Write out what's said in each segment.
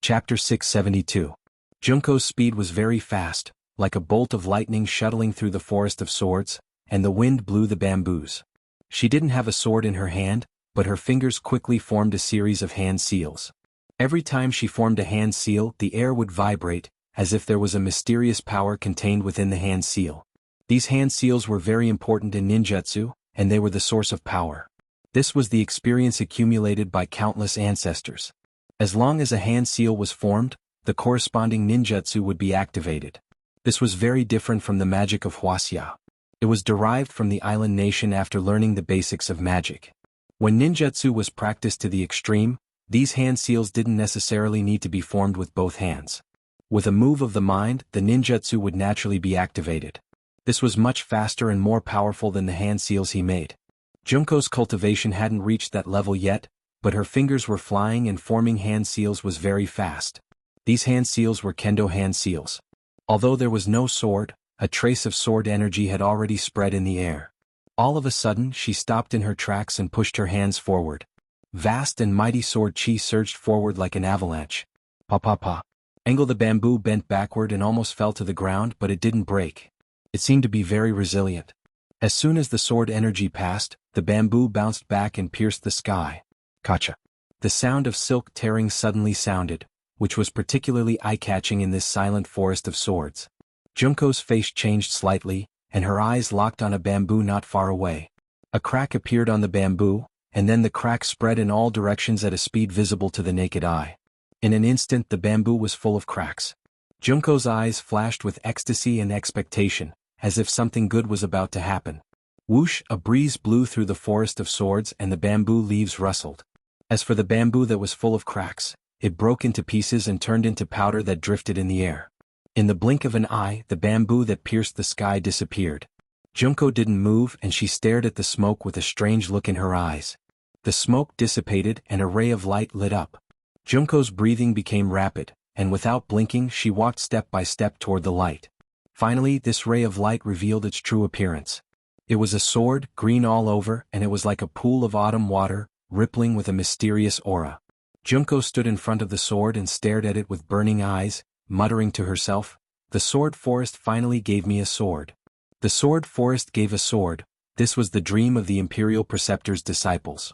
Chapter 672. Junko's speed was very fast, like a bolt of lightning shuttling through the forest of swords, and the wind blew the bamboos. She didn't have a sword in her hand, but her fingers quickly formed a series of hand seals. Every time she formed a hand seal, the air would vibrate, as if there was a mysterious power contained within the hand seal. These hand seals were very important in ninjutsu, and they were the source of power. This was the experience accumulated by countless ancestors. As long as a hand seal was formed, the corresponding ninjutsu would be activated. This was very different from the magic of Wuxia. It was derived from the island nation after learning the basics of magic. When ninjutsu was practiced to the extreme, these hand seals didn't necessarily need to be formed with both hands. With a move of the mind, the ninjutsu would naturally be activated. This was much faster and more powerful than the hand seals he made. Junko's cultivation hadn't reached that level yet, but her fingers were flying and forming hand seals was very fast. These hand seals were kendo hand seals. Although there was no sword, a trace of sword energy had already spread in the air. All of a sudden she stopped in her tracks and pushed her hands forward. Vast and mighty sword chi surged forward like an avalanche. Pa pa pa. Angle the bamboo bent backward and almost fell to the ground, but it didn't break. It seemed to be very resilient. As soon as the sword energy passed, the bamboo bounced back and pierced the sky. Kacha. The sound of silk tearing suddenly sounded, which was particularly eye-catching in this silent forest of swords. Junko's face changed slightly, and her eyes locked on a bamboo not far away. A crack appeared on the bamboo, and then the crack spread in all directions at a speed visible to the naked eye. In an instant the bamboo was full of cracks. Junko's eyes flashed with ecstasy and expectation, as if something good was about to happen. Whoosh! A breeze blew through the forest of swords and the bamboo leaves rustled. As for the bamboo that was full of cracks, it broke into pieces and turned into powder that drifted in the air. In the blink of an eye, the bamboo that pierced the sky disappeared. Junko didn't move and she stared at the smoke with a strange look in her eyes. The smoke dissipated and a ray of light lit up. Junko's breathing became rapid, and without blinking she walked step by step toward the light. Finally, this ray of light revealed its true appearance. It was a sword, green all over, and it was like a pool of autumn water, rippling with a mysterious aura. Junko stood in front of the sword and stared at it with burning eyes, muttering to herself, "The sword forest finally gave me a sword. The sword forest gave a sword." This was the dream of the Imperial Preceptor's disciples.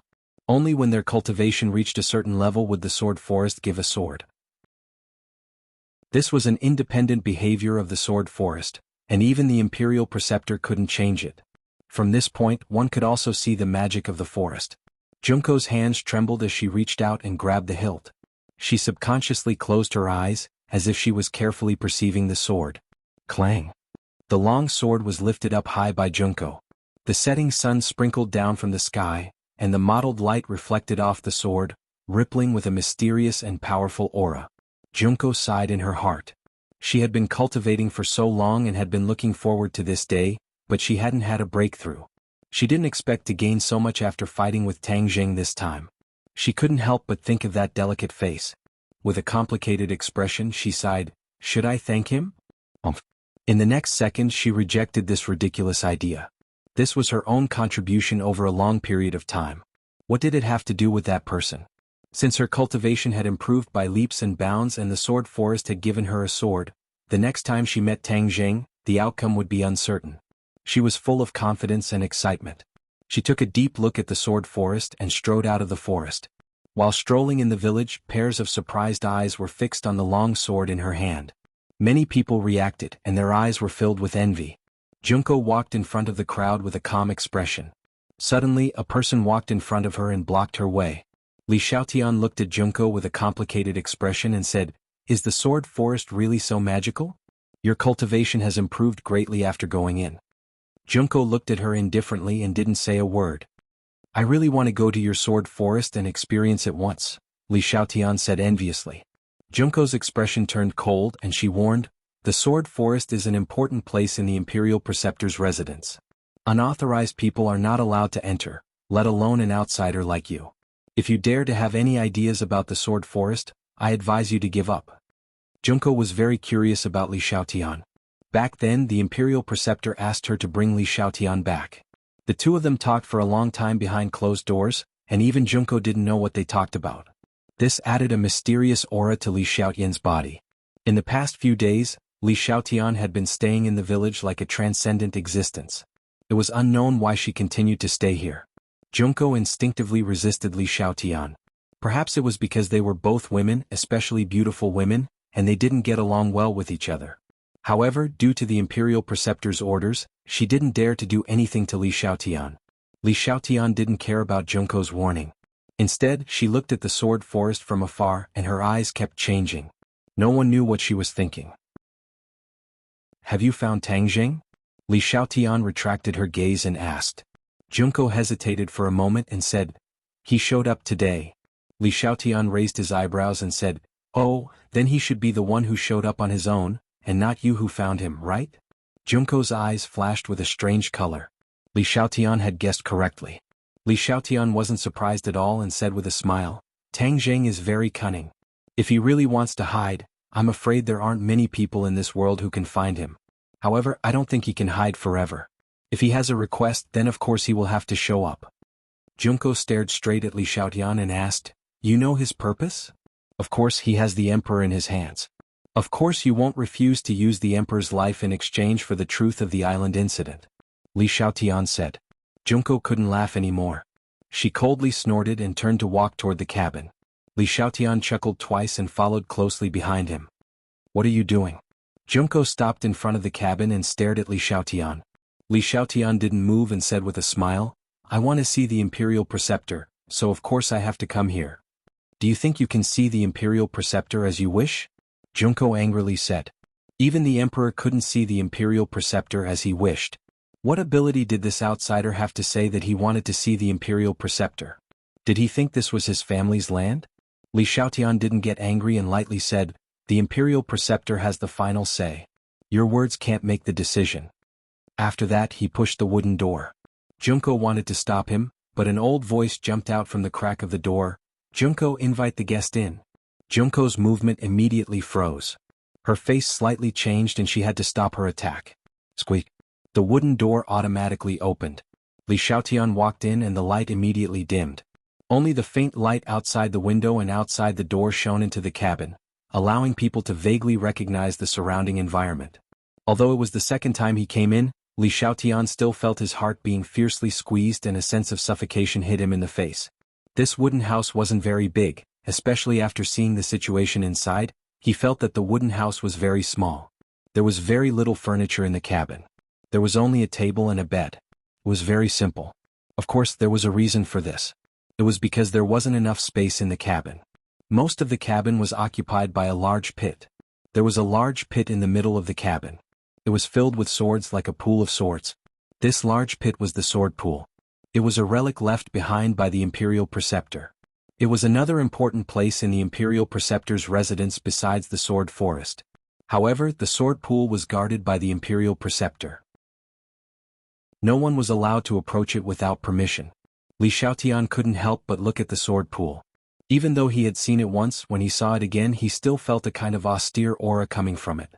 Only when their cultivation reached a certain level would the sword forest give a sword. This was an independent behavior of the sword forest, and even the Imperial Preceptor couldn't change it. From this point one could also see the magic of the forest. Junko's hands trembled as she reached out and grabbed the hilt. She subconsciously closed her eyes, as if she was carefully perceiving the sword. Clang! The long sword was lifted up high by Junko. The setting sun sprinkled down from the sky, and the mottled light reflected off the sword, rippling with a mysterious and powerful aura. Junko sighed in her heart. She had been cultivating for so long and had been looking forward to this day, but she hadn't had a breakthrough. She didn't expect to gain so much after fighting with Tang Jing this time. She couldn't help but think of that delicate face. With a complicated expression she sighed, "Should I thank him?" In the next second she rejected this ridiculous idea. This was her own contribution over a long period of time. What did it have to do with that person? Since her cultivation had improved by leaps and bounds and the sword forest had given her a sword, the next time she met Tang Jing, the outcome would be uncertain. She was full of confidence and excitement. She took a deep look at the sword forest and strode out of the forest. While strolling in the village, pairs of surprised eyes were fixed on the long sword in her hand. Many people reacted, and their eyes were filled with envy. Junko walked in front of the crowd with a calm expression. Suddenly, a person walked in front of her and blocked her way. Li Xiaotian looked at Junko with a complicated expression and said, "Is the sword forest really so magical? Your cultivation has improved greatly after going in." Junko looked at her indifferently and didn't say a word. "I really want to go to your sword forest and experience it once," Li Xiaotian said enviously. Junko's expression turned cold and she warned, "The sword forest is an important place in the Imperial Preceptor's residence. Unauthorized people are not allowed to enter, let alone an outsider like you. If you dare to have any ideas about the sword forest, I advise you to give up." Junko was very curious about Li Xiaotian. Back then the Imperial Preceptor asked her to bring Li Xiaotian back. The two of them talked for a long time behind closed doors, and even Junko didn't know what they talked about. This added a mysterious aura to Li Xiaotian's body. In the past few days, Li Xiaotian had been staying in the village like a transcendent existence. It was unknown why she continued to stay here. Junko instinctively resisted Li Xiaotian. Perhaps it was because they were both women, especially beautiful women, and they didn't get along well with each other. However, due to the Imperial Preceptor's orders, she didn't dare to do anything to Li Xiaotian. Li Xiaotian didn't care about Junko's warning. Instead, she looked at the sword forest from afar and her eyes kept changing. No one knew what she was thinking. "Have you found Tangjing?" Li Xiaotian retracted her gaze and asked. Junko hesitated for a moment and said, "He showed up today." Li Xiaotian raised his eyebrows and said, "Oh, then he should be the one who showed up on his own, and not you who found him, right?" Junko's eyes flashed with a strange color. Li Xiaotian had guessed correctly. Li Xiaotian wasn't surprised at all and said with a smile, "Tangjing is very cunning. If he really wants to hide, I'm afraid there aren't many people in this world who can find him. However, I don't think he can hide forever. If he has a request, then of course he will have to show up." Junko stared straight at Li Xiaotian and asked, "You know his purpose? Of course he has the emperor in his hands. Of course you won't refuse to use the emperor's life in exchange for the truth of the island incident," Li Xiaotian said. Junko couldn't laugh anymore. She coldly snorted and turned to walk toward the cabin. Li Xiaotian chuckled twice and followed closely behind him. "What are you doing?" Junko stopped in front of the cabin and stared at Li Xiaotian. Li Xiaotian didn't move and said with a smile, "I want to see the Imperial Preceptor, so of course I have to come here." "Do you think you can see the Imperial Preceptor as you wish?" Junko angrily said. Even the Emperor couldn't see the Imperial Preceptor as he wished. What ability did this outsider have to say that he wanted to see the Imperial Preceptor? Did he think this was his family's land? Li Xiaotian didn't get angry and lightly said, "The Imperial Preceptor has the final say. Your words can't make the decision." After that he pushed the wooden door. Junko wanted to stop him, but an old voice jumped out from the crack of the door. "Junko, invite the guest in." Junko's movement immediately froze. Her face slightly changed and she had to stop her attack. Squeak. The wooden door automatically opened. Li Xiaotian walked in and the light immediately dimmed. Only the faint light outside the window and outside the door shone into the cabin, allowing people to vaguely recognize the surrounding environment. Although it was the second time he came in, Li Xiaotian still felt his heart being fiercely squeezed and a sense of suffocation hit him in the face. This wooden house wasn't very big, especially after seeing the situation inside. He felt that the wooden house was very small. There was very little furniture in the cabin. There was only a table and a bed. It was very simple. Of course, there was a reason for this. It was because there wasn't enough space in the cabin. Most of the cabin was occupied by a large pit. There was a large pit in the middle of the cabin. It was filled with swords like a pool of swords. This large pit was the sword pool. It was a relic left behind by the Imperial Preceptor. It was another important place in the Imperial Preceptor's residence besides the sword forest. However, the sword pool was guarded by the Imperial Preceptor. No one was allowed to approach it without permission. Li Xiaotian couldn't help but look at the sword pool. Even though he had seen it once, when he saw it again he still felt a kind of austere aura coming from it.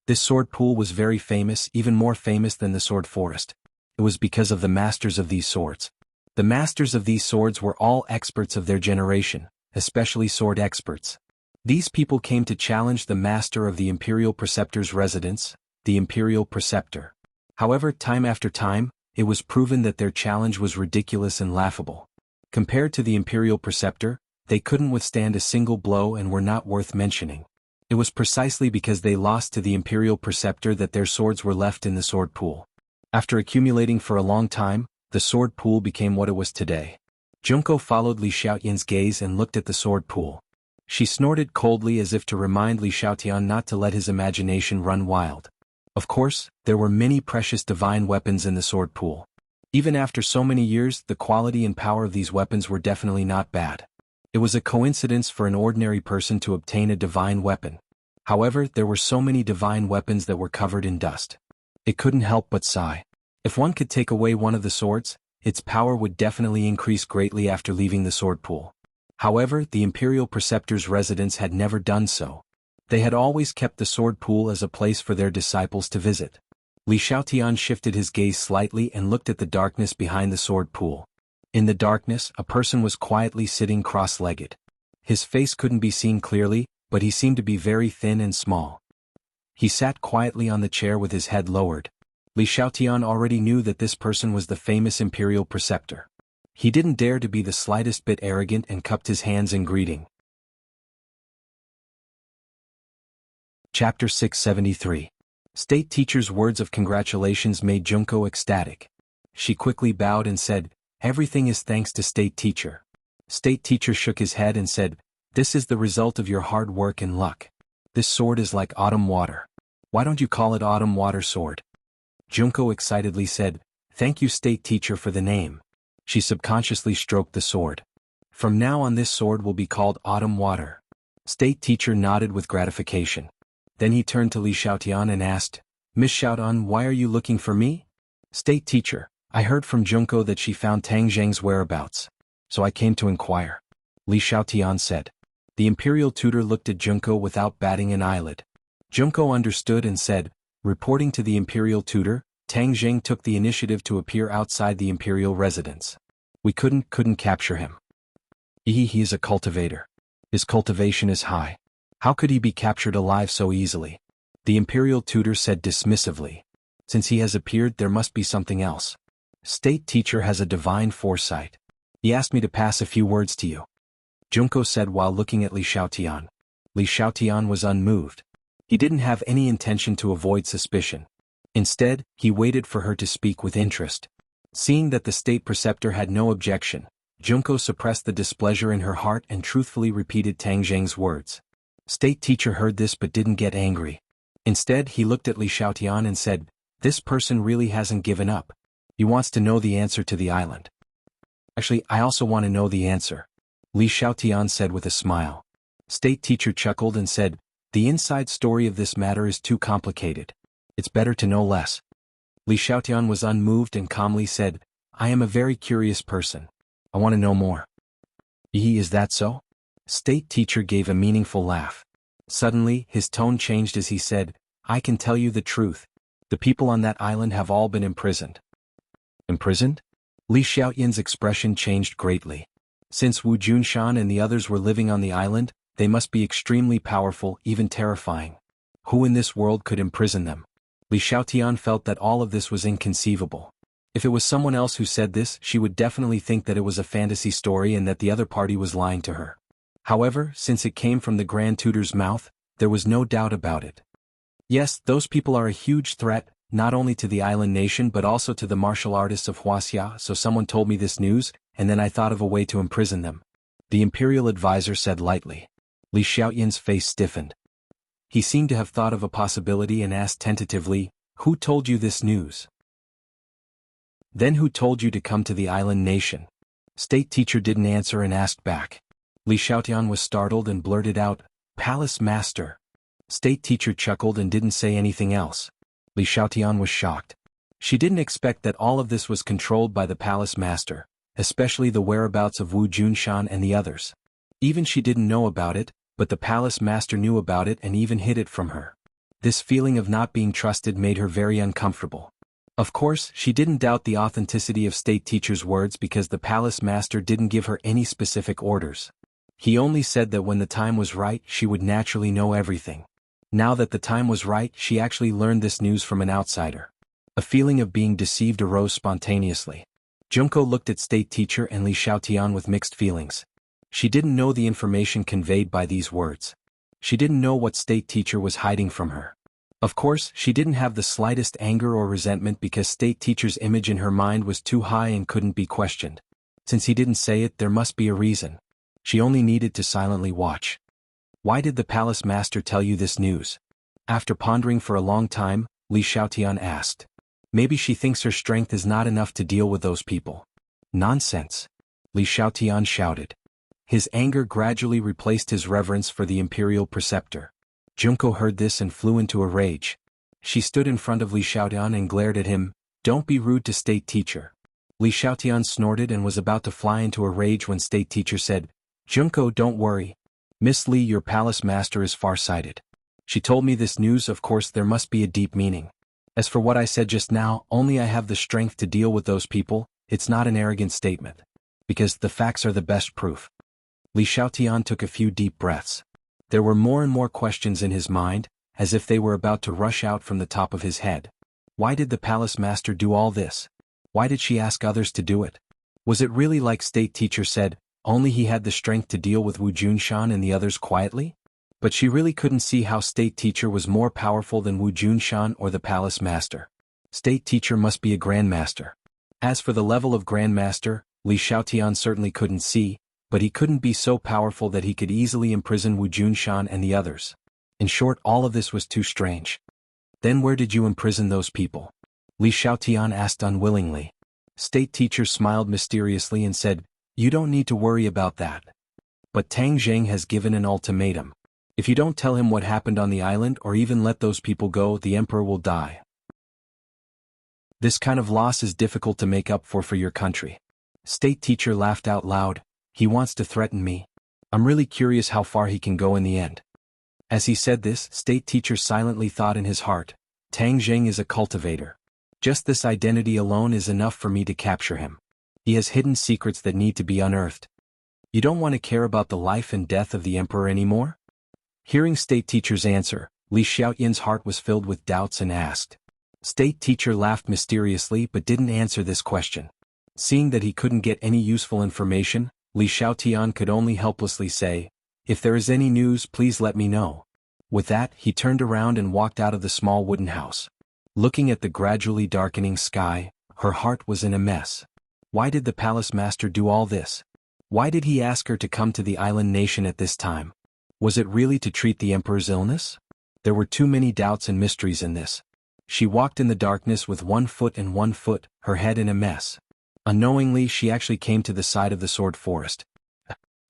This sword pool was very famous, even more famous than the sword forest. It was because of the masters of these swords. The masters of these swords were all experts of their generation, especially sword experts. These people came to challenge the master of the Imperial Preceptor's residence, the Imperial Preceptor. However, time after time, it was proven that their challenge was ridiculous and laughable. Compared to the Imperial Preceptor, they couldn't withstand a single blow and were not worth mentioning. It was precisely because they lost to the Imperial Preceptor that their swords were left in the sword pool. After accumulating for a long time, the sword pool became what it was today. Junko followed Li Xiaotian's gaze and looked at the sword pool. She snorted coldly as if to remind Li Xiaotian not to let his imagination run wild. Of course, there were many precious divine weapons in the sword pool. Even after so many years, the quality and power of these weapons were definitely not bad. It was a coincidence for an ordinary person to obtain a divine weapon. However, there were so many divine weapons that were covered in dust. It couldn't help but sigh. If one could take away one of the swords, its power would definitely increase greatly after leaving the sword pool. However, the Imperial Preceptor's residence had never done so. They had always kept the sword pool as a place for their disciples to visit. Li Xiaotian shifted his gaze slightly and looked at the darkness behind the sword pool. In the darkness, a person was quietly sitting cross-legged. His face couldn't be seen clearly, but he seemed to be very thin and small. He sat quietly on the chair with his head lowered. Li Xiaotian already knew that this person was the famous imperial preceptor. He didn't dare to be the slightest bit arrogant and cupped his hands in greeting. Chapter 673. State teacher's words of congratulations made Junko ecstatic. She quickly bowed and said, "Everything is thanks to state teacher." State teacher shook his head and said, "This is the result of your hard work and luck. This sword is like autumn water. Why don't you call it autumn water sword?" Junko excitedly said, "Thank you state teacher for the name." She subconsciously stroked the sword. "From now on this sword will be called autumn water." State teacher nodded with gratification. Then he turned to Li Xiaotian and asked, "Miss Xiaotian, why are you looking for me?" "State teacher, I heard from Junko that she found Tang Zheng's whereabouts. So I came to inquire," Li Xiaotian said. The imperial tutor looked at Junko without batting an eyelid. Junko understood and said, "Reporting to the imperial tutor, Tang Zheng took the initiative to appear outside the imperial residence. We couldn't capture him. He is a cultivator. His cultivation is high. How could he be captured alive so easily?" The imperial tutor said dismissively. "Since he has appeared, there must be something else. State teacher has a divine foresight. He asked me to pass a few words to you," Junko said while looking at Li Xiaotian. Li Xiaotian was unmoved. He didn't have any intention to avoid suspicion. Instead, he waited for her to speak with interest. Seeing that the state preceptor had no objection, Junko suppressed the displeasure in her heart and truthfully repeated Tang Zheng's words. State teacher heard this but didn't get angry. Instead, he looked at Li Xiaotian and said, "This person really hasn't given up. He wants to know the answer to the island." "Actually, I also want to know the answer," Li Xiaotian said with a smile. State teacher chuckled and said, "The inside story of this matter is too complicated. It's better to know less." Li Xiaotian was unmoved and calmly said, "I am a very curious person. I want to know more." Is that so?" State teacher gave a meaningful laugh. Suddenly, his tone changed as he said, "I can tell you the truth. The people on that island have all been imprisoned." "Imprisoned?" Li Xiaotian's expression changed greatly. Since Wu Junshan and the others were living on the island, they must be extremely powerful, even terrifying. Who in this world could imprison them? Li Xiaotian felt that all of this was inconceivable. If it was someone else who said this, she would definitely think that it was a fantasy story and that the other party was lying to her. However, since it came from the Grand Tutor's mouth, there was no doubt about it. Yes, those people are a huge threat, not only to the island nation but also to the martial artists of Wuxia, so someone told me this news, and then I thought of a way to imprison them," the imperial advisor said lightly. Li Xiaotian's face stiffened. He seemed to have thought of a possibility and asked tentatively, "Who told you this news?" "Then who told you to come to the island nation?" State teacher didn't answer and asked back. Li Xiaotian was startled and blurted out, "Palace master." State teacher chuckled and didn't say anything else. Li Xiaotian was shocked. She didn't expect that all of this was controlled by the palace master, especially the whereabouts of Wu Junshan and the others. Even she didn't know about it, but the palace master knew about it and even hid it from her. This feeling of not being trusted made her very uncomfortable. Of course, she didn't doubt the authenticity of state teacher's words because the palace master didn't give her any specific orders. He only said that when the time was right, she would naturally know everything. Now that the time was right, she actually learned this news from an outsider. A feeling of being deceived arose spontaneously. Junko looked at state teacher and Li Xiaotian with mixed feelings. She didn't know the information conveyed by these words. She didn't know what state teacher was hiding from her. Of course, she didn't have the slightest anger or resentment because state teacher's image in her mind was too high and couldn't be questioned. Since he didn't say it, there must be a reason. She only needed to silently watch. "Why did the palace master tell you this news?" After pondering for a long time, Li Xiaotian asked. "Maybe she thinks her strength is not enough to deal with those people." "Nonsense!" Li Xiaotian shouted. His anger gradually replaced his reverence for the imperial preceptor. Junko heard this and flew into a rage. She stood in front of Li Xiaotian and glared at him, "Don't be rude to state teacher." Li Xiaotian snorted and was about to fly into a rage when state teacher said, "Junko, don't worry. Miss Li, your palace master is far-sighted. She told me this news, of course there must be a deep meaning. As for what I said just now, only I have the strength to deal with those people, it's not an arrogant statement. Because the facts are the best proof." Li Xiaotian took a few deep breaths. There were more and more questions in his mind, as if they were about to rush out from the top of his head. Why did the palace master do all this? Why did she ask others to do it? Was it really like state teacher said, only he had the strength to deal with Wu Junshan and the others quietly? But she really couldn't see how state teacher was more powerful than Wu Junshan or the palace master. State teacher must be a grandmaster. As for the level of grandmaster, Li Xiaotian certainly couldn't see, but he couldn't be so powerful that he could easily imprison Wu Junshan and the others. In short, all of this was too strange. Then where did you imprison those people? Li Xiaotian asked unwillingly. State teacher smiled mysteriously and said, you don't need to worry about that. But Tang Zheng has given an ultimatum. If you don't tell him what happened on the island or even let those people go, the emperor will die. This kind of loss is difficult to make up for your country. State teacher laughed out loud. He wants to threaten me. I'm really curious how far he can go in the end. As he said this, state teacher silently thought in his heart, Tang Zheng is a cultivator. Just this identity alone is enough for me to capture him. He has hidden secrets that need to be unearthed. You don't want to care about the life and death of the emperor anymore? Hearing state teacher's answer, Li Xiaotian's heart was filled with doubts and asked. State teacher laughed mysteriously but didn't answer this question. Seeing that he couldn't get any useful information, Li Xiaotian could only helplessly say, if there is any news, please let me know. With that, he turned around and walked out of the small wooden house. Looking at the gradually darkening sky, her heart was in a mess. Why did the palace master do all this? Why did he ask her to come to the island nation at this time? Was it really to treat the emperor's illness? There were too many doubts and mysteries in this. She walked in the darkness with 1 foot and 1 foot, her head in a mess. Unknowingly, she actually came to the side of the sword forest.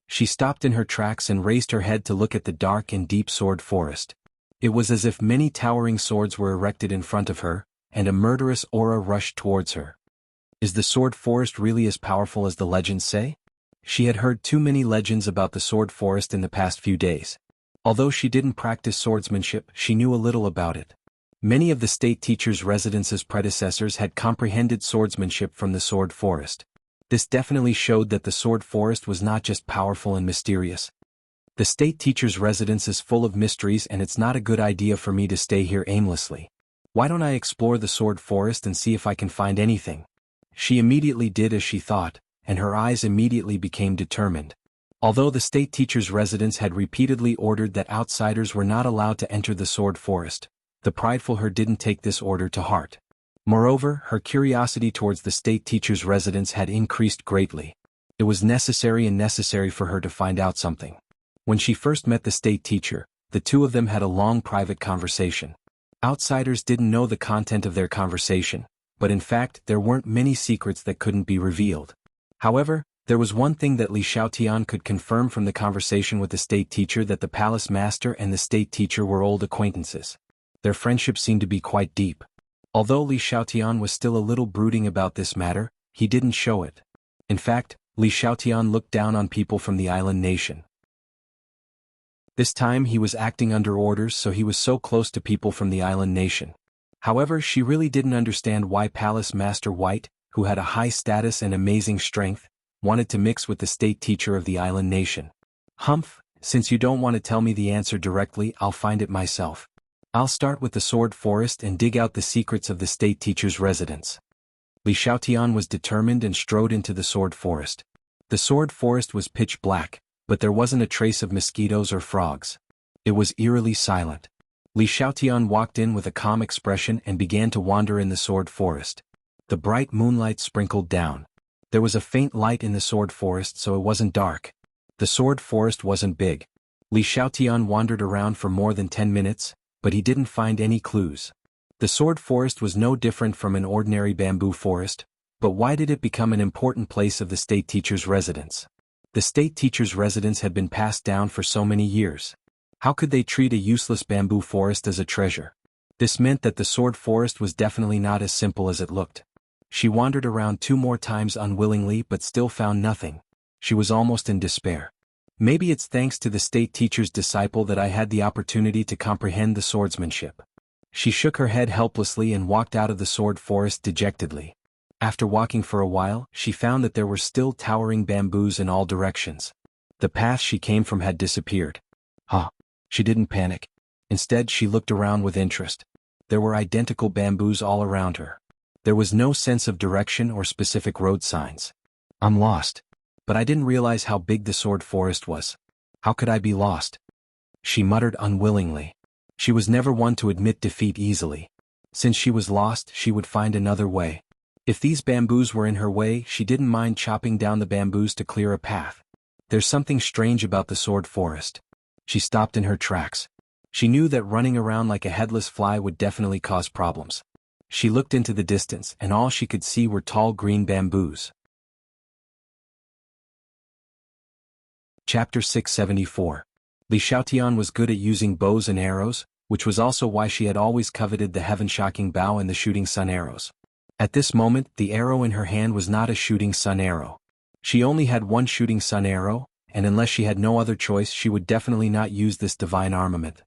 She stopped in her tracks and raised her head to look at the dark and deep sword forest. It was as if many towering swords were erected in front of her, and a murderous aura rushed towards her. Is the sword forest really as powerful as the legends say? She had heard too many legends about the sword forest in the past few days. Although she didn't practice swordsmanship, she knew a little about it. Many of the state teacher's residence's predecessors had comprehended swordsmanship from the sword forest. This definitely showed that the sword forest was not just powerful and mysterious. The state teacher's residence is full of mysteries and it's not a good idea for me to stay here aimlessly. Why don't I explore the sword forest and see if I can find anything? She immediately did as she thought, and her eyes immediately became determined. Although the state teacher's residence had repeatedly ordered that outsiders were not allowed to enter the sword forest, the prideful her didn't take this order to heart. Moreover, her curiosity towards the state teacher's residence had increased greatly. It was necessary for her to find out something. When she first met the state teacher, the two of them had a long private conversation. Outsiders didn't know the content of their conversation, but in fact there weren't many secrets that couldn't be revealed. However, there was one thing that Li Xiaotian could confirm from the conversation with the state teacher, that the palace master and the state teacher were old acquaintances. Their friendship seemed to be quite deep. Although Li Xiaotian was still a little brooding about this matter, he didn't show it. In fact, Li Xiaotian looked down on people from the island nation. This time he was acting under orders, so he was so close to people from the island nation. However, she really didn't understand why Palace Master White, who had a high status and amazing strength, wanted to mix with the state teacher of the island nation. Humph, since you don't want to tell me the answer directly, I'll find it myself. I'll start with the sword forest and dig out the secrets of the state teacher's residence. Li Xiaotian was determined and strode into the sword forest. The sword forest was pitch black, but there wasn't a trace of mosquitoes or frogs. It was eerily silent. Li Xiaotian walked in with a calm expression and began to wander in the sword forest. The bright moonlight sprinkled down. There was a faint light in the sword forest, so it wasn't dark. The sword forest wasn't big. Li Xiaotian wandered around for more than 10 minutes, but he didn't find any clues. The sword forest was no different from an ordinary bamboo forest, but why did it become an important place of the state teacher's residence? The state teacher's residence had been passed down for so many years. How could they treat a useless bamboo forest as a treasure? This meant that the sword forest was definitely not as simple as it looked. She wandered around 2 more times unwillingly but still found nothing. She was almost in despair. Maybe it's thanks to the state teacher's disciple that I had the opportunity to comprehend the swordsmanship. She shook her head helplessly and walked out of the sword forest dejectedly. After walking for a while, she found that there were still towering bamboos in all directions. The path she came from had disappeared. Huh. She didn't panic. Instead, she looked around with interest. There were identical bamboos all around her. There was no sense of direction or specific road signs. I'm lost. But I didn't realize how big the sword forest was. How could I be lost? She muttered unwillingly. She was never one to admit defeat easily. Since she was lost, she would find another way. If these bamboos were in her way, she didn't mind chopping down the bamboos to clear a path. There's something strange about the sword forest. She stopped in her tracks. She knew that running around like a headless fly would definitely cause problems. She looked into the distance, and all she could see were tall green bamboos. Chapter 674. Li Xiaotian was good at using bows and arrows, which was also why she had always coveted the heaven-shocking bow and the shooting sun arrows. At this moment, the arrow in her hand was not a shooting sun arrow. She only had one shooting sun arrow, and unless she had no other choice, she would definitely not use this divine armament.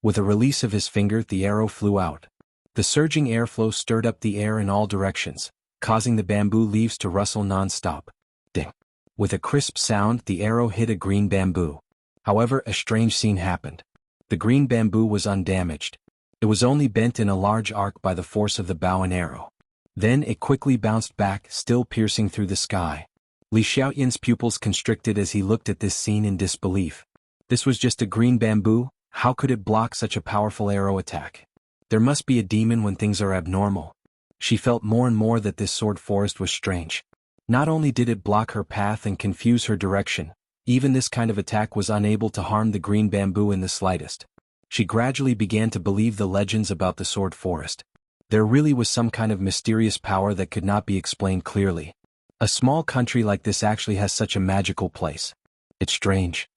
With a release of his finger, the arrow flew out. The surging airflow stirred up the air in all directions, causing the bamboo leaves to rustle non-stop. Ding! With a crisp sound, the arrow hit a green bamboo. However, a strange scene happened. The green bamboo was undamaged. It was only bent in a large arc by the force of the bow and arrow. Then it quickly bounced back, still piercing through the sky. Li Xiaoyan's pupils constricted as he looked at this scene in disbelief. This was just a green bamboo. How could it block such a powerful arrow attack? There must be a demon when things are abnormal. She felt more and more that this sword forest was strange. Not only did it block her path and confuse her direction, even this kind of attack was unable to harm the green bamboo in the slightest. She gradually began to believe the legends about the sword forest. There really was some kind of mysterious power that could not be explained clearly. A small country like this actually has such a magical place. It's strange.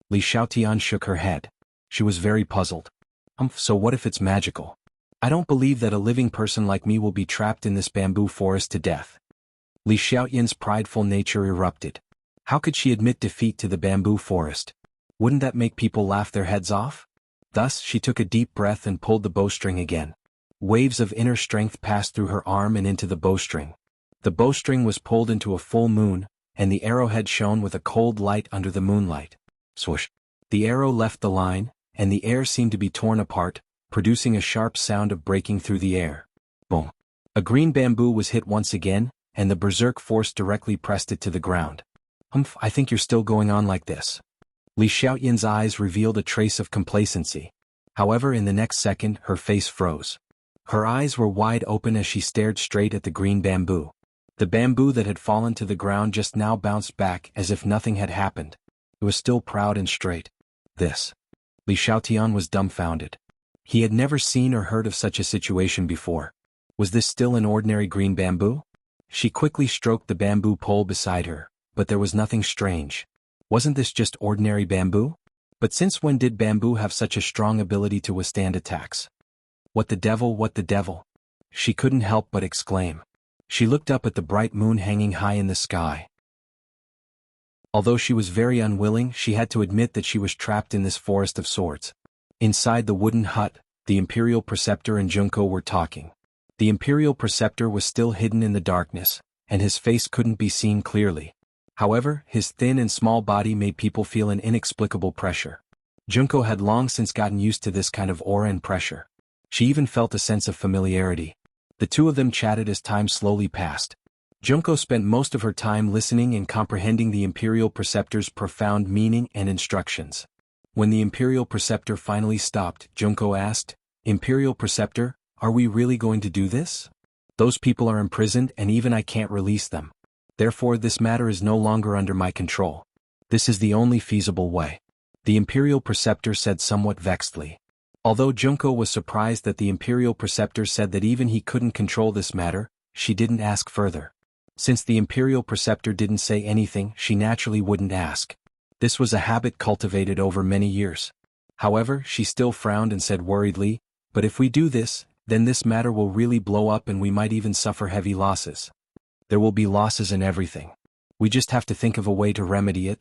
Li Xiaotian shook her head. She was very puzzled. So what if it's magical? I don't believe that a living person like me will be trapped in this bamboo forest to death. Li Xiaoyan's prideful nature erupted. How could she admit defeat to the bamboo forest? Wouldn't that make people laugh their heads off? Thus, she took a deep breath and pulled the bowstring again. Waves of inner strength passed through her arm and into the bowstring. The bowstring was pulled into a full moon, and the arrowhead shone with a cold light under the moonlight. Swoosh! The arrow left the line, and the air seemed to be torn apart, producing a sharp sound of breaking through the air. Boom! A green bamboo was hit once again, and the berserk force directly pressed it to the ground. I think you're still going on like this. Li Xiaoyan's eyes revealed a trace of complacency. However, in the next second, her face froze. Her eyes were wide open as she stared straight at the green bamboo. The bamboo that had fallen to the ground just now bounced back as if nothing had happened. It was still proud and straight. This. Li Xiaotian was dumbfounded. He had never seen or heard of such a situation before. Was this still an ordinary green bamboo? She quickly stroked the bamboo pole beside her, but there was nothing strange. Wasn't this just ordinary bamboo? But since when did bamboo have such a strong ability to withstand attacks? What the devil, what the devil? She couldn't help but exclaim. She looked up at the bright moon hanging high in the sky. Although she was very unwilling, she had to admit that she was trapped in this forest of swords. Inside the wooden hut, the Imperial Preceptor and Junko were talking. The Imperial Preceptor was still hidden in the darkness, and his face couldn't be seen clearly. However, his thin and small body made people feel an inexplicable pressure. Junko had long since gotten used to this kind of aura and pressure. She even felt a sense of familiarity. The two of them chatted as time slowly passed. Junko spent most of her time listening and comprehending the Imperial Preceptor's profound meaning and instructions. When the Imperial Preceptor finally stopped, Junko asked, "Imperial Preceptor, are we really going to do this? Those people are imprisoned and even I can't release them. Therefore this matter is no longer under my control. This is the only feasible way," the Imperial Preceptor said somewhat vexedly. Although Junko was surprised that the Imperial Preceptor said that even he couldn't control this matter, she didn't ask further. Since the Imperial Preceptor didn't say anything, she naturally wouldn't ask. This was a habit cultivated over many years. However, she still frowned and said worriedly, "But if we do this, then this matter will really blow up and we might even suffer heavy losses. There will be losses in everything. We just have to think of a way to remedy it,"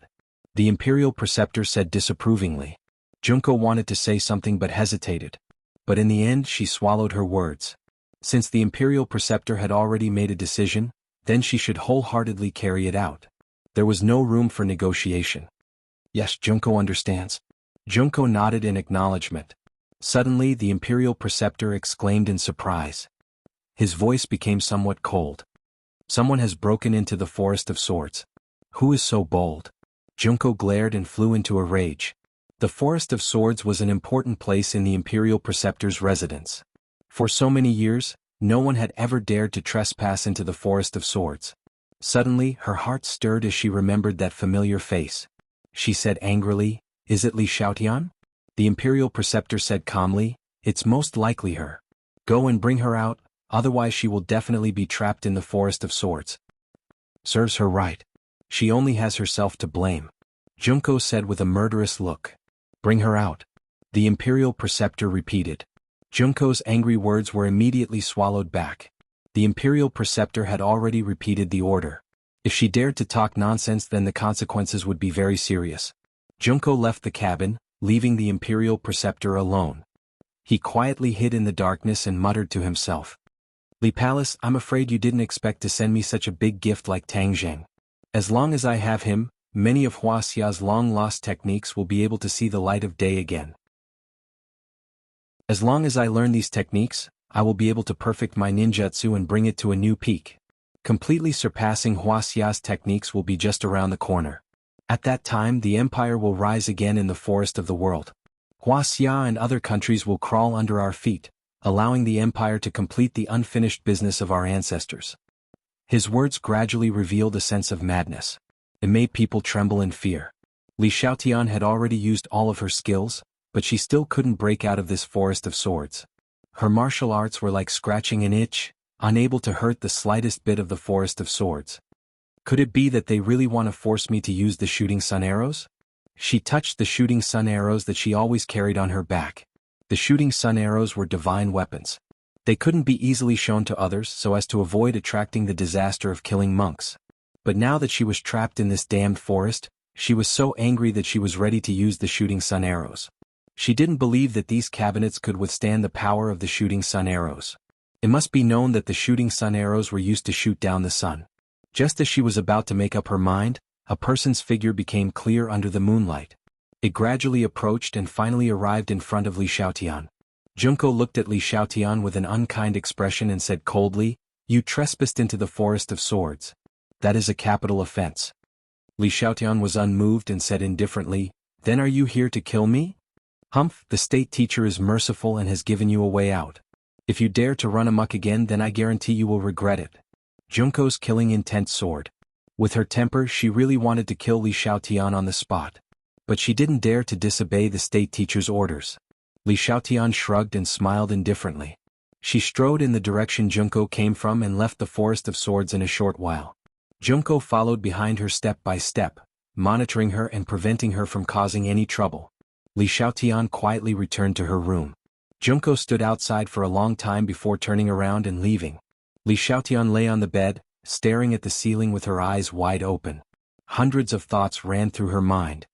the Imperial Preceptor said disapprovingly. Junko wanted to say something but hesitated. But in the end she swallowed her words. Since the Imperial Preceptor had already made a decision, then she should wholeheartedly carry it out. There was no room for negotiation. Yes, Junko understands. Junko nodded in acknowledgement. Suddenly, the Imperial Preceptor exclaimed in surprise. His voice became somewhat cold. Someone has broken into the Forest of Swords. Who is so bold? Junko glared and flew into a rage. The Forest of Swords was an important place in the Imperial Preceptor's residence. For so many years, no one had ever dared to trespass into the Forest of Swords. Suddenly, her heart stirred as she remembered that familiar face. She said angrily, "Is it Li Xiaotian?" The Imperial Preceptor said calmly, "It's most likely her. Go and bring her out, otherwise she will definitely be trapped in the Forest of Swords." Serves her right. She only has herself to blame. Junko said with a murderous look. Bring her out. The Imperial Preceptor repeated. Junko's angry words were immediately swallowed back. The Imperial Preceptor had already repeated the order. If she dared to talk nonsense, then the consequences would be very serious. Junko left the cabin, leaving the Imperial Preceptor alone. He quietly hid in the darkness and muttered to himself. Li Palace, I'm afraid you didn't expect to send me such a big gift like Tang Zheng. As long as I have him, many of Huaxia's long-lost techniques will be able to see the light of day again. As long as I learn these techniques, I will be able to perfect my ninjutsu and bring it to a new peak. Completely surpassing Huaxia's techniques will be just around the corner. At that time, the empire will rise again in the forest of the world. Huaxia and other countries will crawl under our feet, allowing the empire to complete the unfinished business of our ancestors. His words gradually revealed a sense of madness. It made people tremble in fear. Li Xiaotian had already used all of her skills, but she still couldn't break out of this forest of swords. Her martial arts were like scratching an itch, unable to hurt the slightest bit of the forest of swords. Could it be that they really want to force me to use the shooting sun arrows? She touched the shooting sun arrows that she always carried on her back. The shooting sun arrows were divine weapons. They couldn't be easily shown to others so as to avoid attracting the disaster of killing monks. But now that she was trapped in this damned forest, she was so angry that she was ready to use the shooting sun arrows. She didn't believe that these cabinets could withstand the power of the shooting sun arrows. It must be known that the shooting sun arrows were used to shoot down the sun. Just as she was about to make up her mind, a person's figure became clear under the moonlight. It gradually approached and finally arrived in front of Li Xiaotian. Junko looked at Li Xiaotian with an unkind expression and said coldly, "You trespassed into the forest of swords. That is a capital offense." Li Xiaotian was unmoved and said indifferently, "Then are you here to kill me?" "Humph, the state teacher is merciful and has given you a way out. If you dare to run amok again, then I guarantee you will regret it." Junko's killing intent soared. With her temper, she really wanted to kill Li Xiaotian on the spot. But she didn't dare to disobey the state teacher's orders. Li Xiaotian shrugged and smiled indifferently. She strode in the direction Junko came from and left the forest of swords in a short while. Junko followed behind her step by step, monitoring her and preventing her from causing any trouble. Li Xiaotian quietly returned to her room. Junko stood outside for a long time before turning around and leaving. Li Xiaotian lay on the bed, staring at the ceiling with her eyes wide open. Hundreds of thoughts ran through her mind.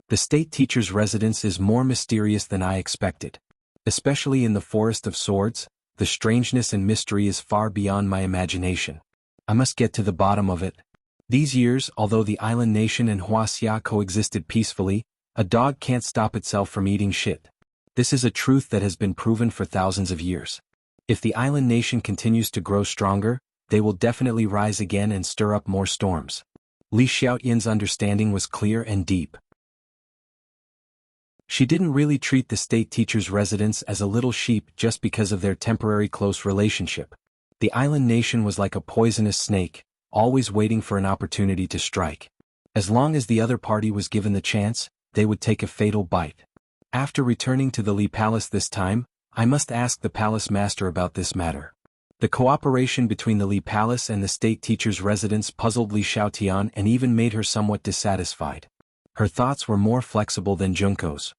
The state teacher's residence is more mysterious than I expected. Especially in the Forest of Swords, the strangeness and mystery is far beyond my imagination. I must get to the bottom of it. These years, although the island nation and Huaxia coexisted peacefully, a dog can't stop itself from eating shit. This is a truth that has been proven for thousands of years. If the island nation continues to grow stronger, they will definitely rise again and stir up more storms. Li Xiaotian's understanding was clear and deep. She didn't really treat the state teacher's residence as a little sheep just because of their temporary close relationship. The island nation was like a poisonous snake, always waiting for an opportunity to strike. As long as the other party was given the chance, they would take a fatal bite. After returning to the Li Palace this time, I must ask the palace master about this matter. The cooperation between the Li Palace and the state teacher's residence puzzled Li Xiaotian and even made her somewhat dissatisfied. Her thoughts were more flexible than Junko's.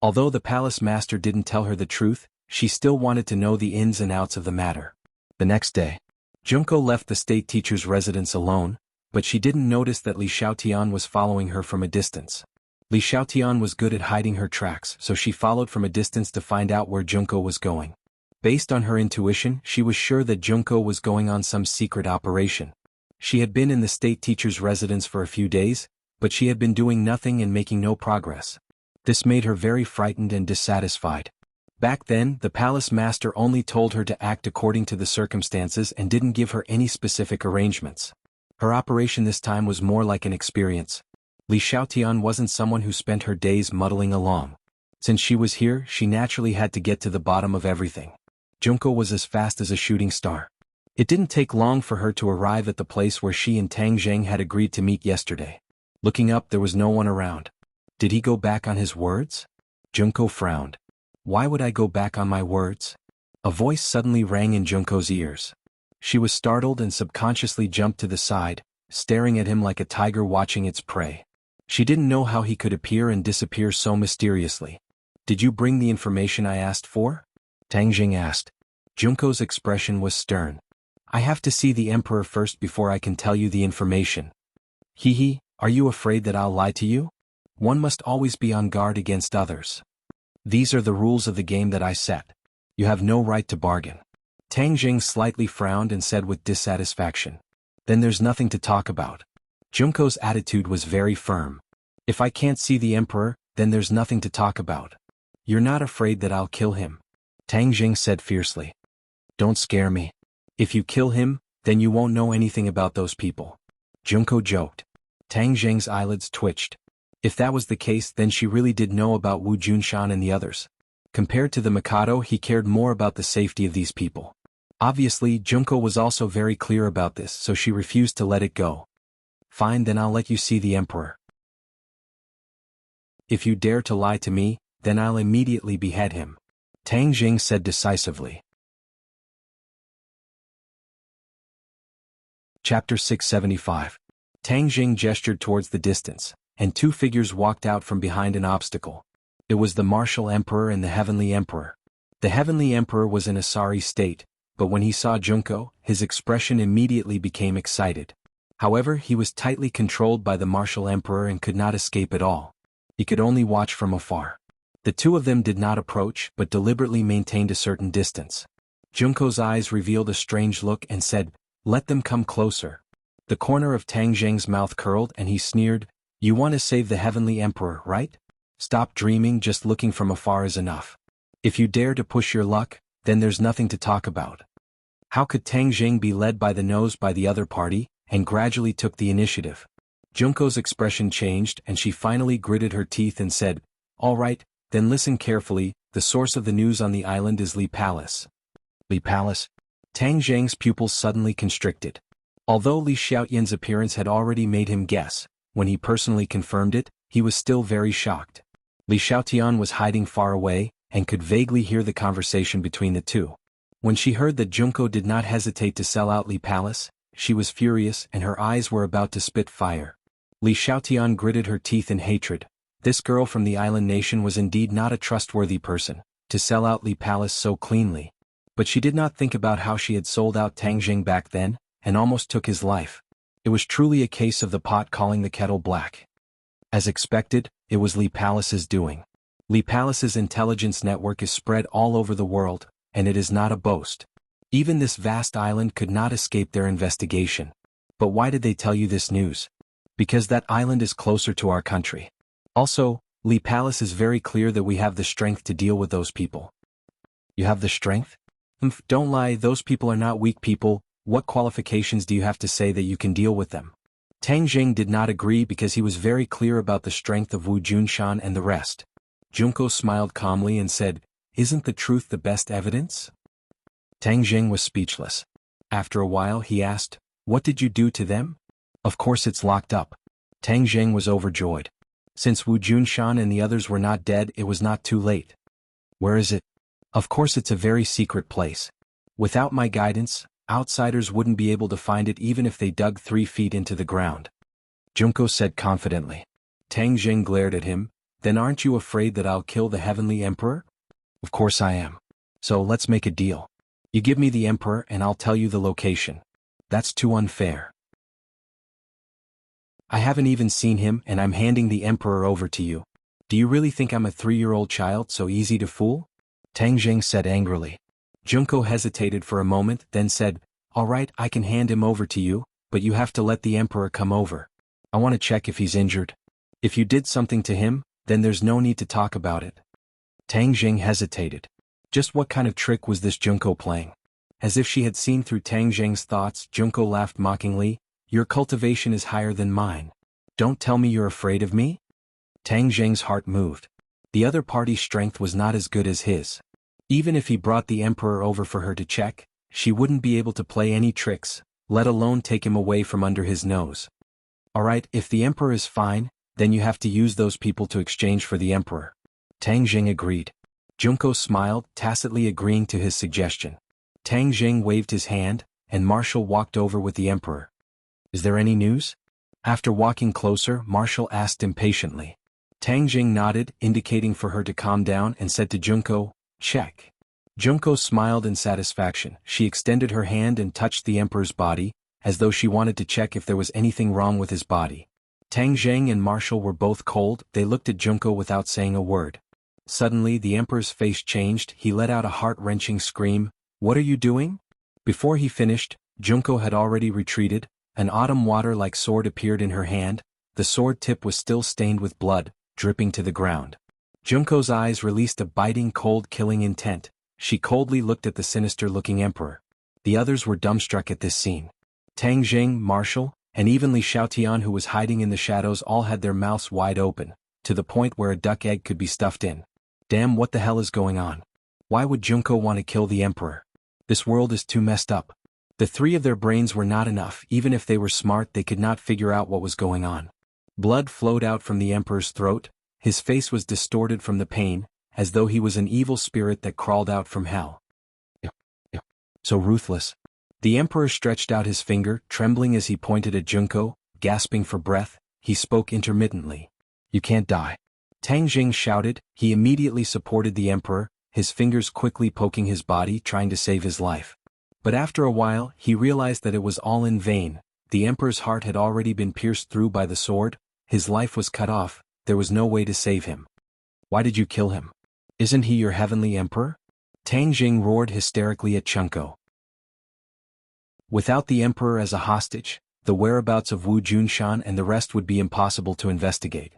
Although the palace master didn't tell her the truth, she still wanted to know the ins and outs of the matter. The next day, Junko left the state teacher's residence alone, but she didn't notice that Li Xiaotian was following her from a distance. Li Xiaotian was good at hiding her tracks, so she followed from a distance to find out where Junko was going. Based on her intuition, she was sure that Junko was going on some secret operation. She had been in the state teacher's residence for a few days, but she had been doing nothing and making no progress. This made her very frightened and dissatisfied. Back then, the palace master only told her to act according to the circumstances and didn't give her any specific arrangements. Her operation this time was more like an experience. Li Xiaotian wasn't someone who spent her days muddling along. Since she was here, she naturally had to get to the bottom of everything. Junko was as fast as a shooting star. It didn't take long for her to arrive at the place where she and Tang Zheng had agreed to meet yesterday. Looking up, there was no one around. Did he go back on his words? Junko frowned. Why would I go back on my words? A voice suddenly rang in Junko's ears. She was startled and subconsciously jumped to the side, staring at him like a tiger watching its prey. She didn't know how he could appear and disappear so mysteriously. Did you bring the information I asked for? Tang Jing asked. Junko's expression was stern. I have to see the emperor first before I can tell you the information. Hee, are you afraid that I'll lie to you? One must always be on guard against others. These are the rules of the game that I set. You have no right to bargain. Tang Jing slightly frowned and said with dissatisfaction. Then there's nothing to talk about. Junko's attitude was very firm. If I can't see the emperor, then there's nothing to talk about. You're not afraid that I'll kill him? Tang Jing said fiercely. Don't scare me. If you kill him, then you won't know anything about those people. Junko joked. Tang Jing's eyelids twitched. If that was the case, then she really did know about Wu Junshan and the others. Compared to the Mikado, he cared more about the safety of these people. Obviously, Junko was also very clear about this, so she refused to let it go. Fine, then I'll let you see the emperor. If you dare to lie to me, then I'll immediately behead him. Tang Jing said decisively. Chapter 675. Tang Jing gestured towards the distance, and two figures walked out from behind an obstacle. It was the Martial Emperor and the Heavenly Emperor. The Heavenly Emperor was in a sorry state, but when he saw Junko, his expression immediately became excited. However, he was tightly controlled by the Martial Emperor and could not escape at all. He could only watch from afar. The two of them did not approach but deliberately maintained a certain distance. Junko's eyes revealed a strange look and said, "Let them come closer." The corner of Tang Jing's mouth curled and he sneered, "You want to save the Heavenly Emperor, right? Stop dreaming, just looking from afar is enough. If you dare to push your luck, then there's nothing to talk about." How could Tang Jing be led by the nose by the other party, and gradually took the initiative? Junko's expression changed and she finally gritted her teeth and said, "All right, then listen carefully, the source of the news on the island is Li Palace." Li Palace? Tang Jing's pupils suddenly constricted. Although Li Xiaotian's appearance had already made him guess, when he personally confirmed it, he was still very shocked. Li Xiaotian was hiding far away, and could vaguely hear the conversation between the two. When she heard that Junko did not hesitate to sell out Li Palace, she was furious and her eyes were about to spit fire. Li Xiaotian gritted her teeth in hatred. This girl from the island nation was indeed not a trustworthy person, to sell out Li Palace so cleanly. But she did not think about how she had sold out Tang Jing back then, and almost took his life. It was truly a case of the pot calling the kettle black. As expected, it was Li Palace's doing. Li Palace's intelligence network is spread all over the world, and it is not a boast. Even this vast island could not escape their investigation. But why did they tell you this news? Because that island is closer to our country. Also, Li Palace is very clear that we have the strength to deal with those people. You have the strength? Don't lie, those people are not weak people. What qualifications do you have to say that you can deal with them? Tang Jing did not agree because he was very clear about the strength of Wu Junshan and the rest. Junko smiled calmly and said, "Isn't the truth the best evidence?" Tang Jing was speechless. After a while he asked, "What did you do to them?" "Of course it's locked up." Tang Jing was overjoyed. Since Wu Junshan and the others were not dead, it was not too late. "Where is it?" "Of course it's a very secret place. Without my guidance, outsiders wouldn't be able to find it even if they dug 3 feet into the ground," Junko said confidently. Tang Jing glared at him. "Then aren't you afraid that I'll kill the Heavenly Emperor?" "Of course I am. So let's make a deal. You give me the Emperor and I'll tell you the location." "That's too unfair. I haven't even seen him and I'm handing the Emperor over to you. Do you really think I'm a 3-year-old child so easy to fool?" Tang Jing said angrily. Junko hesitated for a moment, then said, "All right, I can hand him over to you, but you have to let the Emperor come over. I want to check if he's injured. If you did something to him, then there's no need to talk about it. Tang Jing hesitated. Just what kind of trick was this Junko playing? As if she had seen through Tang Jing's thoughts, Junko laughed mockingly. Your cultivation is higher than mine. Don't tell me you're afraid of me? Tang Jing's heart moved. The other party's strength was not as good as his. Even if he brought the Emperor over for her to check, she wouldn't be able to play any tricks, let alone take him away from under his nose. Alright, if the Emperor is fine, then you have to use those people to exchange for the Emperor. Tang Jing agreed. Junko smiled, tacitly agreeing to his suggestion. Tang Jing waved his hand, and Marshall walked over with the Emperor. Is there any news? After walking closer, Marshall asked impatiently. Tang Jing nodded, indicating for her to calm down, and said to Junko, check. Junko smiled in satisfaction. She extended her hand and touched the Emperor's body, as though she wanted to check if there was anything wrong with his body. Tang Jing and Marshall were both cold. They looked at Junko without saying a word. Suddenly the Emperor's face changed. He let out a heart-wrenching scream. What are you doing? Before he finished, Junko had already retreated. An autumn water-like sword appeared in her hand. The sword tip was still stained with blood, dripping to the ground. Junko's eyes released a biting cold killing intent. She coldly looked at the sinister-looking Emperor. The others were dumbstruck at this scene. Tang Jing, Marshall, and even Li Xiaotian, who was hiding in the shadows, all had their mouths wide open, to the point where a duck egg could be stuffed in. Damn, what the hell is going on? Why would Junko want to kill the Emperor? This world is too messed up. The three of their brains were not enough. Even if they were smart, they could not figure out what was going on. Blood flowed out from the Emperor's throat. His face was distorted from the pain, as though he was an evil spirit that crawled out from hell. So ruthless. The Emperor stretched out his finger, trembling as he pointed at Junko, gasping for breath. He spoke intermittently. You can't die. Tang Jing shouted. He immediately supported the Emperor, his fingers quickly poking his body, trying to save his life. But after a while, he realized that it was all in vain. The Emperor's heart had already been pierced through by the sword. His life was cut off. There was no way to save him. Why did you kill him? Isn't he your heavenly Emperor? Tang Jing roared hysterically at Junko. Without the Emperor as a hostage, the whereabouts of Wu Junshan and the rest would be impossible to investigate.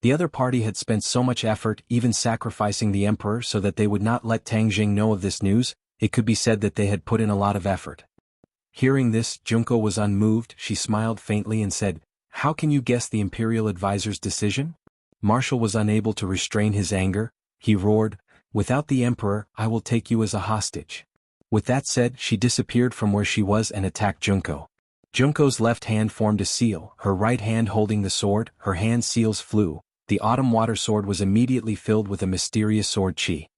The other party had spent so much effort, even sacrificing the Emperor so that they would not let Tang Jing know of this news. It could be said that they had put in a lot of effort. Hearing this, Junko was unmoved. She smiled faintly and said, How can you guess the Imperial Advisor's decision? Marshall was unable to restrain his anger. He roared, Without the Emperor, I will take you as a hostage. With that said, she disappeared from where she was and attacked Junko. Junko's left hand formed a seal, her right hand holding the sword. Her hand seals flew. The autumn water sword was immediately filled with a mysterious sword chi.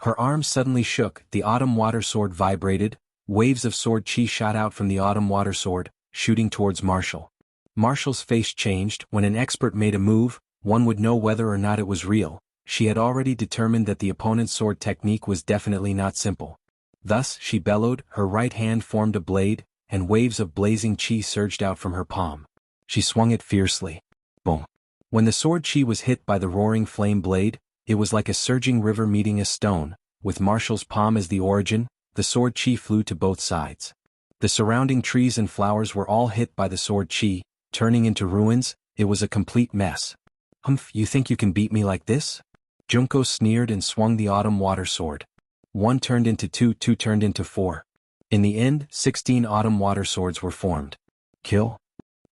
Her arms suddenly shook. The autumn water sword vibrated. Waves of sword chi shot out from the autumn water sword, shooting towards Marshall. Marshall's face changed. When an expert made a move, one would know whether or not it was real. She had already determined that the opponent's sword technique was definitely not simple. Thus, she bellowed. Her right hand formed a blade, and waves of blazing chi surged out from her palm. She swung it fiercely. Boom. When the sword chi was hit by the roaring flame blade, it was like a surging river meeting a stone. With Marshall's palm as the origin, the sword chi flew to both sides. The surrounding trees and flowers were all hit by the sword chi, turning into ruins. It was a complete mess. Humph, you think you can beat me like this? Junko sneered and swung the autumn water sword. 1 turned into 2, 2 turned into 4. In the end, 16 autumn water swords were formed. Kill?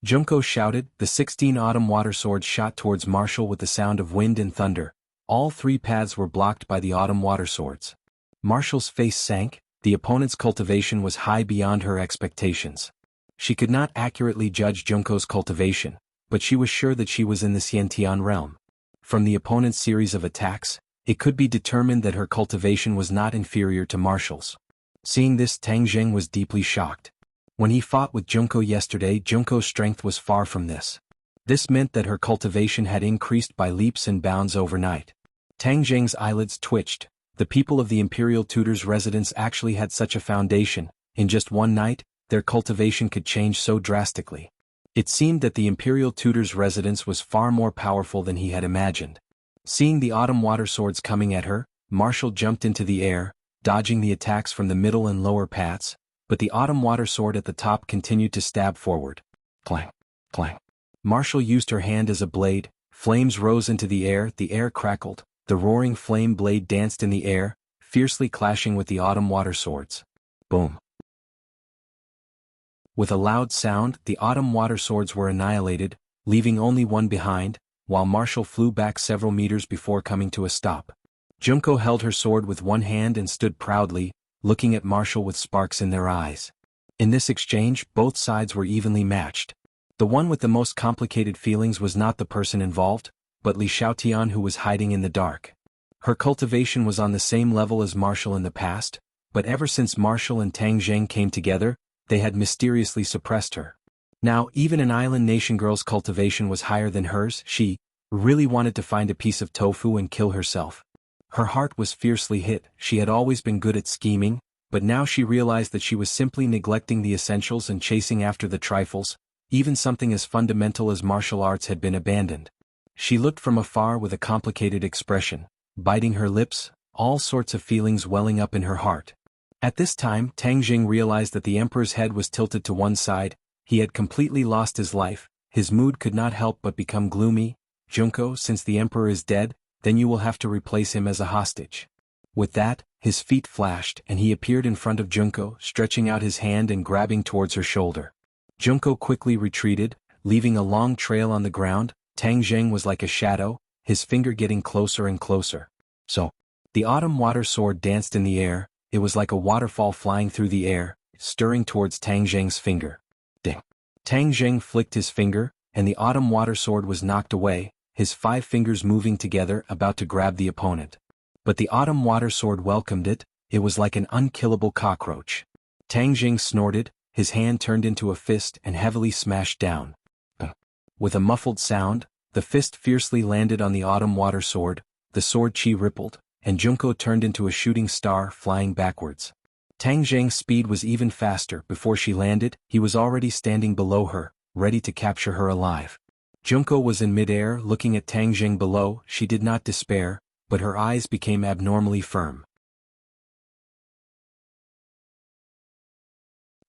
Junko shouted. The 16 autumn water swords shot towards Marshall with the sound of wind and thunder. All 3 paths were blocked by the autumn water swords. Marshall's face sank. The opponent's cultivation was high beyond her expectations. She could not accurately judge Junko's cultivation, but she was sure that she was in the Xiantian realm. From the opponent's series of attacks, it could be determined that her cultivation was not inferior to Marshall's. Seeing this, Tang Jing was deeply shocked. When he fought with Junko yesterday, Junko's strength was far from this. This meant that her cultivation had increased by leaps and bounds overnight. Tang Jing's eyelids twitched. The people of the Imperial Tutor's residence actually had such a foundation. In just one night, their cultivation could change so drastically. It seemed that the Imperial Tutor's residence was far more powerful than he had imagined. Seeing the autumn water swords coming at her, Marshall jumped into the air, dodging the attacks from the middle and lower paths. but the autumn water sword at the top continued to stab forward. Clang, clang. Marshall used her hand as a blade, flames rose into the air crackled, the roaring flame blade danced in the air, fiercely clashing with the autumn water swords. Boom. With a loud sound, the autumn water swords were annihilated, leaving only one behind, while Marshall flew back several meters before coming to a stop. Junko held her sword with one hand and stood proudly, looking at Marshall with sparks in their eyes. In this exchange, both sides were evenly matched. The one with the most complicated feelings was not the person involved, but Li Xiaotian, who was hiding in the dark. Her cultivation was on the same level as Marshall in the past, but ever since Marshall and Tang Zheng came together, they had mysteriously suppressed her. Now, even an island nation girl's cultivation was higher than hers. She really wanted to find a piece of tofu and kill herself. Her heart was fiercely hit. She had always been good at scheming, but now she realized that she was simply neglecting the essentials and chasing after the trifles. Even something as fundamental as martial arts had been abandoned. She looked from afar with a complicated expression, biting her lips, all sorts of feelings welling up in her heart. At this time, Tang Jing realized that the emperor's head was tilted to one side. He had completely lost his life. His mood could not help but become gloomy. Junko, since the emperor is dead, then you will have to replace him as a hostage. With that, his feet flashed and he appeared in front of Junko, stretching out his hand and grabbing towards her shoulder. Junko quickly retreated, leaving a long trail on the ground. Tang Zheng was like a shadow, his finger getting closer and closer. So, the autumn water sword danced in the air. It was like a waterfall flying through the air, stirring towards Tang Zheng's finger. Ding. Tang Zheng flicked his finger, and the autumn water sword was knocked away, his 5 fingers moving together about to grab the opponent. But the autumn water sword welcomed it. It was like an unkillable cockroach. Tang Zheng snorted, his hand turned into a fist and heavily smashed down. With a muffled sound, the fist fiercely landed on the autumn water sword, the sword chi rippled, and Junko turned into a shooting star flying backwards. Tang Zheng's speed was even faster. Before she landed, he was already standing below her, ready to capture her alive. Junko was in midair looking at Tang Zheng below. She did not despair, but her eyes became abnormally firm.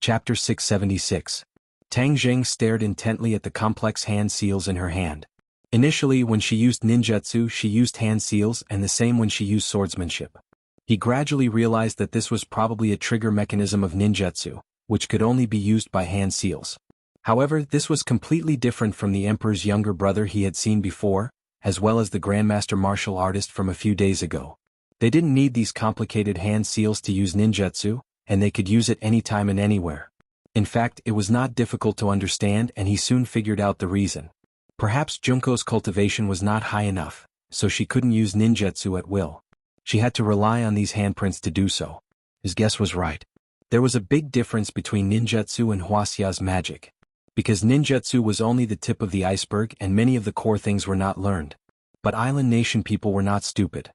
Chapter 676. Tang Zheng stared intently at the complex hand seals in her hand. Initially, when she used ninjutsu, she used hand seals, and the same when she used swordsmanship. He gradually realized that this was probably a trigger mechanism of ninjutsu, which could only be used by hand seals. However, this was completely different from the emperor's younger brother he had seen before, as well as the grandmaster martial artist from a few days ago. They didn't need these complicated hand seals to use ninjutsu, and they could use it anytime and anywhere. In fact, it was not difficult to understand, and he soon figured out the reason. Perhaps Junko's cultivation was not high enough, so she couldn't use ninjutsu at will. She had to rely on these handprints to do so. His guess was right. There was a big difference between ninjutsu and Wuxia's magic. Because ninjutsu was only the tip of the iceberg and many of the core things were not learned. But island nation people were not stupid.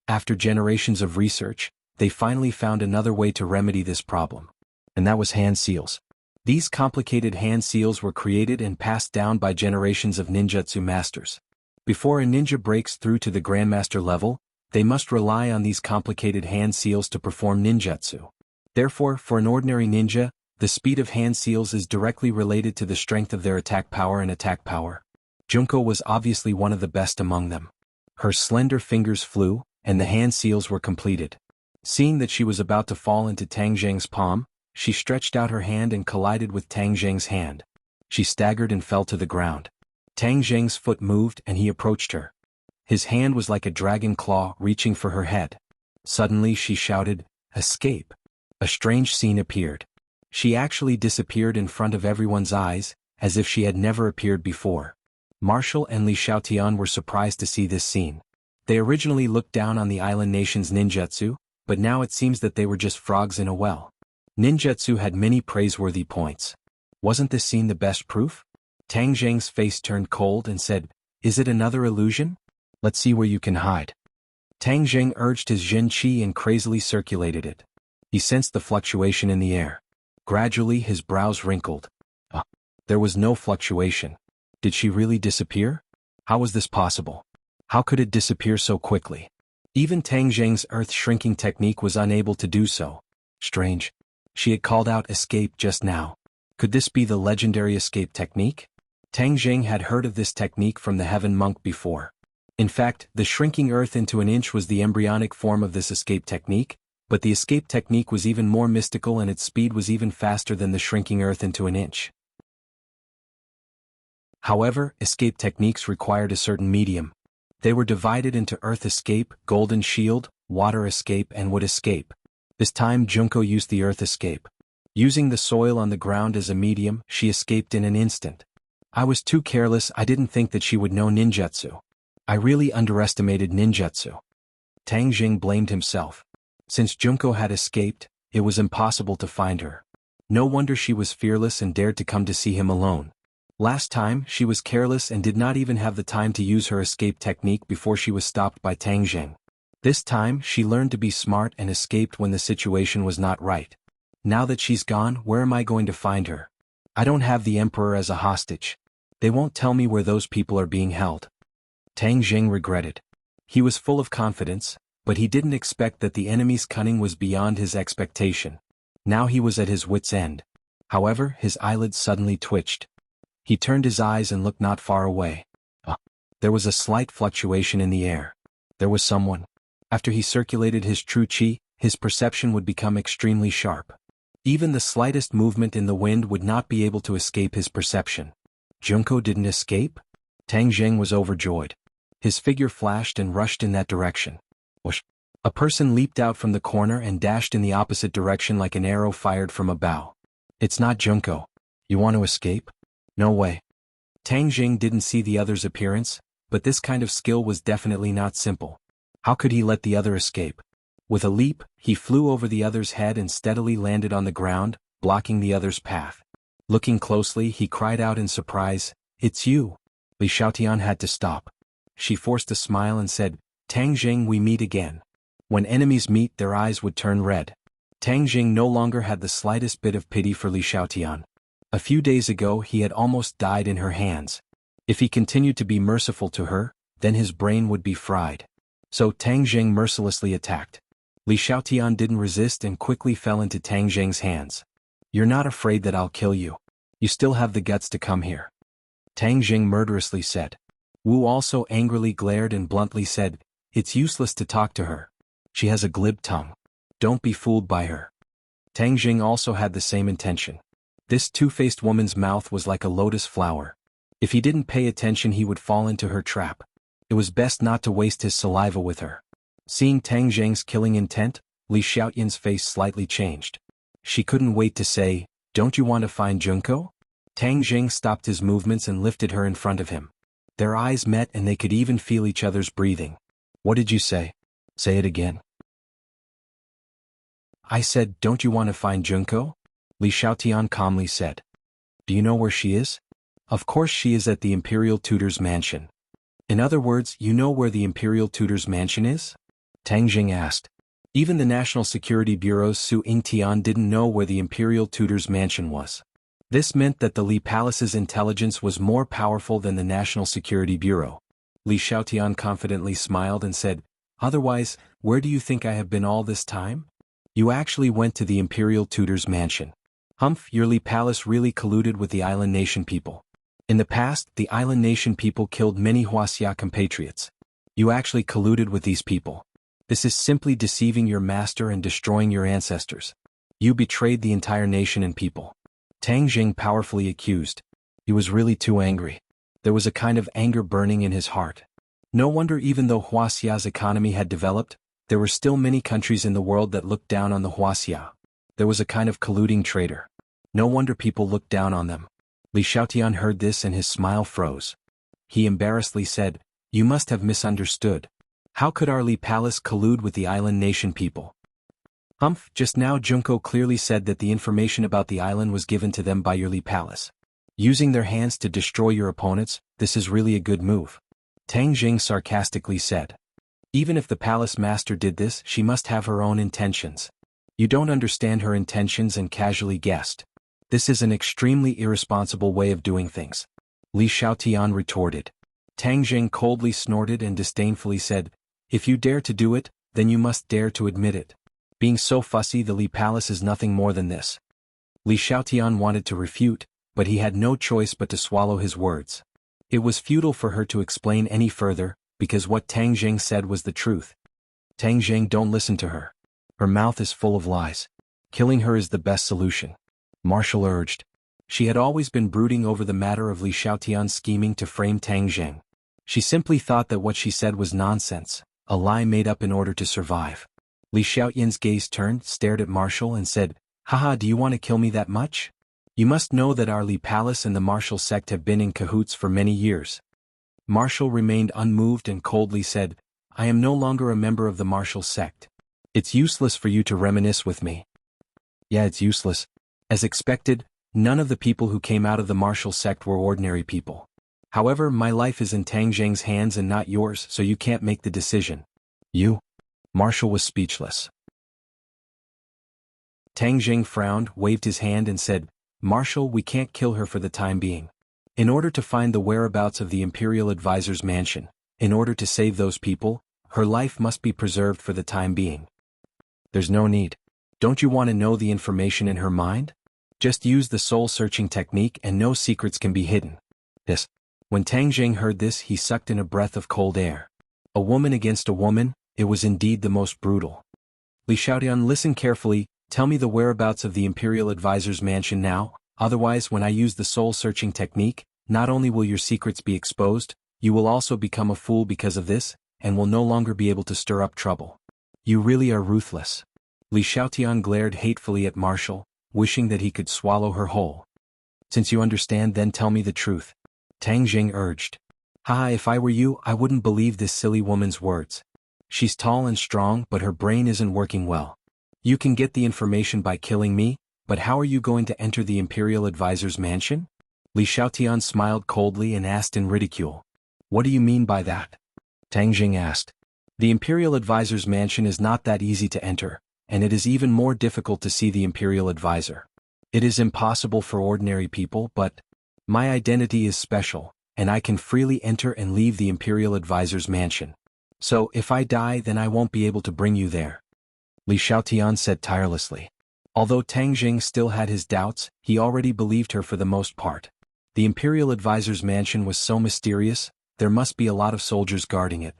After generations of research, they finally found another way to remedy this problem. And that was hand seals. These complicated hand seals were created and passed down by generations of ninjutsu masters. Before a ninja breaks through to the grandmaster level, they must rely on these complicated hand seals to perform ninjutsu. Therefore, for an ordinary ninja, the speed of hand seals is directly related to the strength of their attack power and attack power. Junko was obviously one of the best among them. Her slender fingers flew, and the hand seals were completed. Seeing that she was about to fall into Tang Zheng's palm, she stretched out her hand and collided with Tang Zheng's hand. She staggered and fell to the ground. Tang Zheng's foot moved and he approached her. His hand was like a dragon claw reaching for her head. Suddenly she shouted, "Escape!" A strange scene appeared. She actually disappeared in front of everyone's eyes, as if she had never appeared before. Marshall and Li Xiaotian were surprised to see this scene. They originally looked down on the island nation's ninjutsu, but now it seems that they were just frogs in a well. Ninjutsu had many praiseworthy points. Wasn't this scene the best proof? Tang Zheng's face turned cold and said, "Is it another illusion? Let's see where you can hide." Tang Zheng urged his Jin Qi and crazily circulated it. He sensed the fluctuation in the air. Gradually his brows wrinkled. There was no fluctuation. Did she really disappear? How was this possible? How could it disappear so quickly? Even Tang Zheng's earth-shrinking technique was unable to do so. Strange. She had called out escape just now. Could this be the legendary escape technique? Tang Jing had heard of this technique from the Heaven Monk before. In fact, the shrinking earth into an inch was the embryonic form of this escape technique, but the escape technique was even more mystical and its speed was even faster than the shrinking earth into an inch. However, escape techniques required a certain medium. They were divided into earth escape, golden shield, water escape and wood escape. This time Junko used the earth escape. Using the soil on the ground as a medium, she escaped in an instant. I was too careless, I didn't think that she would know ninjutsu. I really underestimated ninjutsu. Tang Jing blamed himself. Since Junko had escaped, it was impossible to find her. No wonder she was fearless and dared to come to see him alone. Last time, she was careless and did not even have the time to use her escape technique before she was stopped by Tang Jing. This time, she learned to be smart and escaped when the situation was not right. Now that she's gone, where am I going to find her? I don't have the emperor as a hostage. They won't tell me where those people are being held. Tang Jing regretted. He was full of confidence, but he didn't expect that the enemy's cunning was beyond his expectation. Now he was at his wit's end. However, his eyelids suddenly twitched. He turned his eyes and looked not far away. There was a slight fluctuation in the air. There was someone. After he circulated his true chi, his perception would become extremely sharp. Even the slightest movement in the wind would not be able to escape his perception. Junko didn't escape? Tang Jing was overjoyed. His figure flashed and rushed in that direction. Whoosh! A person leaped out from the corner and dashed in the opposite direction like an arrow fired from a bow. It's not Junko. You want to escape? No way. Tang Jing didn't see the other's appearance, but this kind of skill was definitely not simple. How could he let the other escape? With a leap, he flew over the other's head and steadily landed on the ground, blocking the other's path. Looking closely, he cried out in surprise, "It's you!" Li Xiaotian had to stop. She forced a smile and said, "Tang Jing, we meet again." When enemies meet, their eyes would turn red. Tang Jing no longer had the slightest bit of pity for Li Xiaotian. A few days ago he had almost died in her hands. If he continued to be merciful to her, then his brain would be fried. So Tang Jing mercilessly attacked. Li Xiaotian didn't resist and quickly fell into Tang Jing's hands. "You're not afraid that I'll kill you. You still have the guts to come here," Tang Jing murderously said. Wu also angrily glared and bluntly said, "It's useless to talk to her. She has a glib tongue. Don't be fooled by her." Tang Jing also had the same intention. This two-faced woman's mouth was like a lotus flower. If he didn't pay attention he would fall into her trap. It was best not to waste his saliva with her. Seeing Tang Jing's killing intent, Li Xiaotian's face slightly changed. She couldn't wait to say, "Don't you want to find Junko?" Tang Jing stopped his movements and lifted her in front of him. Their eyes met and they could even feel each other's breathing. "What did you say? Say it again." "I said, don't you want to find Junko?" Li Xiaotian calmly said. "Do you know where she is?" "Of course she is at the Imperial Tutor's mansion." "In other words, you know where the Imperial Tutor's mansion is?" Tang Jing asked. Even the National Security Bureau's Su Yingtian didn't know where the Imperial Tutor's mansion was. This meant that the Li Palace's intelligence was more powerful than the National Security Bureau. Li Xiaotian confidently smiled and said, "Otherwise, where do you think I have been all this time?" "You actually went to the Imperial Tutor's mansion." "Humph, your Li Palace really colluded with the island nation people. In the past, the island nation people killed many Wuxia compatriots. You actually colluded with these people. This is simply deceiving your master and destroying your ancestors. You betrayed the entire nation and people." Tang Jing powerfully accused. He was really too angry. There was a kind of anger burning in his heart. No wonder even though Wuxia's economy had developed, there were still many countries in the world that looked down on the Wuxia. There was a kind of colluding traitor. No wonder people looked down on them. Li Xiaotian heard this and his smile froze. He embarrassedly said, "You must have misunderstood. How could our Li Palace collude with the island nation people?" "Humph, just now Junko clearly said that the information about the island was given to them by your Li Palace. Using their hands to destroy your opponents, this is really a good move," Tang Jing sarcastically said. "Even if the palace master did this, she must have her own intentions. You don't understand her intentions and casually guessed. This is an extremely irresponsible way of doing things," Li Xiaotian retorted. Tang Jing coldly snorted and disdainfully said, "If you dare to do it, then you must dare to admit it. Being so fussy, the Li Palace is nothing more than this. Li Xiaotian wanted to refute, but he had no choice but to swallow his words. It was futile for her to explain any further, because what Tang Jing said was the truth. Tang Jing, don't listen to her. Her mouth is full of lies. Killing her is the best solution, Marshall urged. She had always been brooding over the matter of Li Xiaotian's scheming to frame Tang Jing. She simply thought that what she said was nonsense, a lie made up in order to survive. Li Xiaotian's gaze turned, stared at Marshall and said, "Haha, do you want to kill me that much? You must know that our Li Palace and the Marshall sect have been in cahoots for many years." Marshall remained unmoved and coldly said, "I am no longer a member of the Marshall sect. It's useless for you to reminisce with me." Yeah, it's useless. As expected, none of the people who came out of the Marshall sect were ordinary people. However, my life is in Tang Jing's hands and not yours, so you can't make the decision. You? Marshall was speechless. Tang Jing frowned, waved his hand and said, "Marshall, we can't kill her for the time being. In order to find the whereabouts of the Imperial Advisor's mansion, in order to save those people, her life must be preserved for the time being." "There's no need. Don't you want to know the information in her mind? Just use the soul-searching technique and no secrets can be hidden." Yes. When Tang Jing heard this, he sucked in a breath of cold air. A woman against a woman, it was indeed the most brutal. "Li Xiaotian, listen carefully, tell me the whereabouts of the Imperial Advisor's mansion now, otherwise when I use the soul-searching technique, not only will your secrets be exposed, you will also become a fool because of this, and will no longer be able to stir up trouble. You really are ruthless." Li Xiaotian glared hatefully at Marshall, wishing that he could swallow her whole. "Since you understand, then tell me the truth," Tang Jing urged. "Haha, if I were you, I wouldn't believe this silly woman's words. She's tall and strong, but her brain isn't working well. You can get the information by killing me, but how are you going to enter the Imperial Advisor's mansion?" Li Xiaotian smiled coldly and asked in ridicule. "What do you mean by that?" Tang Jing asked. "The Imperial Advisor's mansion is not that easy to enter, and it is even more difficult to see the Imperial Advisor. It is impossible for ordinary people, but my identity is special, and I can freely enter and leave the Imperial Advisor's mansion. So, if I die, then I won't be able to bring you there," Li Xiaotian said tirelessly. Although Tang Jing still had his doubts, he already believed her for the most part. The Imperial Advisor's mansion was so mysterious, there must be a lot of soldiers guarding it.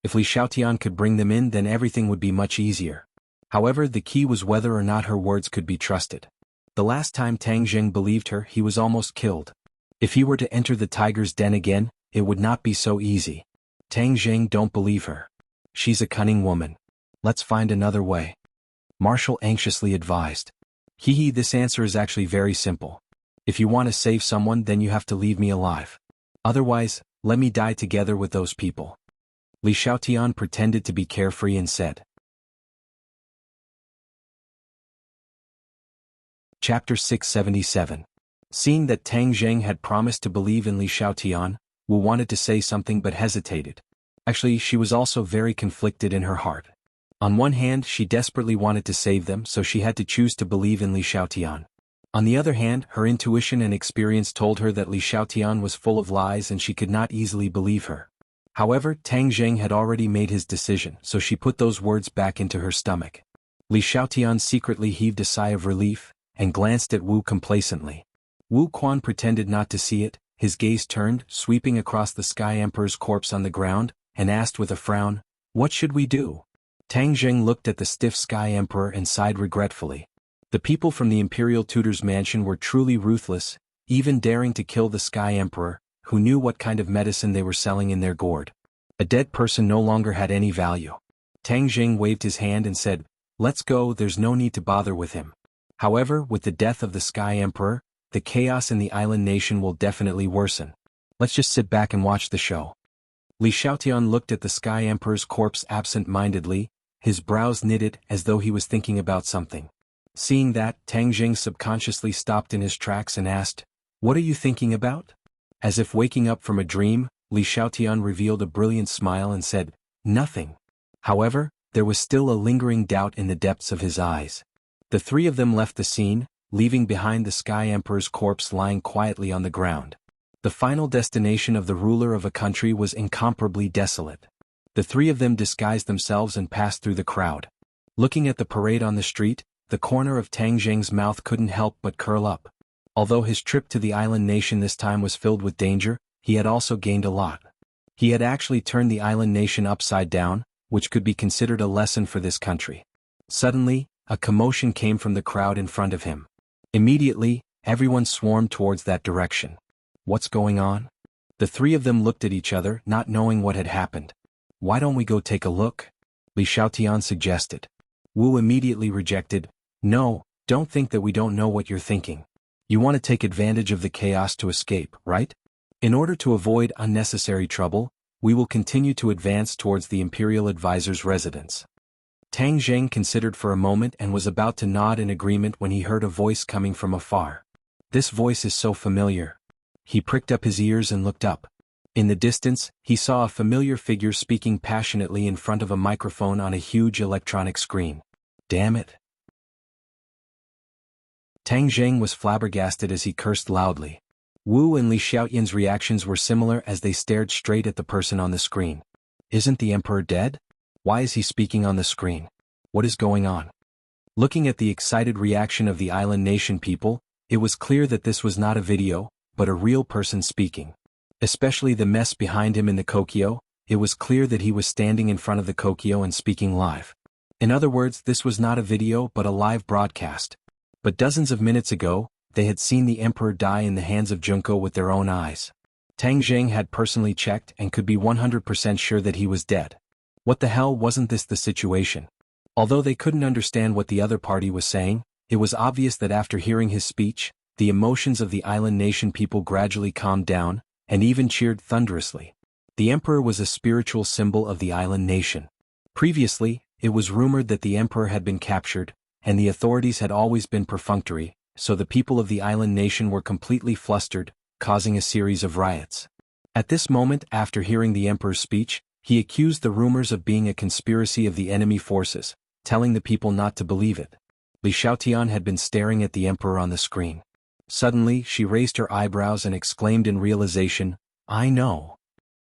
If Li Xiaotian could bring them in, then everything would be much easier. However, the key was whether or not her words could be trusted. The last time Tang Jing believed her, he was almost killed. If he were to enter the tiger's den again, it would not be so easy. "Tang Jing, don't believe her. She's a cunning woman. Let's find another way," Marshall anxiously advised. This answer is actually very simple. If you want to save someone, then you have to leave me alive. Otherwise, let me die together with those people." Li Xiaotian pretended to be carefree and said. Chapter 677. Seeing that Tang Jing had promised to believe in Li Xiaotian, Wu wanted to say something but hesitated. Actually, she was also very conflicted in her heart. On one hand, she desperately wanted to save them, so she had to choose to believe in Li Xiaotian. On the other hand, her intuition and experience told her that Li Xiaotian was full of lies and she could not easily believe her. However, Tang Jing had already made his decision, so she put those words back into her stomach. Li Xiaotian secretly heaved a sigh of relief, and glanced at Wu complacently. Wu Quan pretended not to see it, his gaze turned, sweeping across the Sky Emperor's corpse on the ground, and asked with a frown, "What should we do?" Tang Jing looked at the stiff Sky Emperor and sighed regretfully. The people from the Imperial Tutor's mansion were truly ruthless, even daring to kill the Sky Emperor, who knew what kind of medicine they were selling in their gourd. A dead person no longer had any value. Tang Jing waved his hand and said, "Let's go, there's no need to bother with him." However, with the death of the Sky Emperor, the chaos in the island nation will definitely worsen. Let's just sit back and watch the show. Li Xiaotian looked at the Sky Emperor's corpse absent-mindedly, his brows knitted as though he was thinking about something. Seeing that, Tang Jing subconsciously stopped in his tracks and asked, "What are you thinking about?" As if waking up from a dream, Li Xiaotian revealed a brilliant smile and said, "Nothing." However, there was still a lingering doubt in the depths of his eyes. The three of them left the scene, leaving behind the Sky Emperor's corpse lying quietly on the ground. The final destination of the ruler of a country was incomparably desolate. The three of them disguised themselves and passed through the crowd. Looking at the parade on the street, the corner of Tang Zheng's mouth couldn't help but curl up. Although his trip to the island nation this time was filled with danger, he had also gained a lot. He had actually turned the island nation upside down, which could be considered a lesson for this country. Suddenly, a commotion came from the crowd in front of him. Immediately, everyone swarmed towards that direction. What's going on? The three of them looked at each other, not knowing what had happened. Why don't we go take a look? Li Xiaotian suggested. Wu immediately rejected. No, don't think that we don't know what you're thinking. You want to take advantage of the chaos to escape, right? In order to avoid unnecessary trouble, we will continue to advance towards the Imperial Advisor's residence. Tang Zheng considered for a moment and was about to nod in agreement when he heard a voice coming from afar. This voice is so familiar. He pricked up his ears and looked up. In the distance, he saw a familiar figure speaking passionately in front of a microphone on a huge electronic screen. Damn it. Tang Zheng was flabbergasted as he cursed loudly. Wu and Li Xiaoyan's reactions were similar as they stared straight at the person on the screen. Isn't the emperor dead? Why is he speaking on the screen? What is going on? Looking at the excited reaction of the island nation people, it was clear that this was not a video, but a real person speaking. Especially the mess behind him in the Kokyo, it was clear that he was standing in front of the Kokyo and speaking live. In other words, this was not a video but a live broadcast. But dozens of minutes ago, they had seen the emperor die in the hands of Junko with their own eyes. Tang Zheng had personally checked and could be 100% sure that he was dead. What the hell, wasn't this the situation? Although they couldn't understand what the other party was saying, it was obvious that after hearing his speech, the emotions of the island nation people gradually calmed down, and even cheered thunderously. The emperor was a spiritual symbol of the island nation. Previously, it was rumored that the emperor had been captured, and the authorities had always been perfunctory, so the people of the island nation were completely flustered, causing a series of riots. At this moment, after hearing the emperor's speech, he accused the rumors of being a conspiracy of the enemy forces, telling the people not to believe it. Li Xiaotian had been staring at the emperor on the screen. Suddenly, she raised her eyebrows and exclaimed in realization, I know.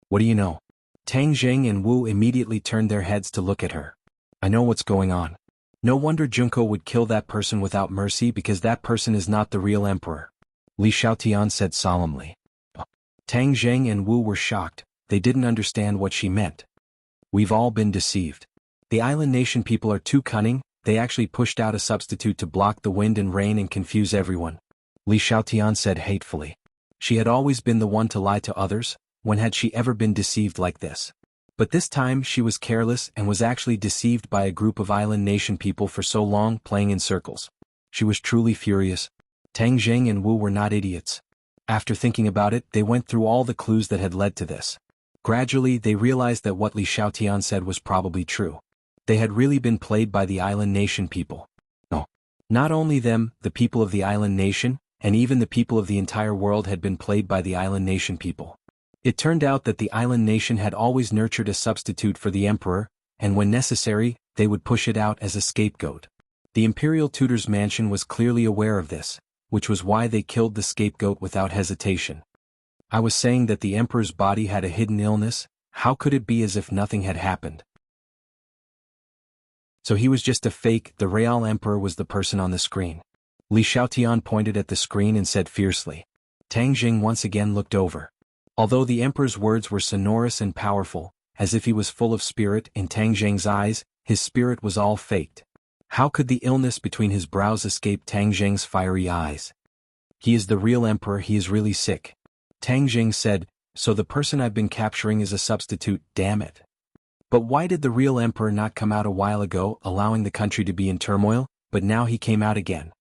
What do you know? Tang Zheng and Wu immediately turned their heads to look at her. I know what's going on. No wonder Junko would kill that person without mercy because that person is not the real emperor. Li Xiaotian said solemnly. Tang Zheng and Wu were shocked, they didn't understand what she meant. We've all been deceived. The island nation people are too cunning, they actually pushed out a substitute to block the wind and rain and confuse everyone. Li Xiaotian said hatefully. She had always been the one to lie to others, when had she ever been deceived like this? But this time she was careless and was actually deceived by a group of island nation people for so long playing in circles. She was truly furious. Tang Zheng and Wu were not idiots. After thinking about it, they went through all the clues that had led to this. Gradually, they realized that what Li Xiaotian said was probably true. They had really been played by the island nation people. No. Not only them, the people of the island nation, and even the people of the entire world had been played by the island nation people. It turned out that the island nation had always nurtured a substitute for the emperor, and when necessary, they would push it out as a scapegoat. The imperial tutor's mansion was clearly aware of this, which was why they killed the scapegoat without hesitation. I was saying that the emperor's body had a hidden illness, how could it be as if nothing had happened? So he was just a fake, the real emperor was the person on the screen. Li Xiaotian pointed at the screen and said fiercely. Tang Zheng once again looked over. Although the emperor's words were sonorous and powerful, as if he was full of spirit, in Tang Zheng's eyes, his spirit was all faked. How could the illness between his brows escape Tang Zheng's fiery eyes? He is the real emperor, he is really sick. Tang Zheng said, so the person I've been capturing is a substitute, damn it. But why did the real emperor not come out a while ago, allowing the country to be in turmoil, but now he came out again?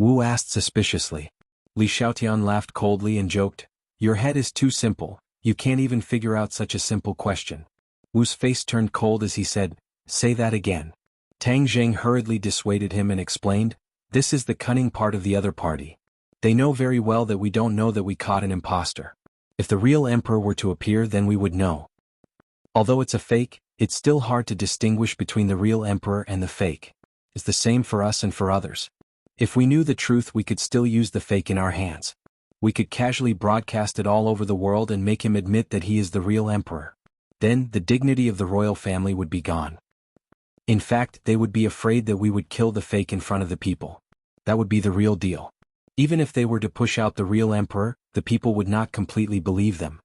Wu asked suspiciously. Li Xiaotian laughed coldly and joked, your head is too simple, you can't even figure out such a simple question. Wu's face turned cold as he said, say that again. Tang Zheng hurriedly dissuaded him and explained, this is the cunning part of the other party. They know very well that we don't know that we caught an imposter. If the real emperor were to appear, then we would know. Although it's a fake, it's still hard to distinguish between the real emperor and the fake. It's the same for us and for others. If we knew the truth, we could still use the fake in our hands. We could casually broadcast it all over the world and make him admit that he is the real emperor. Then, the dignity of the royal family would be gone. In fact, they would be afraid that we would kill the fake in front of the people. That would be the real deal. Even if they were to push out the real emperor, the people would not completely believe them.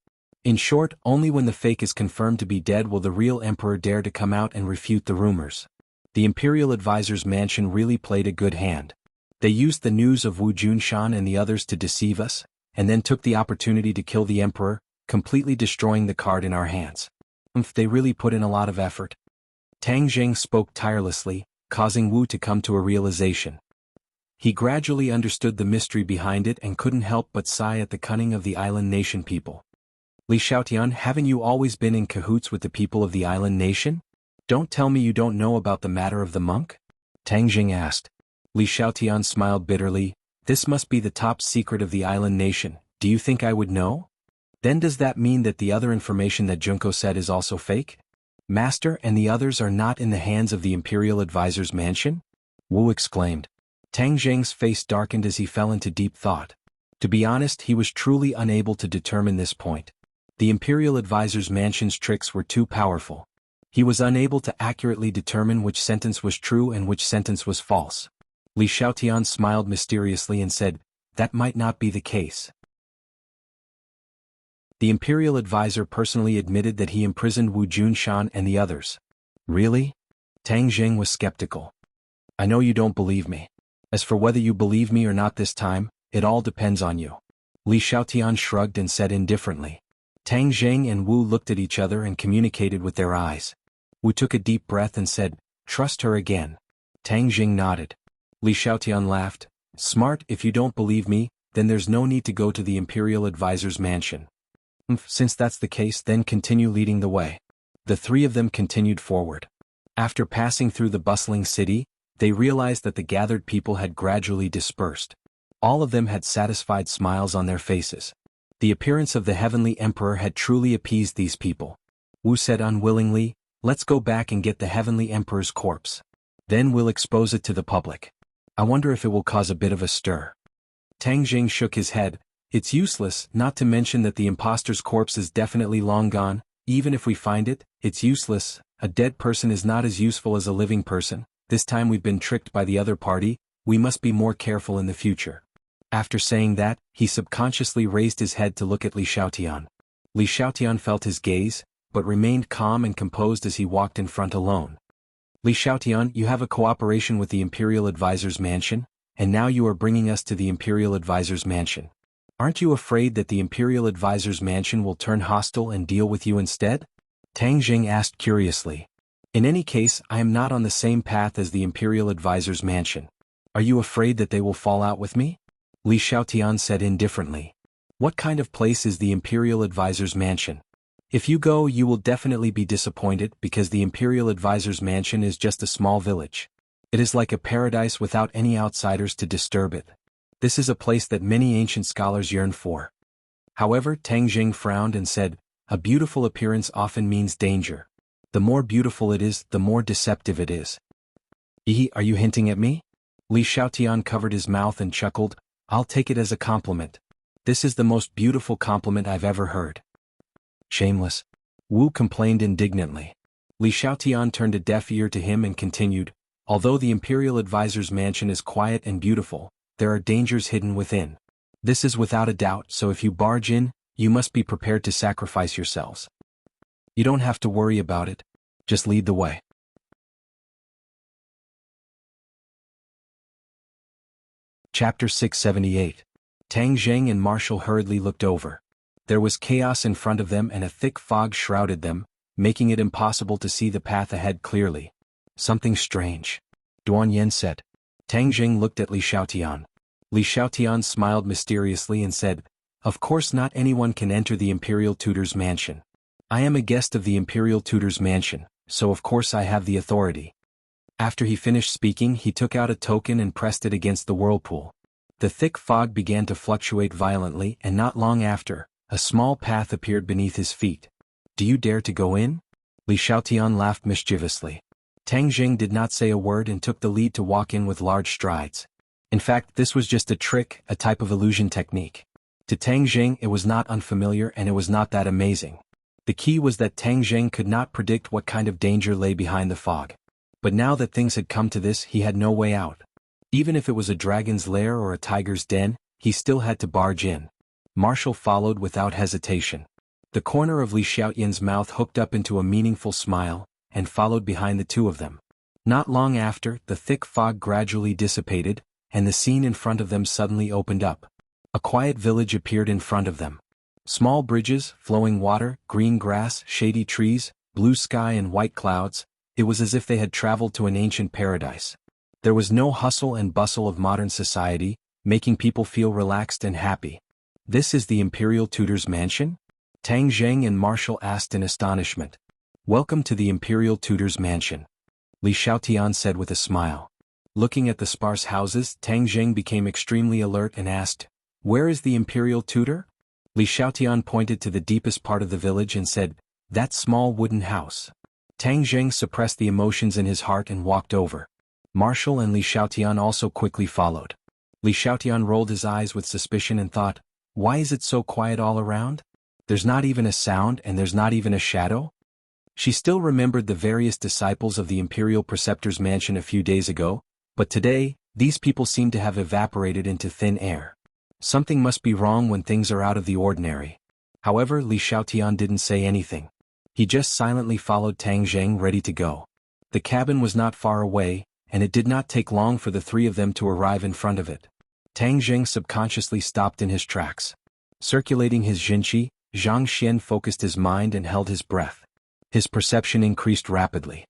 In short, only when the fake is confirmed to be dead will the real emperor dare to come out and refute the rumors. The imperial advisor's mansion really played a good hand. They used the news of Wu Junshan and the others to deceive us, and then took the opportunity to kill the emperor, completely destroying the card in our hands. They really put in a lot of effort. Tang Jing spoke tirelessly, causing Wu to come to a realization. He gradually understood the mystery behind it and couldn't help but sigh at the cunning of the island nation people. Li Xiaotian, haven't you always been in cahoots with the people of the island nation? Don't tell me you don't know about the matter of the monk? Tang Jing asked. Li Xiaotian smiled bitterly. This must be the top secret of the island nation. Do you think I would know? Then does that mean that the other information that Junko said is also fake? Master and the others are not in the hands of the imperial advisor's mansion? Wu exclaimed. Tang Jing's face darkened as he fell into deep thought. To be honest, he was truly unable to determine this point. The imperial advisor's mansion's tricks were too powerful. He was unable to accurately determine which sentence was true and which sentence was false. Li Xiaotian smiled mysteriously and said, that might not be the case. The imperial advisor personally admitted that he imprisoned Wu Junshan and the others. Really? Tang Jing was skeptical. I know you don't believe me. As for whether you believe me or not this time, it all depends on you. Li Xiaotian shrugged and said indifferently. Tang Jing and Wu looked at each other and communicated with their eyes. Wu took a deep breath and said, trust her again. Tang Jing nodded. Li Xiaotian laughed. Smart, if you don't believe me, then there's no need to go to the imperial advisor's mansion. Since that's the case, then continue leading the way. The three of them continued forward. After passing through the bustling city, they realized that the gathered people had gradually dispersed. All of them had satisfied smiles on their faces. The appearance of the heavenly emperor had truly appeased these people. Wu said unwillingly, let's go back and get the heavenly emperor's corpse. Then we'll expose it to the public. I wonder if it will cause a bit of a stir. Tang Jing shook his head. It's useless, not to mention that the impostor's corpse is definitely long gone. Even if we find it, it's useless. A dead person is not as useful as a living person. This time we've been tricked by the other party, we must be more careful in the future. After saying that, he subconsciously raised his head to look at Li Xiaotian. Li Xiaotian felt his gaze, but remained calm and composed as he walked in front alone. Li Xiaotian, you have a cooperation with the Imperial Advisor's mansion, and now you are bringing us to the Imperial Advisor's mansion. Aren't you afraid that the Imperial Advisor's mansion will turn hostile and deal with you instead? Tang Jing asked curiously. In any case, I am not on the same path as the Imperial Advisor's mansion. Are you afraid that they will fall out with me? Li Xiaotian said indifferently. What kind of place is the Imperial Advisor's mansion? If you go, you will definitely be disappointed because the Imperial Advisor's mansion is just a small village. It is like a paradise without any outsiders to disturb it. This is a place that many ancient scholars yearn for. However, Tang Jing frowned and said, a beautiful appearance often means danger. The more beautiful it is, the more deceptive it is. Are you hinting at me? Li Xiaotian covered his mouth and chuckled. I'll take it as a compliment. This is the most beautiful compliment I've ever heard. Shameless. Wu complained indignantly. Li Xiaotian turned a deaf ear to him and continued, although the Imperial Advisor's mansion is quiet and beautiful, there are dangers hidden within. This is without a doubt, so if you barge in, you must be prepared to sacrifice yourselves. You don't have to worry about it. Just lead the way. Chapter 678. Tang Jing and Marshall hurriedly looked over. There was chaos in front of them and a thick fog shrouded them, making it impossible to see the path ahead clearly. Something strange. Duan Yen said. Tang Jing looked at Li Xiaotian. Li Xiaotian smiled mysteriously and said, of course not anyone can enter the Imperial Tutor's mansion. I am a guest of the Imperial Tutor's mansion, so of course I have the authority. After he finished speaking, he took out a token and pressed it against the whirlpool. The thick fog began to fluctuate violently and not long after, a small path appeared beneath his feet. Do you dare to go in? Li Xiaotian laughed mischievously. Tang Jing did not say a word and took the lead to walk in with large strides. In fact, this was just a trick, a type of illusion technique. To Tang Jing it was not unfamiliar and it was not that amazing. The key was that Tang Jing could not predict what kind of danger lay behind the fog. But now that things had come to this, he had no way out. Even if it was a dragon's lair or a tiger's den, he still had to barge in. Marshall followed without hesitation. The corner of Li Xiaoyan's mouth hooked up into a meaningful smile, and followed behind the two of them. Not long after, the thick fog gradually dissipated, and the scene in front of them suddenly opened up. A quiet village appeared in front of them. Small bridges, flowing water, green grass, shady trees, blue sky and white clouds. It was as if they had traveled to an ancient paradise. There was no hustle and bustle of modern society, making people feel relaxed and happy. "This is the Imperial Tutor's mansion?" Tang Zheng and Marshall asked in astonishment. "Welcome to the Imperial Tutor's mansion," Li Xiaotian said with a smile. Looking at the sparse houses, Tang Zheng became extremely alert and asked, "Where is the Imperial Tutor?" Li Xiaotian pointed to the deepest part of the village and said, "That small wooden house." Tang Zheng suppressed the emotions in his heart and walked over. Marshall and Li Xiaotian also quickly followed. Li Xiaotian rolled his eyes with suspicion and thought, "Why is it so quiet all around? There's not even a sound and there's not even a shadow?" She still remembered the various disciples of the Imperial Preceptor's mansion a few days ago, but today, these people seemed to have evaporated into thin air. Something must be wrong when things are out of the ordinary. However, Li Xiaotian didn't say anything. He just silently followed Tang Zheng ready to go. The cabin was not far away, and it did not take long for the three of them to arrive in front of it. Tang Zheng subconsciously stopped in his tracks. Circulating his jinqi, Zhang Xian focused his mind and held his breath. His perception increased rapidly.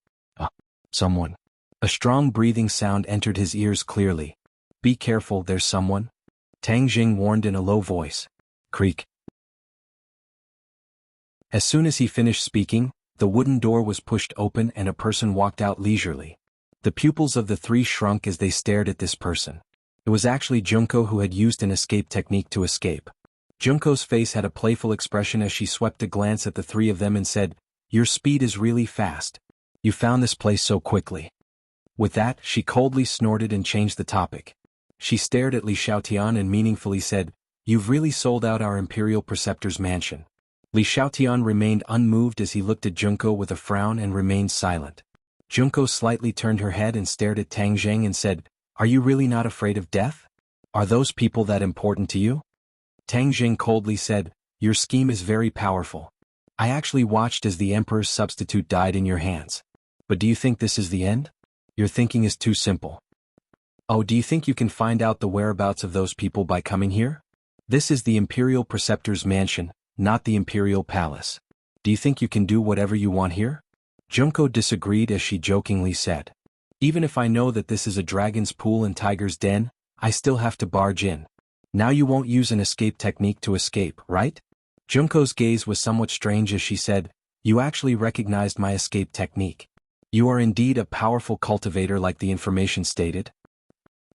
Someone. A strong breathing sound entered his ears clearly. "Be careful, there's someone," Tang Zheng warned in a low voice. Creak. As soon as he finished speaking, the wooden door was pushed open and a person walked out leisurely. The pupils of the three shrunk as they stared at this person. It was actually Junko, who had used an escape technique to escape. Junko's face had a playful expression as she swept a glance at the three of them and said, "Your speed is really fast. You found this place so quickly." With that, she coldly snorted and changed the topic. She stared at Li Xiaotian and meaningfully said, "You've really sold out our Imperial Preceptor's mansion." Li Xiaotian remained unmoved as he looked at Junko with a frown and remained silent. Junko slightly turned her head and stared at Tang Zheng and said, "Are you really not afraid of death? Are those people that important to you?" Tang Zheng coldly said, "Your scheme is very powerful. I actually watched as the Emperor's substitute died in your hands. But do you think this is the end? Your thinking is too simple. Oh, do you think you can find out the whereabouts of those people by coming here? This is the Imperial Preceptor's mansion, not the Imperial Palace. Do you think you can do whatever you want here?" Junko disagreed as she jokingly said, "Even if I know that this is a dragon's pool and tiger's den, I still have to barge in. Now you won't use an escape technique to escape, right?" Junko's gaze was somewhat strange as she said, "You actually recognized my escape technique. You are indeed a powerful cultivator like the information stated.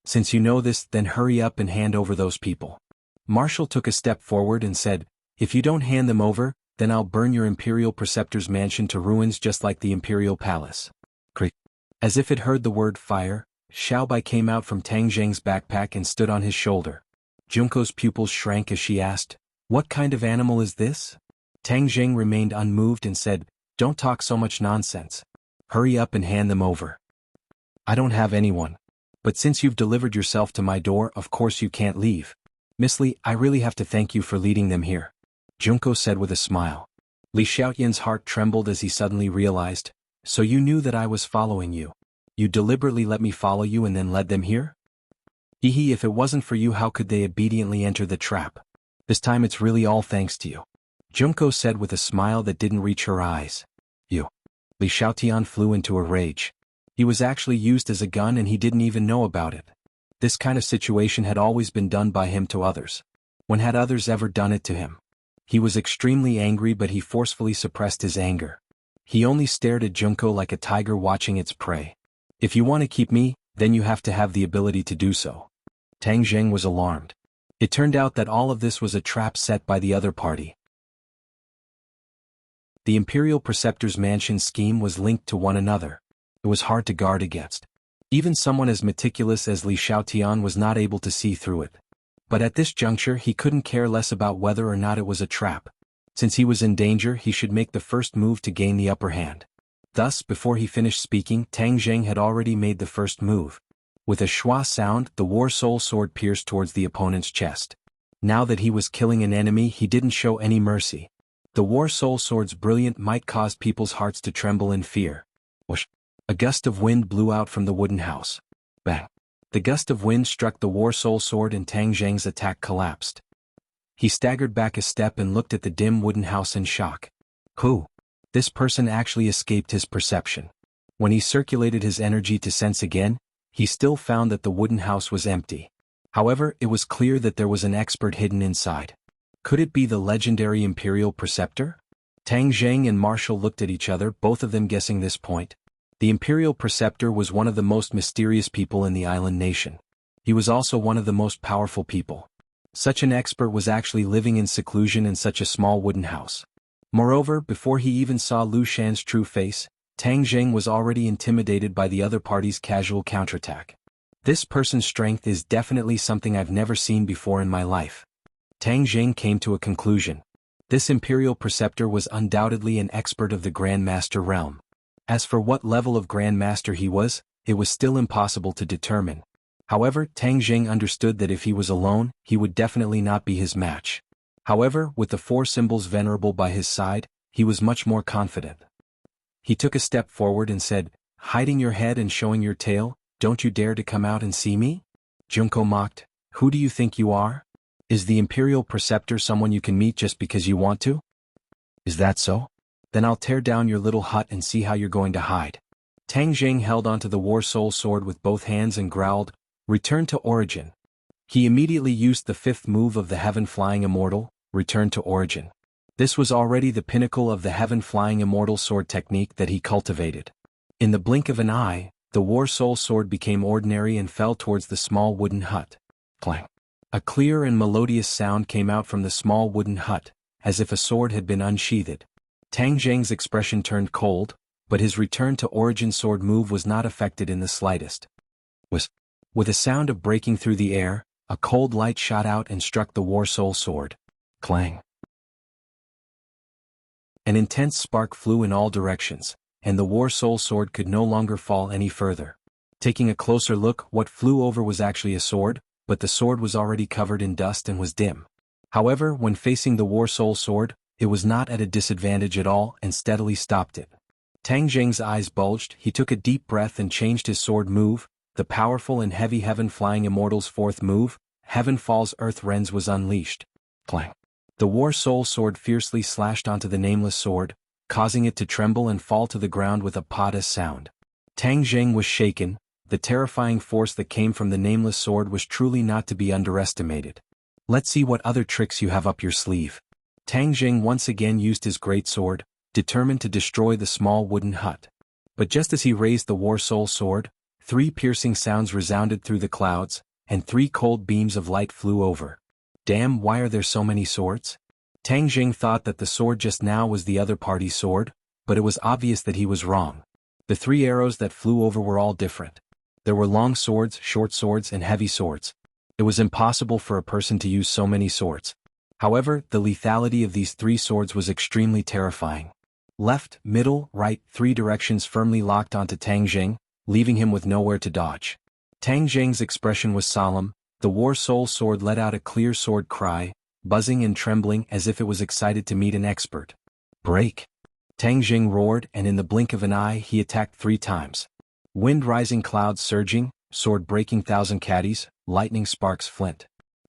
Since you know this, then hurry up and hand over those people." Marshall took a step forward and said, "If you don't hand them over, then I'll burn your Imperial Preceptor's mansion to ruins just like the Imperial Palace." Crick. As if it heard the word fire, Xiaobai came out from Tang Zheng's backpack and stood on his shoulder. Junko's pupils shrank as she asked, "What kind of animal is this?" Tang Zheng remained unmoved and said, "Don't talk so much nonsense. Hurry up and hand them over." "I don't have anyone. But since you've delivered yourself to my door, of course you can't leave. Miss Li, I really have to thank you for leading them here," Junko said with a smile. Li Xiaoyan's heart trembled as he suddenly realized, "So you knew that I was following you. You deliberately let me follow you and then led them here? Hehe, if it wasn't for you, how could they obediently enter the trap? This time it's really all thanks to you," Junko said with a smile that didn't reach her eyes. "You." Li Xiaotian flew into a rage. He was actually used as a gun and he didn't even know about it. This kind of situation had always been done by him to others. When had others ever done it to him? He was extremely angry, but he forcefully suppressed his anger. He only stared at Junko like a tiger watching its prey. "If you want to keep me, then you have to have the ability to do so." Tang Zheng was alarmed. It turned out that all of this was a trap set by the other party. The Imperial Preceptor's mansion scheme was linked to one another. It was hard to guard against. Even someone as meticulous as Li Xiaotian was not able to see through it. But at this juncture he couldn't care less about whether or not it was a trap. Since he was in danger, he should make the first move to gain the upper hand. Thus, before he finished speaking, Tang Zheng had already made the first move. With a schwa sound, the War Soul Sword pierced towards the opponent's chest. Now that he was killing an enemy, he didn't show any mercy. The War Soul Sword's brilliant might caused people's hearts to tremble in fear. Whoosh! A gust of wind blew out from the wooden house. Bang! The gust of wind struck the War Soul Sword and Tang Zheng's attack collapsed. He staggered back a step and looked at the dim wooden house in shock. Who? This person actually escaped his perception. When he circulated his energy to sense again, he still found that the wooden house was empty. However, it was clear that there was an expert hidden inside. Could it be the legendary Imperial Preceptor? Tang Zheng and Marshall looked at each other, both of them guessing this point. The Imperial Preceptor was one of the most mysterious people in the island nation. He was also one of the most powerful people. Such an expert was actually living in seclusion in such a small wooden house. Moreover, before he even saw Lu Shan's true face, Tang Zheng was already intimidated by the other party's casual counterattack. This person's strength is definitely something I've never seen before in my life. Tang Zheng came to a conclusion. This Imperial Preceptor was undoubtedly an expert of the Grand Master realm. As for what level of Grand Master he was, it was still impossible to determine. However, Tang Zheng understood that if he was alone, he would definitely not be his match. However, with the four symbols venerable by his side, he was much more confident. He took a step forward and said, "Hiding your head and showing your tail, don't you dare to come out and see me?" Junko mocked, "Who do you think you are? Is the Imperial Preceptor someone you can meet just because you want to? Is that so? Then I'll tear down your little hut and see how you're going to hide." Tang Zheng held onto the War Soul Sword with both hands and growled, "Return to origin." He immediately used the fifth move of the Heaven Flying Immortal, Return to Origin. This was already the pinnacle of the Heaven Flying Immortal Sword technique that he cultivated. In the blink of an eye, the War Soul Sword became ordinary and fell towards the small wooden hut. Clang! A clear and melodious sound came out from the small wooden hut, as if a sword had been unsheathed. Tang Zheng's expression turned cold, but his Return to Origin sword move was not affected in the slightest. With a sound of breaking through the air, a cold light shot out and struck the War Soul Sword. Clang! An intense spark flew in all directions, and the War Soul Sword could no longer fall any further. Taking a closer look, what flew over was actually a sword, but the sword was already covered in dust and was dim. However, when facing the War Soul Sword, it was not at a disadvantage at all and steadily stopped it. Tang Zheng's eyes bulged, he took a deep breath and changed his sword move. The powerful and heavy Heaven Flying Immortal's fourth move, Heaven Falls Earth Rends, was unleashed. Clang! The War Soul Sword fiercely slashed onto the nameless sword, causing it to tremble and fall to the ground with a pada sound. Tang Zheng was shaken. The terrifying force that came from the nameless sword was truly not to be underestimated. "Let's see what other tricks you have up your sleeve." Tang Zheng once again used his great sword, determined to destroy the small wooden hut. But just as he raised the War Soul Sword, 3 piercing sounds resounded through the clouds, and 3 cold beams of light flew over. Damn, why are there so many swords? Tang Zheng thought that the sword just now was the other party's sword, but it was obvious that he was wrong. The 3 arrows that flew over were all different. There were long swords, short swords, and heavy swords. It was impossible for a person to use so many swords. However, the lethality of these 3 swords was extremely terrifying. Left, middle, right, 3 directions firmly locked onto Tang Zheng, leaving him with nowhere to dodge. Tang Zheng's expression was solemn. The War Soul Sword let out a clear sword cry, buzzing and trembling as if it was excited to meet an expert. "Break!" Tang Zheng roared, and in the blink of an eye he attacked 3 times. Wind rising, clouds surging, sword breaking, 1,000 caddies, lightning sparks flint.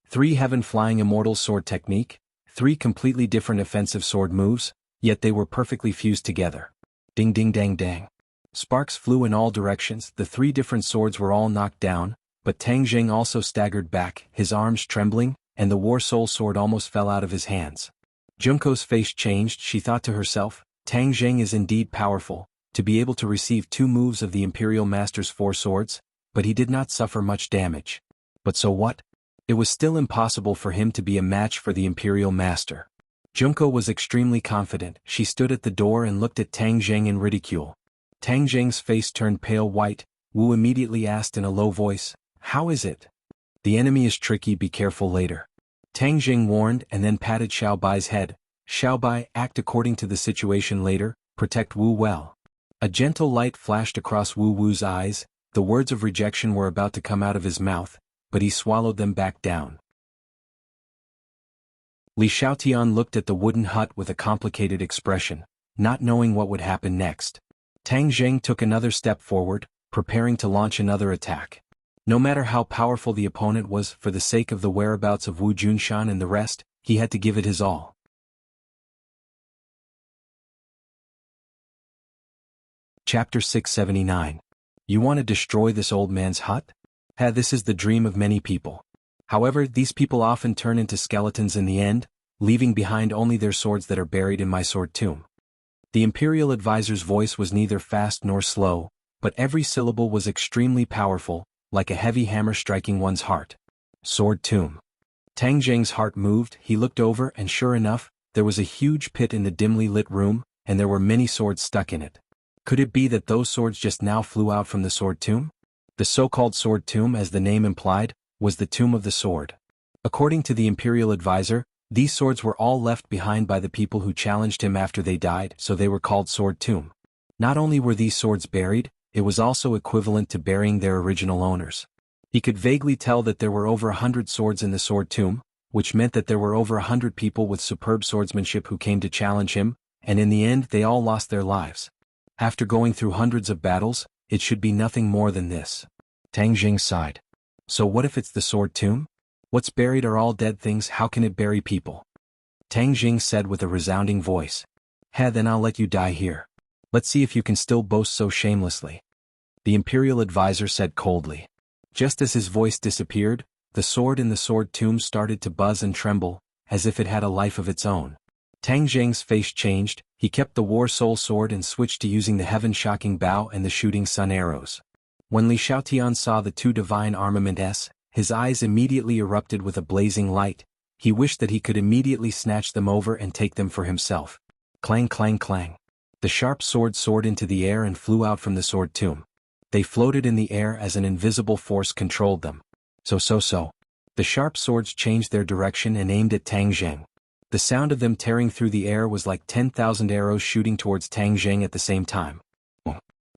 3 Heaven Flying Immortal Sword technique, 3 completely different offensive sword moves, yet they were perfectly fused together. Ding ding dang dang. Sparks flew in all directions, the 3 different swords were all knocked down, but Tang Zheng also staggered back, his arms trembling, and the War Soul Sword almost fell out of his hands. Junko's face changed. She thought to herself, Tang Zheng is indeed powerful, to be able to receive 2 moves of the Imperial Master's 4 swords, but he did not suffer much damage. But so what? It was still impossible for him to be a match for the Imperial Master. Junko was extremely confident. She stood at the door and looked at Tang Zheng in ridicule. Tang Zheng's face turned pale white. Wu immediately asked in a low voice, "How is it?" "The enemy is tricky, be careful later." Tang Zheng warned and then patted Xiao Bai's head. "Xiao Bai, act according to the situation later, protect Wu well." A gentle light flashed across Wu Wu's eyes. The words of rejection were about to come out of his mouth, but he swallowed them back down. Li Xiaotian looked at the wooden hut with a complicated expression, not knowing what would happen next. Tang Zheng took another step forward, preparing to launch another attack. No matter how powerful the opponent was, for the sake of the whereabouts of Wu Junshan and the rest, he had to give it his all. Chapter 679. You want to destroy this old man's hut? This is the dream of many people. However, these people often turn into skeletons in the end, leaving behind only their swords that are buried in my sword tomb. The imperial advisor's voice was neither fast nor slow, but every syllable was extremely powerful, like a heavy hammer striking one's heart. Sword tomb. Tang Zheng's heart moved. He looked over and sure enough, there was a huge pit in the dimly lit room, and there were many swords stuck in it. Could it be that those swords just now flew out from the sword tomb? The so-called sword tomb, as the name implied, was the tomb of the sword. According to the imperial advisor, these swords were all left behind by the people who challenged him after they died, so they were called sword tomb. Not only were these swords buried, it was also equivalent to burying their original owners. He could vaguely tell that there were over 100 swords in the sword tomb, which meant that there were over 100 people with superb swordsmanship who came to challenge him, and in the end they all lost their lives. After going through hundreds of battles, it should be nothing more than this. Tang Zheng sighed. So what if it's the sword tomb? What's buried are all dead things. How can it bury people? Tang Zheng said with a resounding voice. Then I'll let you die here. Let's see if you can still boast so shamelessly. The imperial advisor said coldly. Just as his voice disappeared, the sword in the sword tomb started to buzz and tremble, as if it had a life of its own. Tang Zheng's face changed. He kept the War Soul sword and switched to using the heaven-shocking bow and the shooting sun arrows. When Li Xiaotian saw the two divine armaments, his eyes immediately erupted with a blazing light. He wished that he could immediately snatch them over and take them for himself. Clang clang clang. The sharp sword soared into the air and flew out from the sword tomb. They floated in the air as an invisible force controlled them. So. The sharp swords changed their direction and aimed at Tang Zheng. The sound of them tearing through the air was like 10,000 arrows shooting towards Tang Zheng at the same time.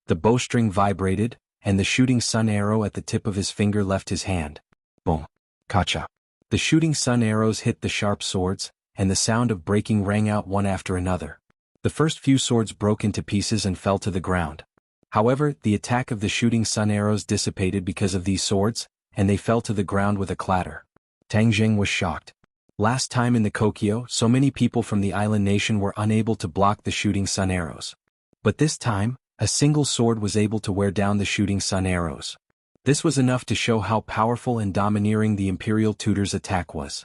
The bowstring vibrated, and the shooting sun arrow at the tip of his finger left his hand. Boom. Kacha. The shooting sun arrows hit the sharp swords, and the sound of breaking rang out one after another. The first few swords broke into pieces and fell to the ground. However, the attack of the shooting sun arrows dissipated because of these swords, and they fell to the ground with a clatter. Tang Zheng was shocked. Last time in the Kokyo, so many people from the island nation were unable to block the shooting sun arrows. But this time, a single sword was able to wear down the shooting sun arrows. This was enough to show how powerful and domineering the imperial tutor's attack was.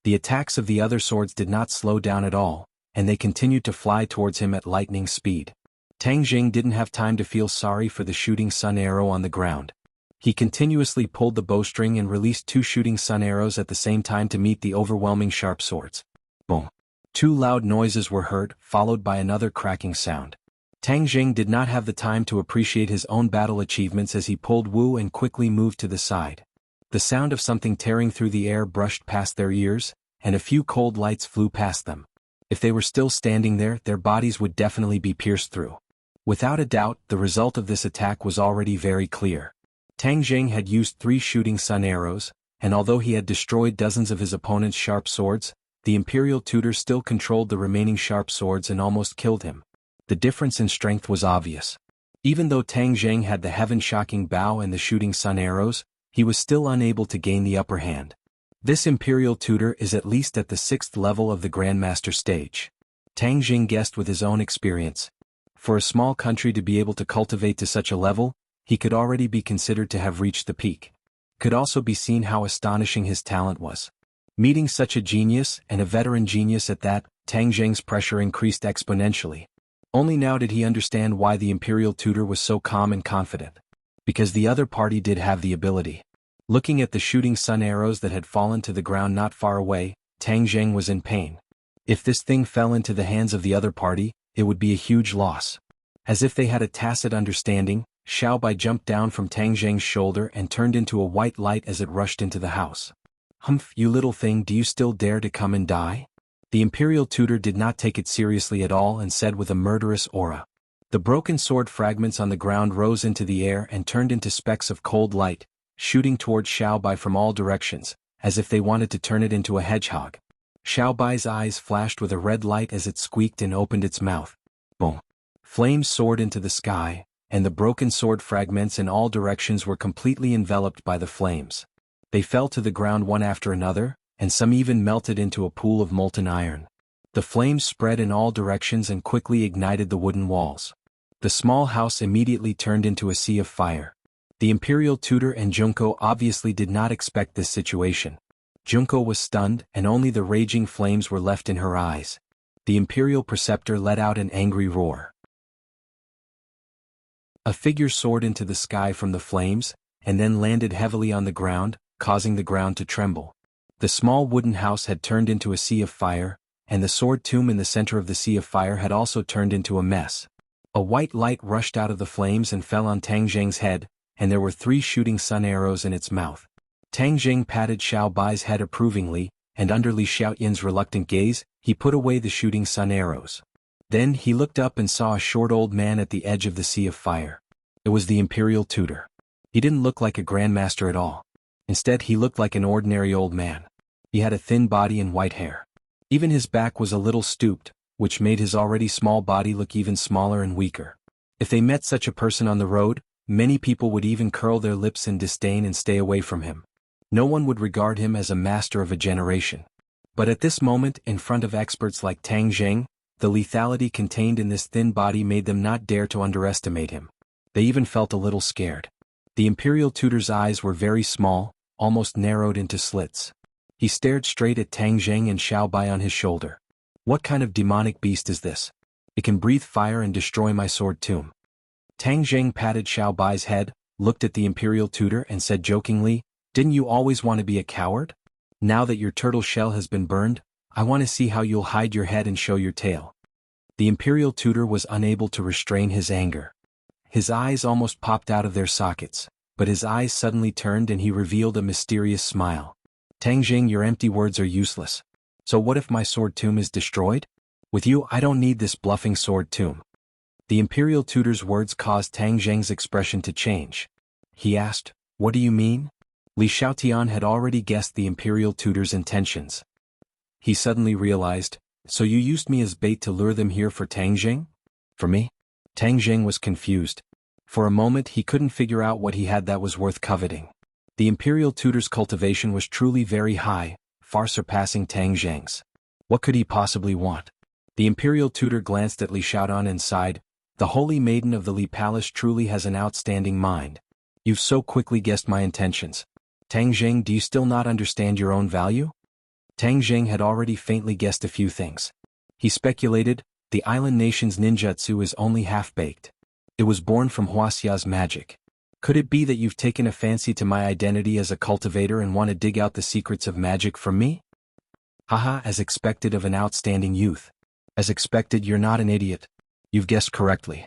The attacks of the other swords did not slow down at all, and they continued to fly towards him at lightning speed. Tang Zheng didn't have time to feel sorry for the shooting sun arrow on the ground. He continuously pulled the bowstring and released two shooting sun arrows at the same time to meet the overwhelming sharp swords. Boom. Two loud noises were heard, followed by another cracking sound. Tang Zheng did not have the time to appreciate his own battle achievements as he pulled Wu and quickly moved to the side. The sound of something tearing through the air brushed past their ears, and a few cold lights flew past them. If they were still standing there, their bodies would definitely be pierced through. Without a doubt, the result of this attack was already very clear. Tang Zheng had used 3 shooting sun arrows, and although he had destroyed dozens of his opponent's sharp swords, the imperial tutor still controlled the remaining sharp swords and almost killed him. The difference in strength was obvious. Even though Tang Zheng had the heaven-shocking bow and the shooting sun arrows, he was still unable to gain the upper hand. This imperial tutor is at least at the 6th level of the Grandmaster stage. Tang Zheng guessed with his own experience. For a small country to be able to cultivate to such a level, he could already be considered to have reached the peak. Could also be seen how astonishing his talent was. Meeting such a genius, and a veteran genius at that, Tang Zheng's pressure increased exponentially. Only now did he understand why the imperial tutor was so calm and confident. Because the other party did have the ability. Looking at the shooting sun arrows that had fallen to the ground not far away, Tang Zheng was in pain. If this thing fell into the hands of the other party, it would be a huge loss. As if they had a tacit understanding, Xiao Bai jumped down from Tang Zheng's shoulder and turned into a white light as it rushed into the house. Humph, you little thing, do you still dare to come and die? The imperial tutor did not take it seriously at all and said with a murderous aura. The broken sword fragments on the ground rose into the air and turned into specks of cold light, shooting toward Xiaobai from all directions, as if they wanted to turn it into a hedgehog. Xiaobai's eyes flashed with a red light as it squeaked and opened its mouth. Boom! Flames soared into the sky, and the broken sword fragments in all directions were completely enveloped by the flames. They fell to the ground one after another, and some even melted into a pool of molten iron. The flames spread in all directions and quickly ignited the wooden walls. The small house immediately turned into a sea of fire. The imperial tutor and Junko obviously did not expect this situation. Junko was stunned, and only the raging flames were left in her eyes. The imperial preceptor let out an angry roar. A figure soared into the sky from the flames, and then landed heavily on the ground, causing the ground to tremble. The small wooden house had turned into a sea of fire, and the sword tomb in the center of the sea of fire had also turned into a mess. A white light rushed out of the flames and fell on Tang Zheng's head, and there were 3 shooting sun arrows in its mouth. Tang Zheng patted Xiaobai's head approvingly, and under Li Xiaoyin's reluctant gaze, he put away the shooting sun arrows. Then he looked up and saw a short old man at the edge of the sea of fire. It was the imperial tutor. He didn't look like a grandmaster at all. Instead, he looked like an ordinary old man. He had a thin body and white hair. Even his back was a little stooped, which made his already small body look even smaller and weaker. If they met such a person on the road, many people would even curl their lips in disdain and stay away from him. No one would regard him as a master of a generation. But at this moment, in front of experts like Tang Zheng, the lethality contained in this thin body made them not dare to underestimate him. They even felt a little scared. The imperial tutor's eyes were very small, almost narrowed into slits. He stared straight at Tang Zheng and Xiaobai on his shoulder. What kind of demonic beast is this? It can breathe fire and destroy my sword tomb. Tang Zheng patted Xiaobai's head, looked at the imperial tutor and said jokingly, "Didn't you always want to be a coward? Now that your turtle shell has been burned, I want to see how you'll hide your head and show your tail." The imperial tutor was unable to restrain his anger. His eyes almost popped out of their sockets, but his eyes suddenly turned and he revealed a mysterious smile. "Tang Zheng, your empty words are useless. So what if my sword tomb is destroyed? With you, I don't need this bluffing sword tomb." The imperial tutor's words caused Tang Zheng's expression to change. He asked, "What do you mean?" Li Xiaotian had already guessed the imperial tutor's intentions. He suddenly realized, "So you used me as bait to lure them here for Tang Zheng? For me?" Tang Zheng was confused. For a moment he couldn't figure out what he had that was worth coveting. The imperial tutor's cultivation was truly very high, far surpassing Tang Zheng's. What could he possibly want? The imperial tutor glanced at Li Xiaodan and sighed, "The holy maiden of the Li Palace truly has an outstanding mind. You've so quickly guessed my intentions. Tang Zheng, do you still not understand your own value?" Tang Zheng had already faintly guessed a few things. He speculated, the island nation's ninjutsu is only half-baked. It was born from Wuxia's magic. Could it be that you've taken a fancy to my identity as a cultivator and want to dig out the secrets of magic from me? Haha, as expected of an outstanding youth. As expected, you're not an idiot. You've guessed correctly.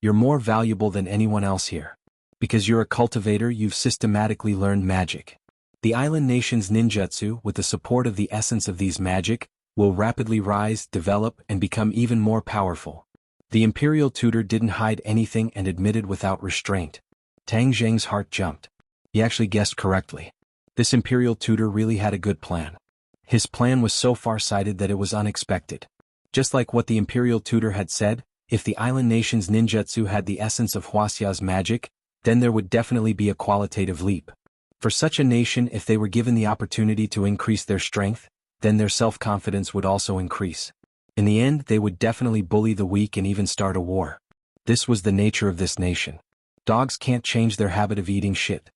You're more valuable than anyone else here. Because you're a cultivator, you've systematically learned magic. The island nation's ninjutsu, with the support of the essence of these magic, will rapidly rise, develop, and become even more powerful. The imperial tutor didn't hide anything and admitted without restraint. Tang Zheng's heart jumped. He actually guessed correctly. This imperial tutor really had a good plan. His plan was so far-sighted that it was unexpected. Just like what the imperial tutor had said, if the island nation's ninjutsu had the essence of Wuxia's magic, then there would definitely be a qualitative leap. For such a nation, if they were given the opportunity to increase their strength, then their self-confidence would also increase. In the end, they would definitely bully the weak and even start a war. This was the nature of this nation. Dogs can't change their habit of eating shit.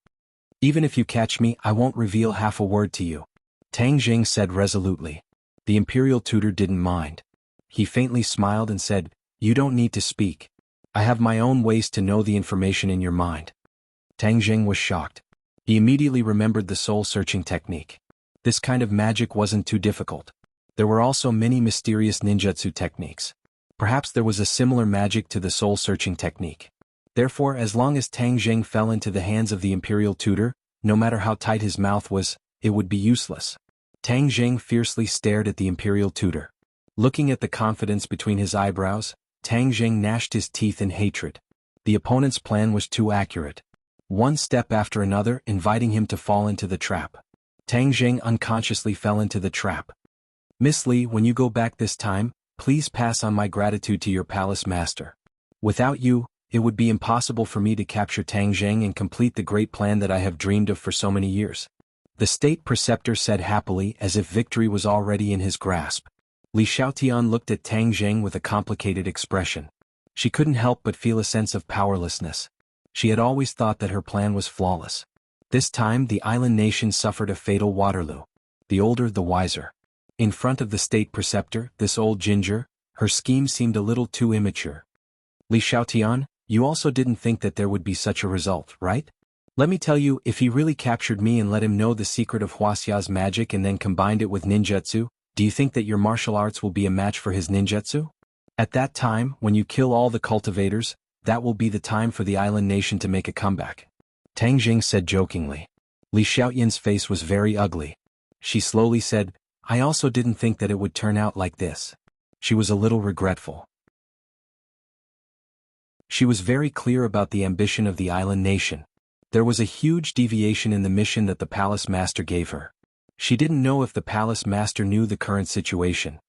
Even if you catch me, I won't reveal half a word to you. Tang Zheng said resolutely. The imperial tutor didn't mind. He faintly smiled and said, "You don't need to speak. I have my own ways to know the information in your mind." Tang Zheng was shocked. He immediately remembered the soul-searching technique. This kind of magic wasn't too difficult. There were also many mysterious ninjutsu techniques. Perhaps there was a similar magic to the soul-searching technique. Therefore, as long as Tang Zheng fell into the hands of the imperial tutor, no matter how tight his mouth was, it would be useless. Tang Jing fiercely stared at the imperial tutor. Looking at the confidence between his eyebrows, Tang Jing gnashed his teeth in hatred. The opponent's plan was too accurate. One step after another, inviting him to fall into the trap. Tang Jing unconsciously fell into the trap. Miss Li, when you go back this time, please pass on my gratitude to your palace master. Without you, it would be impossible for me to capture Tang Jing and complete the great plan that I have dreamed of for so many years. The state preceptor said happily, as if victory was already in his grasp. Li Xiaotian looked at Tang Jing with a complicated expression. She couldn't help but feel a sense of powerlessness. She had always thought that her plan was flawless. This time the island nation suffered a fatal Waterloo. The older the wiser. In front of the state preceptor, this old ginger, her scheme seemed a little too immature. Li Xiaotian, you also didn't think that there would be such a result, right? Let me tell you, if he really captured me and let him know the secret of Huaxia's magic and then combined it with ninjutsu, do you think that your martial arts will be a match for his ninjutsu? At that time, when you kill all the cultivators, that will be the time for the island nation to make a comeback. Tang Jing said jokingly. Li Xiaoyan's face was very ugly. She slowly said, I also didn't think that it would turn out like this. She was a little regretful. She was very clear about the ambition of the island nation. There was a huge deviation in the mission that the palace master gave her. She didn't know if the palace master knew the current situation.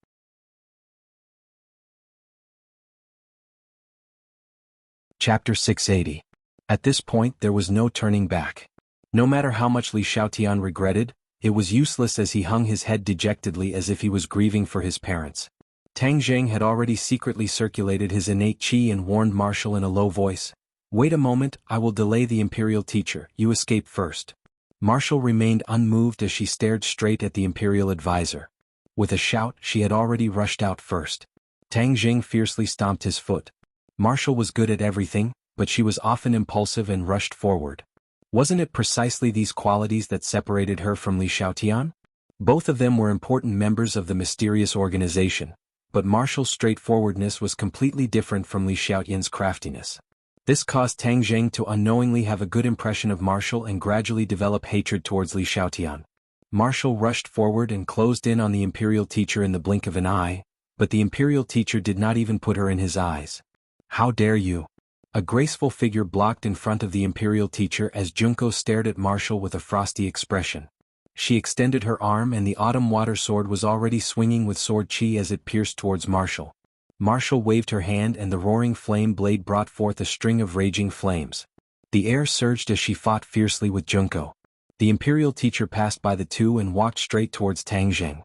Chapter 680. At this point there was no turning back. No matter how much Li Xiaotian regretted, it was useless as he hung his head dejectedly as if he was grieving for his parents. Tang Jing had already secretly circulated his innate qi and warned Marshall in a low voice. Wait a moment, I will delay the imperial teacher, you escape first. Marshall remained unmoved as she stared straight at the imperial advisor. With a shout, she had already rushed out first. Tang Jing fiercely stomped his foot. Marshall was good at everything, but she was often impulsive and rushed forward. Wasn't it precisely these qualities that separated her from Li Xiaotian? Both of them were important members of the mysterious organization, but Marshall's straightforwardness was completely different from Li Xiaotian's craftiness. This caused Tang Jing to unknowingly have a good impression of Marshall and gradually develop hatred towards Li Xiaotian. Marshall rushed forward and closed in on the imperial teacher in the blink of an eye, but the imperial teacher did not even put her in his eyes. How dare you? A graceful figure blocked in front of the imperial teacher as Junko stared at Marshall with a frosty expression. She extended her arm and the autumn water sword was already swinging with sword chi as it pierced towards Marshall. Marshall waved her hand and the roaring flame blade brought forth a string of raging flames. The air surged as she fought fiercely with Junko. The imperial teacher passed by the two and walked straight towards Tang Jing.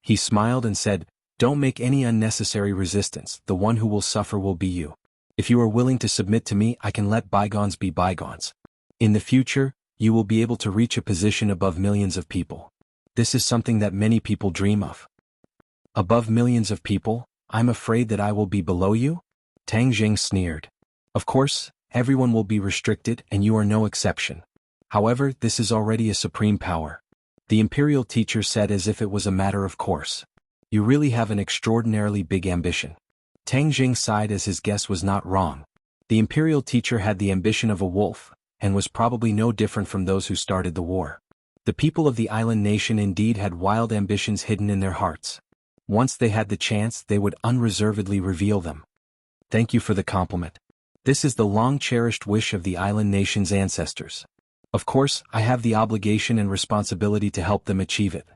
He smiled and said, Don't make any unnecessary resistance, the one who will suffer will be you. If you are willing to submit to me, I can let bygones be bygones. In the future, you will be able to reach a position above millions of people. This is something that many people dream of. Above millions of people? I'm afraid that I will be below you? Tang Jing sneered. Of course, everyone will be restricted and you are no exception. However, this is already a supreme power. The imperial teacher said as if it was a matter of course. You really have an extraordinarily big ambition. Tang Jing sighed as his guess was not wrong. The imperial teacher had the ambition of a wolf, and was probably no different from those who started the war. The people of the island nation indeed had wild ambitions hidden in their hearts. Once they had the chance, they would unreservedly reveal them. Thank you for the compliment. This is the long-cherished wish of the island nation's ancestors. Of course, I have the obligation and responsibility to help them achieve it.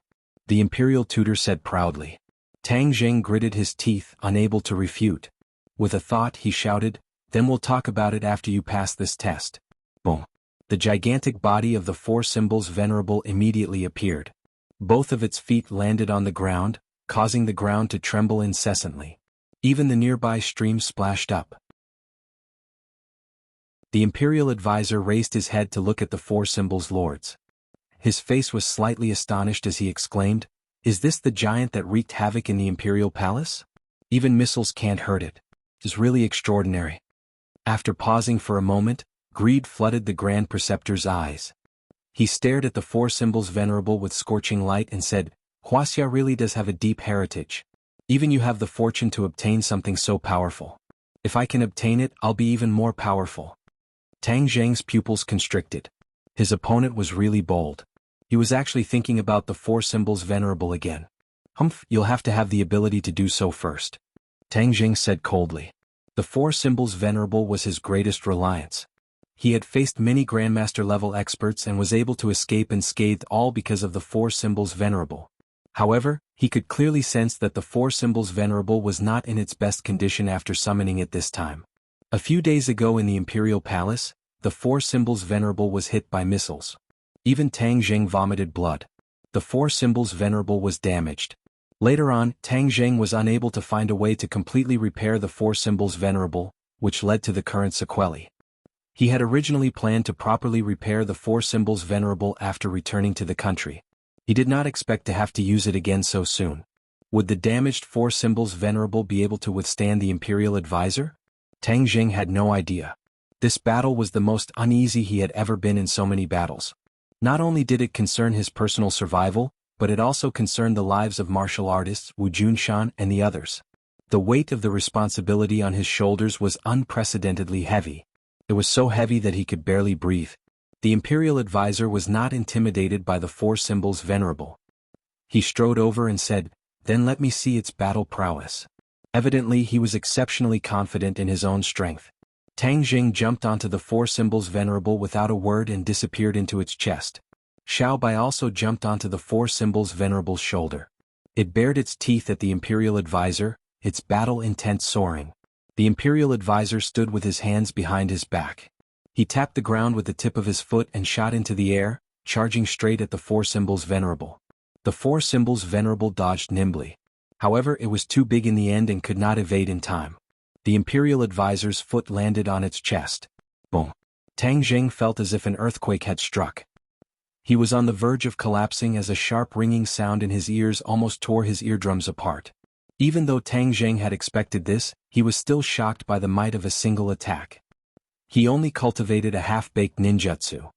The imperial tutor said proudly. Tang Jing gritted his teeth, unable to refute. With a thought, he shouted, Then we'll talk about it after you pass this test. Boom. The gigantic body of the four symbols venerable immediately appeared. Both of its feet landed on the ground, causing the ground to tremble incessantly. Even the nearby stream splashed up. The imperial advisor raised his head to look at the four symbols' lords. His face was slightly astonished as he exclaimed, Is this the giant that wreaked havoc in the imperial palace? Even missiles can't hurt it. It's really extraordinary. After pausing for a moment, greed flooded the Grand Preceptor's eyes. He stared at the four symbols venerable with scorching light and said, Huaxia really does have a deep heritage. Even you have the fortune to obtain something so powerful. If I can obtain it, I'll be even more powerful. Tang Jing's pupils constricted. His opponent was really bold. He was actually thinking about the four symbols venerable again. Humph, you'll have to have the ability to do so first. Tang Jing said coldly. The four symbols venerable was his greatest reliance. He had faced many Grandmaster-level experts and was able to escape unscathed, all because of the four symbols venerable. However, he could clearly sense that the four symbols venerable was not in its best condition after summoning it this time. A few days ago in the Imperial Palace, the four symbols venerable was hit by missiles. Even Tang Jing vomited blood. The four symbols venerable was damaged. Later on, Tang Jing was unable to find a way to completely repair the four symbols venerable, which led to the current sequelae. He had originally planned to properly repair the four symbols venerable after returning to the country. He did not expect to have to use it again so soon. Would the damaged four symbols venerable be able to withstand the Imperial Advisor? Tang Jing had no idea. This battle was the most uneasy he had ever been in so many battles. Not only did it concern his personal survival, but it also concerned the lives of martial artists Wu Junshan and the others. The weight of the responsibility on his shoulders was unprecedentedly heavy. It was so heavy that he could barely breathe. The Imperial Advisor was not intimidated by the four symbols venerable. He strode over and said, "Then let me see its battle prowess." Evidently he was exceptionally confident in his own strength. Tang Jing jumped onto the four symbols venerable without a word and disappeared into its chest. Xiao Bai also jumped onto the four symbols venerable's shoulder. It bared its teeth at the Imperial Advisor, its battle intent soaring. The Imperial Advisor stood with his hands behind his back. He tapped the ground with the tip of his foot and shot into the air, charging straight at the four symbols venerable. The four symbols venerable dodged nimbly. However, it was too big in the end and could not evade in time. The Imperial Advisor's foot landed on its chest. Boom! Tang Jing felt as if an earthquake had struck. He was on the verge of collapsing as a sharp ringing sound in his ears almost tore his eardrums apart. Even though Tang Jing had expected this, he was still shocked by the might of a single attack. He only cultivated a half-baked ninjutsu.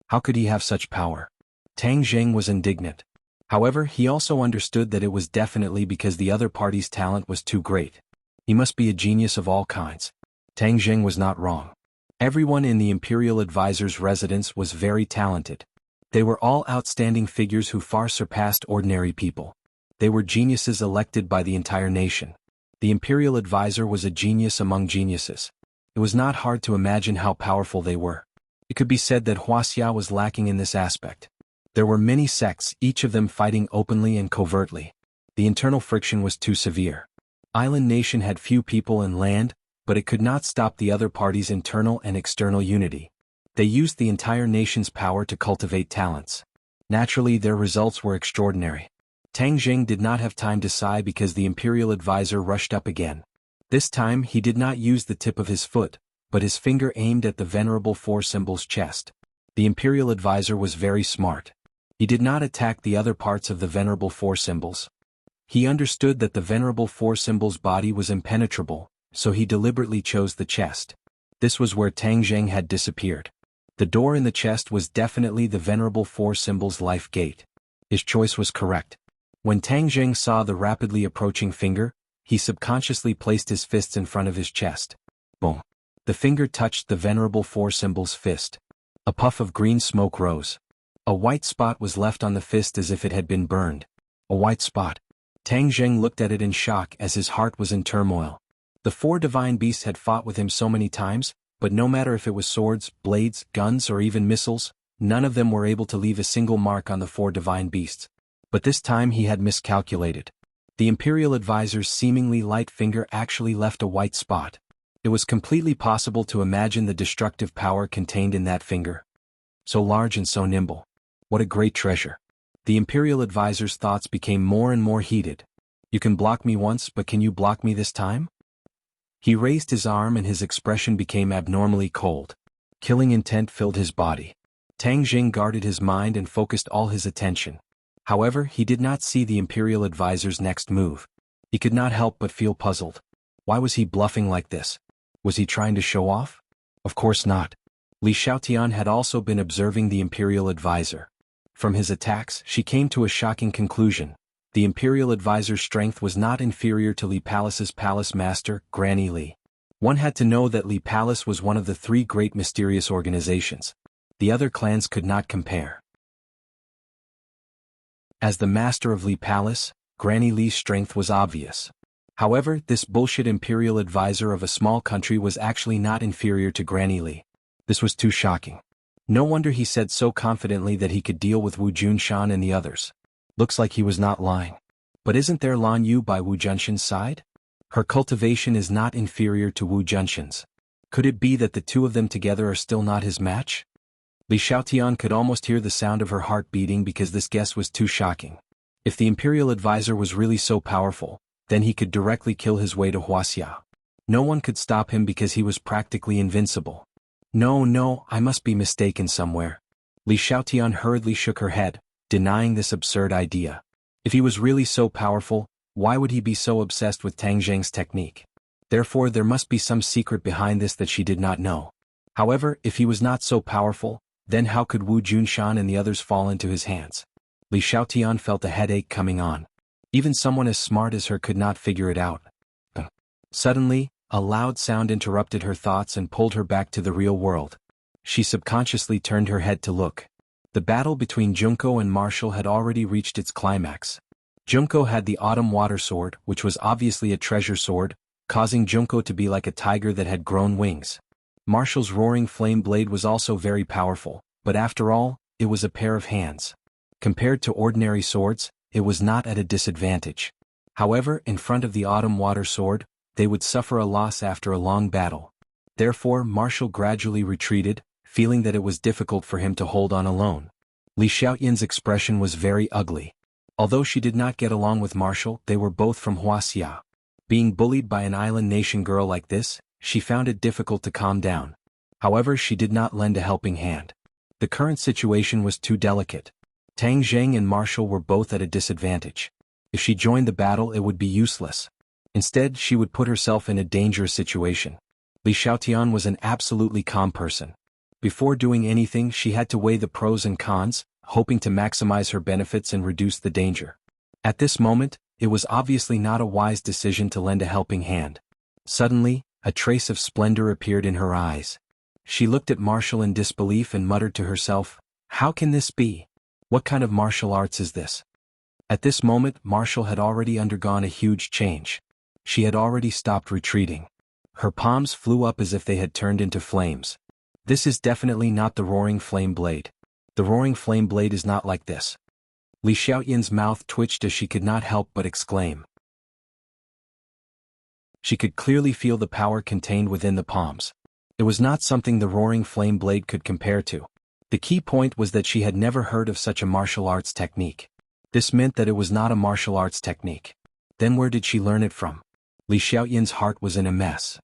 How could he have such power? Tang Jing was indignant. However, he also understood that it was definitely because the other party's talent was too great. He must be a genius of all kinds. Tang Jing was not wrong. Everyone in the Imperial Advisor's residence was very talented. They were all outstanding figures who far surpassed ordinary people. They were geniuses elected by the entire nation. The Imperial Advisor was a genius among geniuses. It was not hard to imagine how powerful they were. It could be said that Wuxia was lacking in this aspect. There were many sects, each of them fighting openly and covertly. The internal friction was too severe. Island Nation had few people and land, but it could not stop the other party's internal and external unity. They used the entire nation's power to cultivate talents. Naturally, their results were extraordinary. Tang Jing did not have time to sigh because the Imperial Advisor rushed up again. This time he did not use the tip of his foot, but his finger aimed at the venerable four symbols' chest. The Imperial Advisor was very smart. He did not attack the other parts of the venerable four symbols. He understood that the venerable four symbols' body was impenetrable, so he deliberately chose the chest. This was where Tang Jing had disappeared. The door in the chest was definitely the venerable four symbols' life gate. His choice was correct. When Tang Jing saw the rapidly approaching finger, he subconsciously placed his fists in front of his chest. Boom! The finger touched the venerable four symbols' fist. A puff of green smoke rose. A white spot was left on the fist as if it had been burned. A white spot. Tang Jing looked at it in shock as his heart was in turmoil. The four divine beasts had fought with him so many times, but no matter if it was swords, blades, guns or even missiles, none of them were able to leave a single mark on the four divine beasts. But this time he had miscalculated. The Imperial Advisor's seemingly light finger actually left a white spot. It was completely possible to imagine the destructive power contained in that finger. So large and so nimble. What a great treasure. The Imperial Advisor's thoughts became more and more heated. You can block me once, but can you block me this time? He raised his arm and his expression became abnormally cold. Killing intent filled his body. Tang Jing guarded his mind and focused all his attention. However, he did not see the Imperial Advisor's next move. He could not help but feel puzzled. Why was he bluffing like this? Was he trying to show off? Of course not. Li Xiaotian had also been observing the Imperial Advisor. From his attacks, she came to a shocking conclusion. The Imperial Advisor's strength was not inferior to Li Palace's palace master, Granny Li. One had to know that Li Palace was one of the three great mysterious organizations. The other clans could not compare. As the master of Li Palace, Granny Li's strength was obvious. However, this bullshit imperial advisor of a small country was actually not inferior to Granny Li. This was too shocking. No wonder he said so confidently that he could deal with Wu Junshan and the others. Looks like he was not lying. But isn't there Lan Yu by Wu Junshan's side? Her cultivation is not inferior to Wu Junshan's. Could it be that the two of them together are still not his match? Li Xiaotian could almost hear the sound of her heart beating because this guess was too shocking. If the imperial advisor was really so powerful, then he could directly kill his way to Wuxia. No one could stop him because he was practically invincible. No, I must be mistaken somewhere. Li Xiaotian hurriedly shook her head, denying this absurd idea. If he was really so powerful, why would he be so obsessed with Tang Zheng's technique? Therefore there must be some secret behind this that she did not know. However, if he was not so powerful, then how could Wu Junshan and the others fall into his hands? Li Xiaotian felt a headache coming on. Even someone as smart as her could not figure it out. Suddenly, a loud sound interrupted her thoughts and pulled her back to the real world. She subconsciously turned her head to look. The battle between Junko and Marshall had already reached its climax. Junko had the autumn water sword, which was obviously a treasure sword, causing Junko to be like a tiger that had grown wings. Marshall's roaring flame blade was also very powerful, but after all, it was a pair of hands. Compared to ordinary swords, it was not at a disadvantage. However, in front of the autumn water sword, they would suffer a loss after a long battle. Therefore, Marshall gradually retreated, feeling that it was difficult for him to hold on alone. Li Xiaoyan's expression was very ugly. Although she did not get along with Marshall, they were both from Wuxia. Being bullied by an island nation girl like this, she found it difficult to calm down. However, she did not lend a helping hand. The current situation was too delicate. Tang Zheng and Marshall were both at a disadvantage. If she joined the battle, it would be useless. Instead, she would put herself in a dangerous situation. Li Xiaotian was an absolutely calm person. Before doing anything, she had to weigh the pros and cons, hoping to maximize her benefits and reduce the danger. At this moment, it was obviously not a wise decision to lend a helping hand. Suddenly, a trace of splendor appeared in her eyes. She looked at Marshall in disbelief and muttered to herself, "How can this be? What kind of martial arts is this?" At this moment, Marshall had already undergone a huge change. She had already stopped retreating. Her palms flew up as if they had turned into flames. This is definitely not the roaring flame blade. The roaring flame blade is not like this. Li Xiaoyan's mouth twitched as she could not help but exclaim. She could clearly feel the power contained within the palms. It was not something the roaring flame blade could compare to. The key point was that she had never heard of such a martial arts technique. This meant that it was not a martial arts technique. Then where did she learn it from? Li Xiaoyan's heart was in a mess.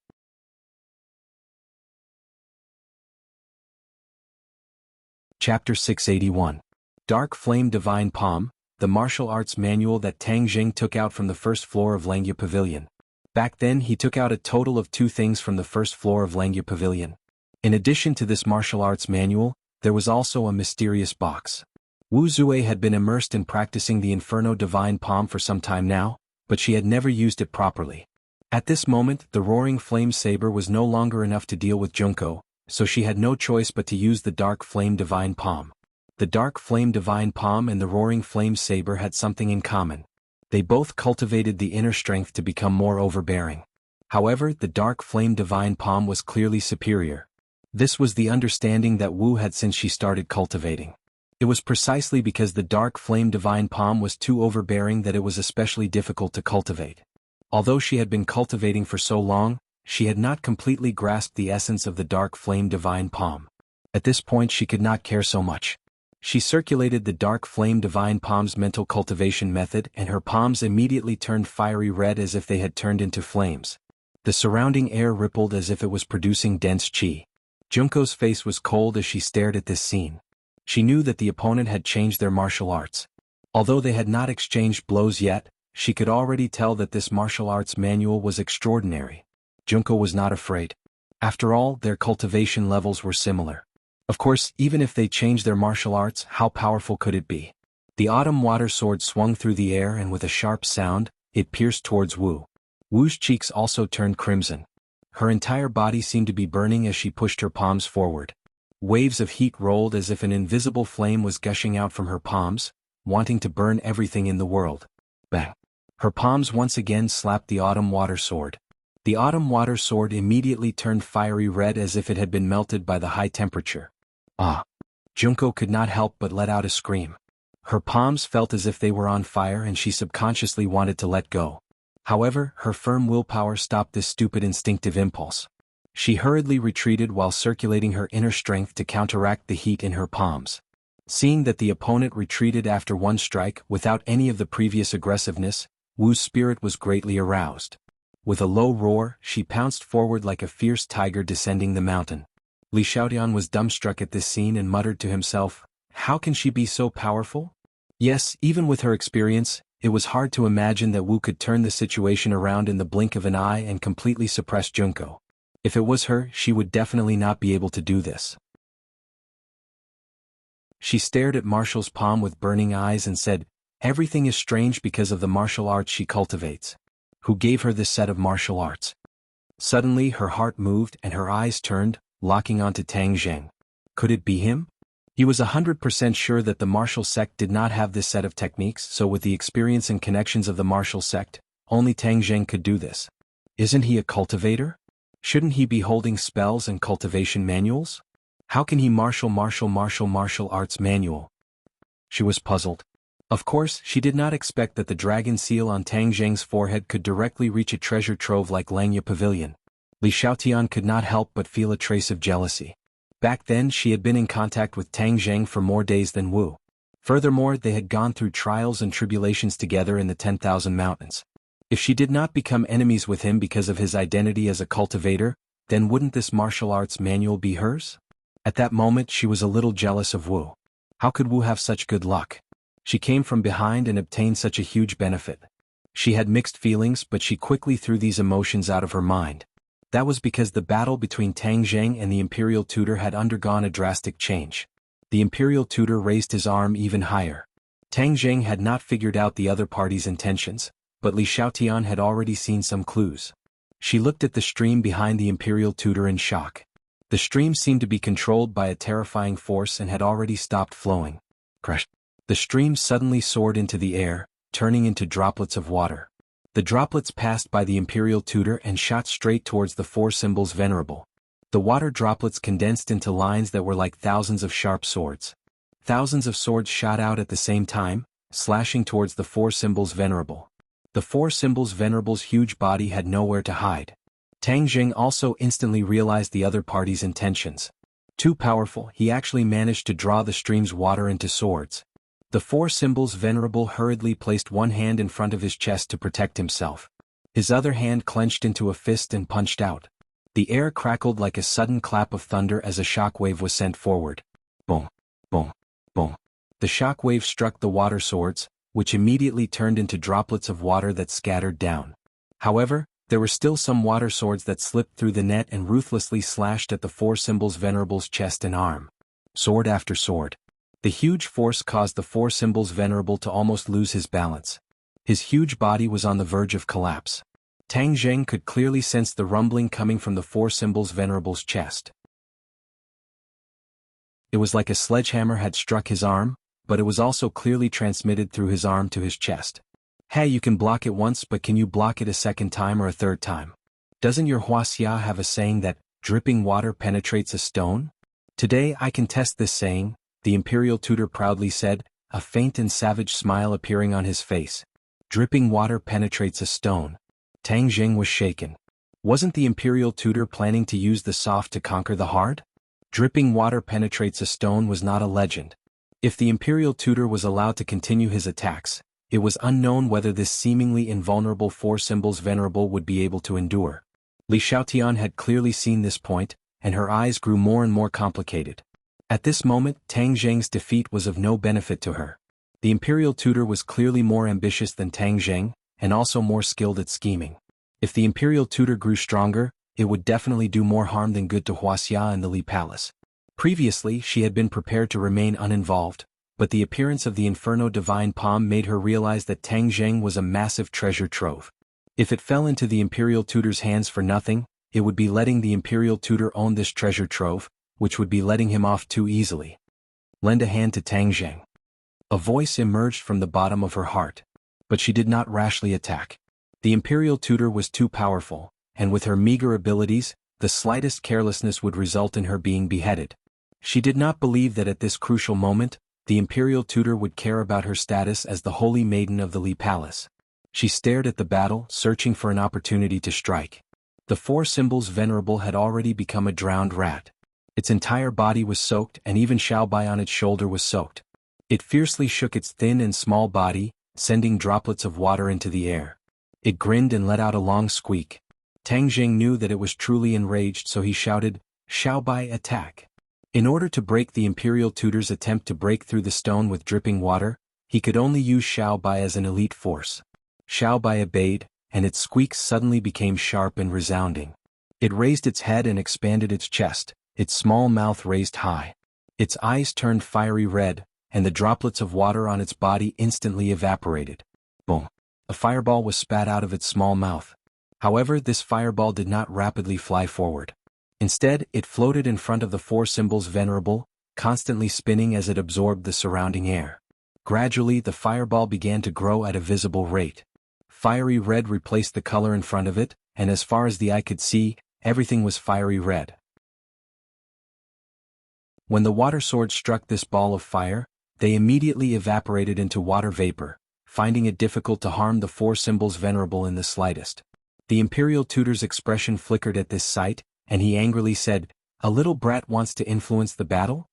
Chapter 681. Dark Flame Divine Palm, the martial arts manual that Tang Zheng took out from the first floor of Langya Pavilion. Back then he took out a total of 2 things from the first floor of Langya Pavilion. In addition to this martial arts manual, there was also a mysterious box. Wu Zue had been immersed in practicing the Inferno Divine Palm for some time now, but she had never used it properly. At this moment, the Roaring Flame Saber was no longer enough to deal with Junko, so she had no choice but to use the Dark Flame Divine Palm. The Dark Flame Divine Palm and the Roaring Flame Saber had something in common. They both cultivated the inner strength to become more overbearing. However, the Dark Flame Divine Palm was clearly superior. This was the understanding that Wu had since she started cultivating. It was precisely because the Dark Flame Divine Palm was too overbearing that it was especially difficult to cultivate. Although she had been cultivating for so long, she had not completely grasped the essence of the Dark Flame Divine Palm. At this point she could not care so much. She circulated the Dark Flame Divine Palm's mental cultivation method and her palms immediately turned fiery red as if they had turned into flames. The surrounding air rippled as if it was producing dense qi. Junko's face was cold as she stared at this scene. She knew that the opponent had changed their martial arts. Although they had not exchanged blows yet, she could already tell that this martial arts manual was extraordinary. Junko was not afraid. After all, their cultivation levels were similar. Of course, even if they changed their martial arts, how powerful could it be? The autumn water sword swung through the air and with a sharp sound, it pierced towards Wu. Wu's cheeks also turned crimson. Her entire body seemed to be burning as she pushed her palms forward. Waves of heat rolled as if an invisible flame was gushing out from her palms, wanting to burn everything in the world. Bang! Her palms once again slapped the autumn water sword. The autumn water sword immediately turned fiery red as if it had been melted by the high temperature. Ah! Junko could not help but let out a scream. Her palms felt as if they were on fire and she subconsciously wanted to let go. However, her firm willpower stopped this stupid instinctive impulse. She hurriedly retreated while circulating her inner strength to counteract the heat in her palms. Seeing that the opponent retreated after one strike without any of the previous aggressiveness, Wu's spirit was greatly aroused. With a low roar, she pounced forward like a fierce tiger descending the mountain. Li Xiaotian was dumbstruck at this scene and muttered to himself, "How can she be so powerful?" Yes, even with her experience, it was hard to imagine that Wu could turn the situation around in the blink of an eye and completely suppress Junko. If it was her, she would definitely not be able to do this. She stared at Marshall's palm with burning eyes and said, "Everything is strange because of the martial arts she cultivates. Who gave her this set of martial arts?" Suddenly her heart moved and her eyes turned, locking onto Tang Zheng. Could it be him? He was 100% sure that the martial sect did not have this set of techniques, so with the experience and connections of the martial sect, only Tang Zheng could do this. Isn't he a cultivator? Shouldn't he be holding spells and cultivation manuals? How can he martial arts manual? She was puzzled. Of course, she did not expect that the dragon seal on Tang Zheng's forehead could directly reach a treasure trove like Langya Pavilion. Li Xiaotian could not help but feel a trace of jealousy. Back then she had been in contact with Tang Zheng for more days than Wu. Furthermore, they had gone through trials and tribulations together in the 10,000 mountains. If she did not become enemies with him because of his identity as a cultivator, then wouldn't this martial arts manual be hers? At that moment she was a little jealous of Wu. How could Wu have such good luck? She came from behind and obtained such a huge benefit. She had mixed feelings, but she quickly threw these emotions out of her mind. That was because the battle between Tang Zheng and the Imperial Tutor had undergone a drastic change. The Imperial Tutor raised his arm even higher. Tang Zheng had not figured out the other party's intentions, but Li Xiaotian had already seen some clues. She looked at the stream behind the Imperial Tutor in shock. The stream seemed to be controlled by a terrifying force and had already stopped flowing. Crash! The stream suddenly soared into the air, turning into droplets of water. The droplets passed by the Imperial Tutor and shot straight towards the four symbols venerable. The water droplets condensed into lines that were like thousands of sharp swords. Thousands of swords shot out at the same time, slashing towards the four symbols venerable. The four symbols venerable's huge body had nowhere to hide. Tang Zheng also instantly realized the other party's intentions. Too powerful, he actually managed to draw the stream's water into swords. The four symbols venerable hurriedly placed one hand in front of his chest to protect himself. His other hand clenched into a fist and punched out. The air crackled like a sudden clap of thunder as a shockwave was sent forward. Boom, boom, boom. The shockwave struck the water swords, which immediately turned into droplets of water that scattered down. However, there were still some water swords that slipped through the net and ruthlessly slashed at the four symbols venerable's chest and arm. Sword after sword. The huge force caused the four symbols venerable to almost lose his balance. His huge body was on the verge of collapse. Tang Zheng could clearly sense the rumbling coming from the four symbols venerable's chest. It was like a sledgehammer had struck his arm, but it was also clearly transmitted through his arm to his chest. Hey, you can block it once, but can you block it a second time or a third time? Doesn't your Wuxia have a saying that dripping water penetrates a stone? Today I can test this saying, the Imperial Tutor proudly said, a faint and savage smile appearing on his face. Dripping water penetrates a stone. Tang Zheng was shaken. Wasn't the Imperial Tutor planning to use the soft to conquer the hard? Dripping water penetrates a stone was not a legend. If the Imperial Tutor was allowed to continue his attacks, it was unknown whether this seemingly invulnerable four symbols venerable would be able to endure. Li Xiaotian had clearly seen this point, and her eyes grew more and more complicated. At this moment, Tang Zheng's defeat was of no benefit to her. The Imperial Tutor was clearly more ambitious than Tang Zheng, and also more skilled at scheming. If the Imperial Tutor grew stronger, it would definitely do more harm than good to Wuxia and the Li Palace. Previously, she had been prepared to remain uninvolved, but the appearance of the Inferno Divine Palm made her realize that Tang Zheng was a massive treasure trove. If it fell into the Imperial Tutor's hands for nothing, it would be letting the Imperial Tutor own this treasure trove, which would be letting him off too easily. Lend a hand to Tang Zheng. A voice emerged from the bottom of her heart. But she did not rashly attack. The imperial tutor was too powerful, and with her meager abilities, the slightest carelessness would result in her being beheaded. She did not believe that at this crucial moment, the imperial tutor would care about her status as the holy maiden of the Li Palace. She stared at the battle, searching for an opportunity to strike. The four symbols venerable had already become a drowned rat. Its entire body was soaked, and even Xiaobai on its shoulder was soaked. It fiercely shook its thin and small body, sending droplets of water into the air. It grinned and let out a long squeak. Tang Zheng knew that it was truly enraged, so he shouted, "Xiaobai, attack!" In order to break the imperial tutor's attempt to break through the stone with dripping water, he could only use Xiaobai as an elite force. Xiaobai obeyed, and its squeaks suddenly became sharp and resounding. It raised its head and expanded its chest, its small mouth raised high. Its eyes turned fiery red, and the droplets of water on its body instantly evaporated. Boom! A fireball was spat out of its small mouth. However, this fireball did not rapidly fly forward. Instead, it floated in front of the four symbols venerable, constantly spinning as it absorbed the surrounding air. Gradually, the fireball began to grow at a visible rate. Fiery red replaced the color in front of it, and as far as the eye could see, everything was fiery red. When the water sword struck this ball of fire, they immediately evaporated into water vapor, finding it difficult to harm the four symbols venerable in the slightest. The imperial tutor's expression flickered at this sight, and he angrily said, "A little brat wants to influence the battle?"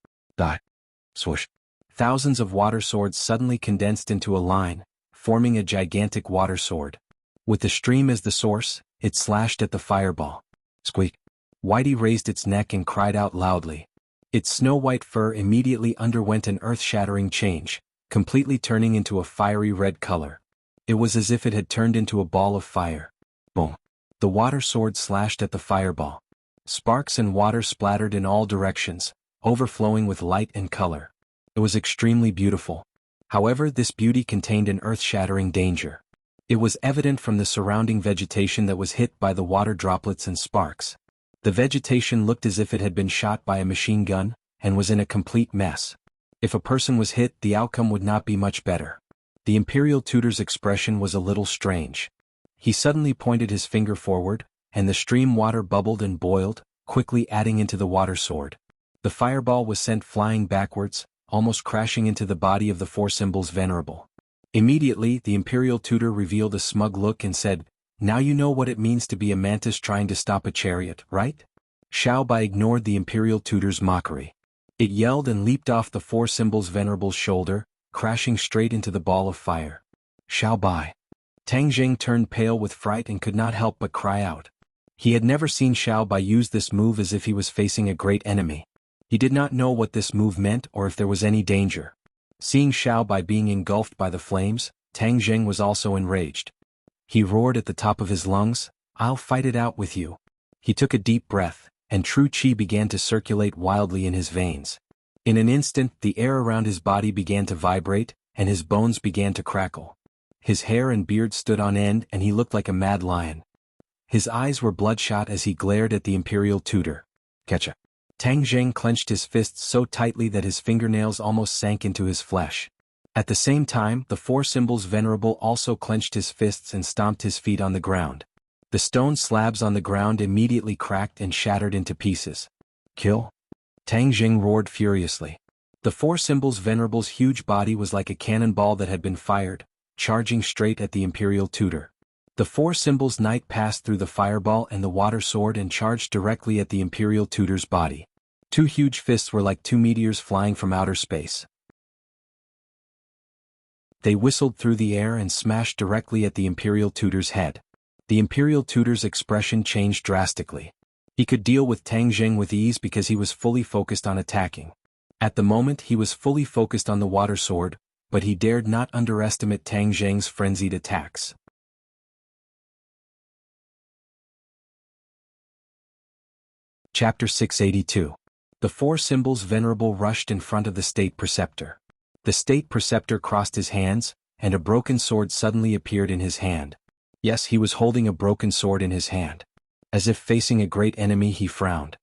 Swoosh. Thousands of water swords suddenly condensed into a line, forming a gigantic water sword. With the stream as the source, it slashed at the fireball. Squeak. Whitey raised its neck and cried out loudly. Its snow-white fur immediately underwent an earth-shattering change, completely turning into a fiery red color. It was as if it had turned into a ball of fire. Boom. The water sword slashed at the fireball. Sparks and water splattered in all directions, overflowing with light and color. It was extremely beautiful. However, this beauty contained an earth-shattering danger. It was evident from the surrounding vegetation that was hit by the water droplets and sparks. The vegetation looked as if it had been shot by a machine gun, and was in a complete mess. If a person was hit, the outcome would not be much better. The imperial tutor's expression was a little strange. He suddenly pointed his finger forward, and the stream water bubbled and boiled, quickly adding into the water sword. The fireball was sent flying backwards, almost crashing into the body of the four symbols venerable. Immediately, the imperial tutor revealed a smug look and said, "Now you know what it means to be a mantis trying to stop a chariot, right?" Xiaobai ignored the imperial tutor's mockery. It yelled and leaped off the four symbols venerable's shoulder, crashing straight into the ball of fire. Xiaobai. Tang Zheng turned pale with fright and could not help but cry out. He had never seen Xiaobai use this move as if he was facing a great enemy. He did not know what this move meant or if there was any danger. Seeing Xiaobai being engulfed by the flames, Tang Zheng was also enraged. He roared at the top of his lungs, "I'll fight it out with you." He took a deep breath, and true qi began to circulate wildly in his veins. In an instant, the air around his body began to vibrate, and his bones began to crackle. His hair and beard stood on end and he looked like a mad lion. His eyes were bloodshot as he glared at the imperial tutor. Ketchup. Tang Zheng clenched his fists so tightly that his fingernails almost sank into his flesh. At the same time, the four symbols venerable also clenched his fists and stomped his feet on the ground. The stone slabs on the ground immediately cracked and shattered into pieces. Kill? Tang Zheng roared furiously. The four symbols venerable's huge body was like a cannonball that had been fired, charging straight at the imperial tutor. The four symbols knight passed through the fireball and the water sword and charged directly at the imperial tutor's body. Two huge fists were like two meteors flying from outer space. They whistled through the air and smashed directly at the imperial tutor's head. The imperial tutor's expression changed drastically. He could deal with Tang Zheng with ease because he was fully focused on attacking. At the moment he was fully focused on the water sword, but he dared not underestimate Tang Zheng's frenzied attacks. Chapter 682. The four symbols venerable rushed in front of the state preceptor. The state preceptor crossed his hands, and a broken sword suddenly appeared in his hand. Yes, he was holding a broken sword in his hand. As if facing a great enemy, he frowned.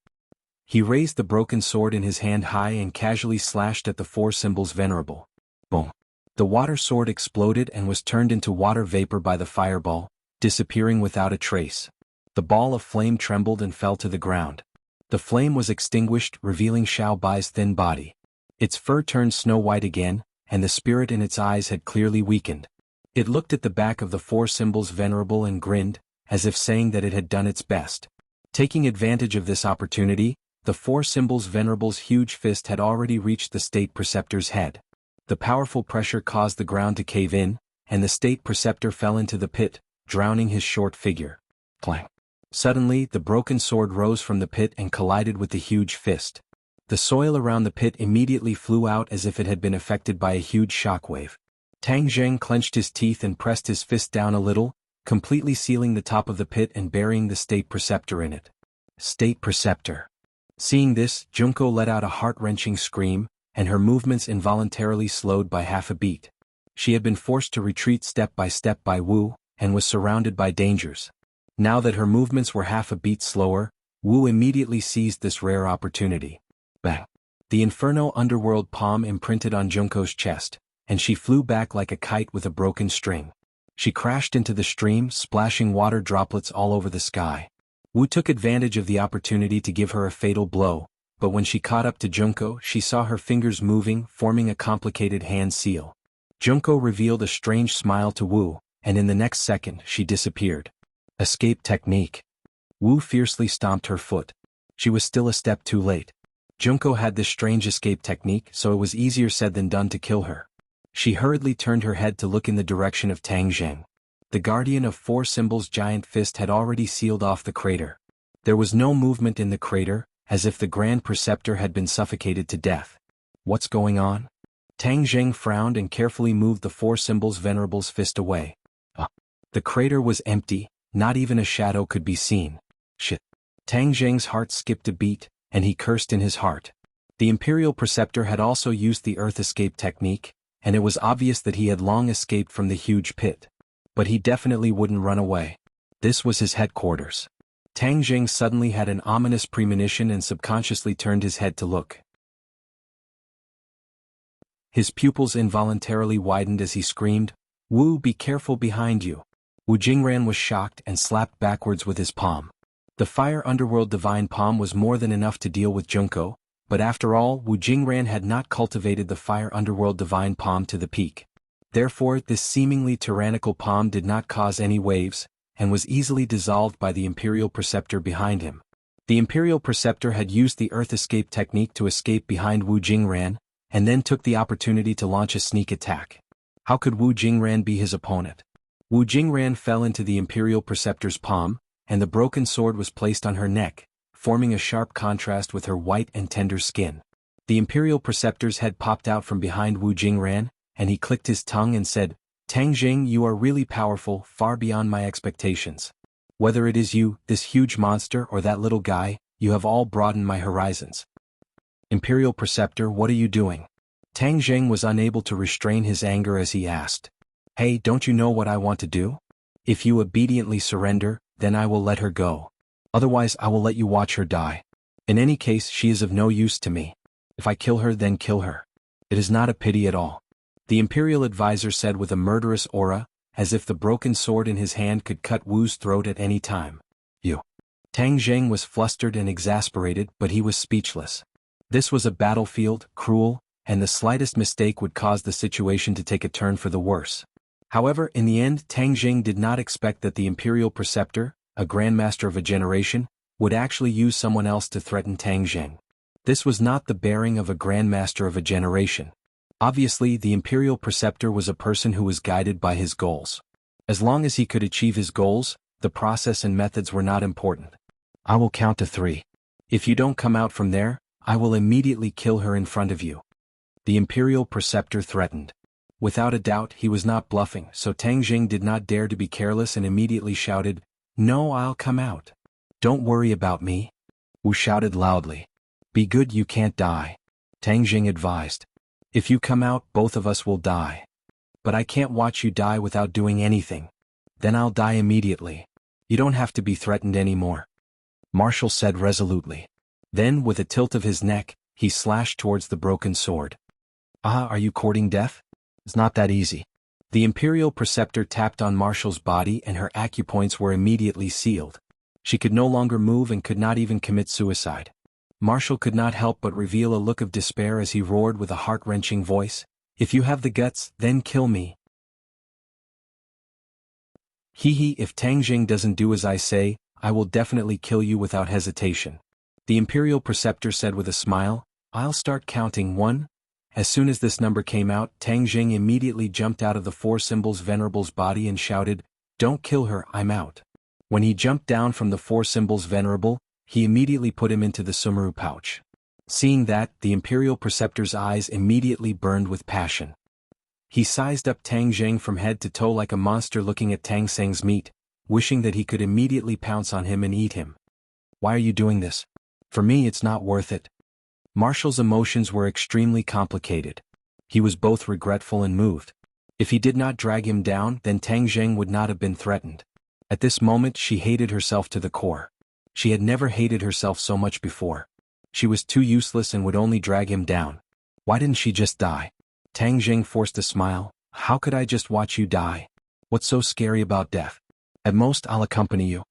He raised the broken sword in his hand high and casually slashed at the four symbols venerable. Boom. The water sword exploded and was turned into water vapor by the fireball, disappearing without a trace. The ball of flame trembled and fell to the ground. The flame was extinguished, revealing Xiao Bai's thin body. Its fur turned snow-white again, and the spirit in its eyes had clearly weakened. It looked at the back of the four symbols venerable and grinned, as if saying that it had done its best. Taking advantage of this opportunity, the four symbols venerable's huge fist had already reached the state preceptor's head. The powerful pressure caused the ground to cave in, and the state preceptor fell into the pit, drowning his short figure. Clang. Suddenly, the broken sword rose from the pit and collided with the huge fist. The soil around the pit immediately flew out as if it had been affected by a huge shockwave. Tang Zheng clenched his teeth and pressed his fist down a little, completely sealing the top of the pit and burying the state preceptor in it. State preceptor. Seeing this, Junko let out a heart-wrenching scream, and her movements involuntarily slowed by half a beat. She had been forced to retreat step by Wu, and was surrounded by dangers. Now that her movements were half a beat slower, Wu immediately seized this rare opportunity. Bang! The Inferno Underworld palm imprinted on Junko's chest, and she flew back like a kite with a broken string. She crashed into the stream, splashing water droplets all over the sky. Wu took advantage of the opportunity to give her a fatal blow, but when she caught up to Junko, she saw her fingers moving, forming a complicated hand seal. Junko revealed a strange smile to Wu, and in the next second, she disappeared. Escape technique. Wu fiercely stomped her foot. She was still a step too late. Junko had this strange escape technique, so it was easier said than done to kill her. She hurriedly turned her head to look in the direction of Tang Zheng. The guardian of four symbols' giant fist had already sealed off the crater. There was no movement in the crater, as if the Grand Preceptor had been suffocated to death. What's going on? Tang Zheng frowned and carefully moved the four symbols' venerable's fist away. The crater was empty, not even a shadow could be seen. Shit. Tang Zheng's heart skipped a beat, and he cursed in his heart. The Imperial Preceptor had also used the Earth Escape technique, and it was obvious that he had long escaped from the huge pit. But he definitely wouldn't run away. This was his headquarters. Tang Zheng suddenly had an ominous premonition and subconsciously turned his head to look. His pupils involuntarily widened as he screamed, "Wu, be careful behind you." Wu Jingran was shocked and slapped backwards with his palm. The Fire Underworld Divine Palm was more than enough to deal with Junko, but after all, Wu Jingran had not cultivated the Fire Underworld Divine Palm to the peak. Therefore, this seemingly tyrannical palm did not cause any waves, and was easily dissolved by the Imperial Preceptor behind him. The Imperial Preceptor had used the Earth Escape technique to escape behind Wu Jingran, and then took the opportunity to launch a sneak attack. How could Wu Jingran be his opponent? Wu Jingran fell into the Imperial Preceptor's palm, and the broken sword was placed on her neck, forming a sharp contrast with her white and tender skin. The Imperial Preceptor's head popped out from behind Wu Jingran, and he clicked his tongue and said, "Tang Zheng, you are really powerful, far beyond my expectations. Whether it is you, this huge monster, or that little guy, you have all broadened my horizons." Imperial Preceptor, what are you doing? Tang Zheng was unable to restrain his anger as he asked. Hey, don't you know what I want to do? If you obediently surrender, then I will let her go. Otherwise I will let you watch her die. In any case, she is of no use to me. If I kill her, then kill her. It is not a pity at all. The Imperial Advisor said with a murderous aura, as if the broken sword in his hand could cut Wu's throat at any time. You. Tang Zheng was flustered and exasperated, but he was speechless. This was a battlefield, cruel, and the slightest mistake would cause the situation to take a turn for the worse. However, in the end, Tang Zheng did not expect that the Imperial Preceptor, a Grandmaster of a generation, would actually use someone else to threaten Tang Zheng. This was not the bearing of a Grandmaster of a generation. Obviously, the Imperial Preceptor was a person who was guided by his goals. As long as he could achieve his goals, the process and methods were not important. I will count to 3. If you don't come out from there, I will immediately kill her in front of you. The Imperial Preceptor threatened. Without a doubt, he was not bluffing, so Tang Zheng did not dare to be careless and immediately shouted, "No, I'll come out. Don't worry about me." Wu shouted loudly. "Be good, you can't die." Tang Zheng advised. "If you come out, both of us will die. But I can't watch you die without doing anything. Then I'll die immediately. You don't have to be threatened anymore." Marshall said resolutely. Then, with a tilt of his neck, he slashed towards the broken sword. Ah, are you courting death? It's not that easy. The Imperial Preceptor tapped on Marshall's body and her acupoints were immediately sealed. She could no longer move and could not even commit suicide. Marshall could not help but reveal a look of despair as he roared with a heart-wrenching voice, "If you have the guts, then kill me." Hee, if Tang Jing doesn't do as I say, I will definitely kill you without hesitation. The Imperial Preceptor said with a smile, "I'll start counting 1. As soon as this number came out, Tang Jing immediately jumped out of the Four Symbols Venerable's body and shouted, "Don't kill her, I'm out." When he jumped down from the Four Symbols Venerable, he immediately put him into the Sumeru pouch. Seeing that, the Imperial Preceptor's eyes immediately burned with passion. He sized up Tang Jing from head to toe like a monster looking at Tang Seng's meat, wishing that he could immediately pounce on him and eat him. "Why are you doing this? For me it's not worth it." Marshall's emotions were extremely complicated. He was both regretful and moved. If he did not drag him down, then Tang Jing would not have been threatened. At this moment she hated herself to the core. She had never hated herself so much before. She was too useless and would only drag him down. Why didn't she just die? Tang Jing forced a smile. "How could I just watch you die? What's so scary about death? At most I'll accompany you."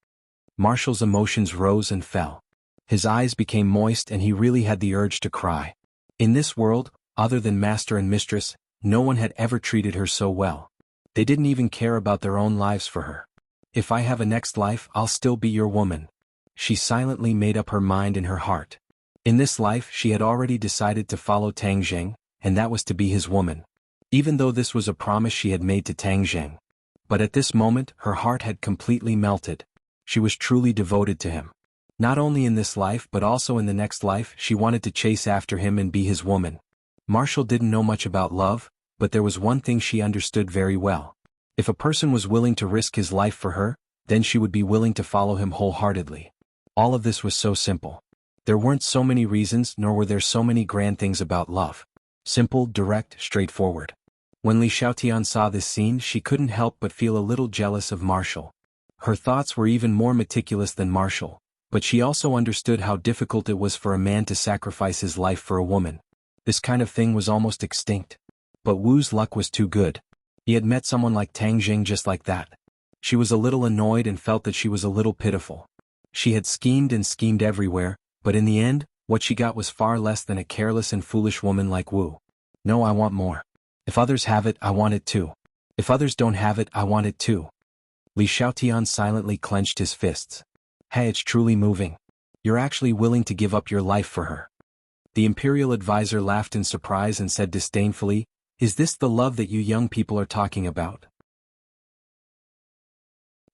Marshall's emotions rose and fell. His eyes became moist and he really had the urge to cry. In this world, other than master and mistress, no one had ever treated her so well. They didn't even care about their own lives for her. "If I have a next life, I'll still be your woman." She silently made up her mind in her heart. In this life she had already decided to follow Tang Jing, and that was to be his woman. Even though this was a promise she had made to Tang Jing. But at this moment her heart had completely melted. She was truly devoted to him. Not only in this life but also in the next life she wanted to chase after him and be his woman. Marshall didn't know much about love, but there was one thing she understood very well. If a person was willing to risk his life for her, then she would be willing to follow him wholeheartedly. All of this was so simple. There weren't so many reasons nor were there so many grand things about love. Simple, direct, straightforward. When Li Xiaotian saw this scene she couldn't help but feel a little jealous of Marshall. Her thoughts were even more meticulous than Marshall, but she also understood how difficult it was for a man to sacrifice his life for a woman. This kind of thing was almost extinct. But Wu's luck was too good. He had met someone like Tang Jing just like that. She was a little annoyed and felt that she was a little pitiful. She had schemed and schemed everywhere, but in the end, what she got was far less than a careless and foolish woman like Wu. "No, I want more. If others have it, I want it too. If others don't have it, I want it too." Li Xiaotian silently clenched his fists. "Hey, it's truly moving. You're actually willing to give up your life for her." The Imperial Advisor laughed in surprise and said disdainfully, "Is this the love that you young people are talking about?"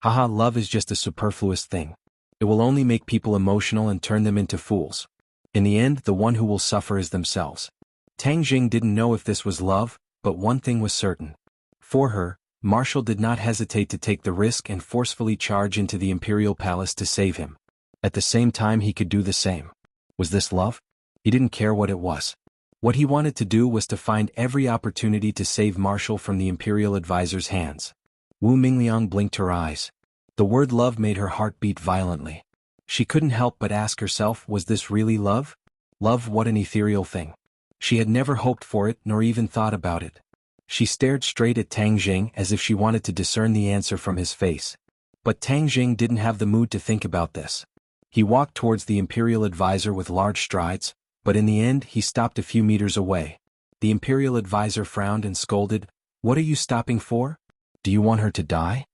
"Haha, love is just a superfluous thing. It will only make people emotional and turn them into fools. In the end, the one who will suffer is themselves." Tang Jing didn't know if this was love, but one thing was certain. For her, Marshall did not hesitate to take the risk and forcefully charge into the Imperial Palace to save him. At the same time he could do the same. Was this love? He didn't care what it was. What he wanted to do was to find every opportunity to save Marshall from the Imperial Advisor's hands. Wu Mingliang blinked her eyes. The word love made her heart beat violently. She couldn't help but ask herself, was this really love? Love, what an ethereal thing. She had never hoped for it nor even thought about it. She stared straight at Tang Jing as if she wanted to discern the answer from his face. But Tang Jing didn't have the mood to think about this. He walked towards the Imperial Advisor with large strides, but in the end he stopped a few meters away. The Imperial Advisor frowned and scolded, "What are you stopping for? Do you want her to die?"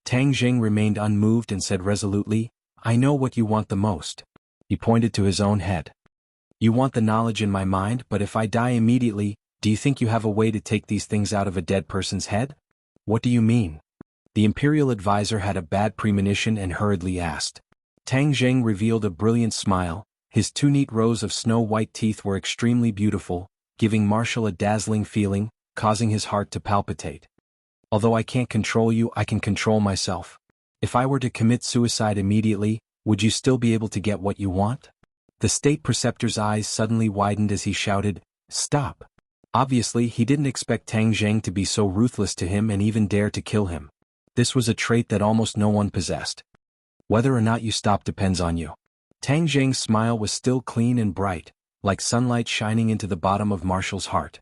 Tang Jing remained unmoved and said resolutely, "I know what you want the most." He pointed to his own head. "You want the knowledge in my mind, but if I die immediately, do you think you have a way to take these things out of a dead person's head?" "What do you mean?" The Imperial Advisor had a bad premonition and hurriedly asked. Tang Jing revealed a brilliant smile. His two neat rows of snow-white teeth were extremely beautiful, giving Marshall a dazzling feeling, causing his heart to palpitate. "Although I can't control you, I can control myself. If I were to commit suicide immediately, would you still be able to get what you want?" The State Preceptor's eyes suddenly widened as he shouted, "Stop!" Obviously, he didn't expect Tang Jing to be so ruthless to him and even dare to kill him. This was a trait that almost no one possessed. "Whether or not you stop depends on you. Tang Zheng's smile was still clean and bright, like sunlight shining into the bottom of Marshall's heart.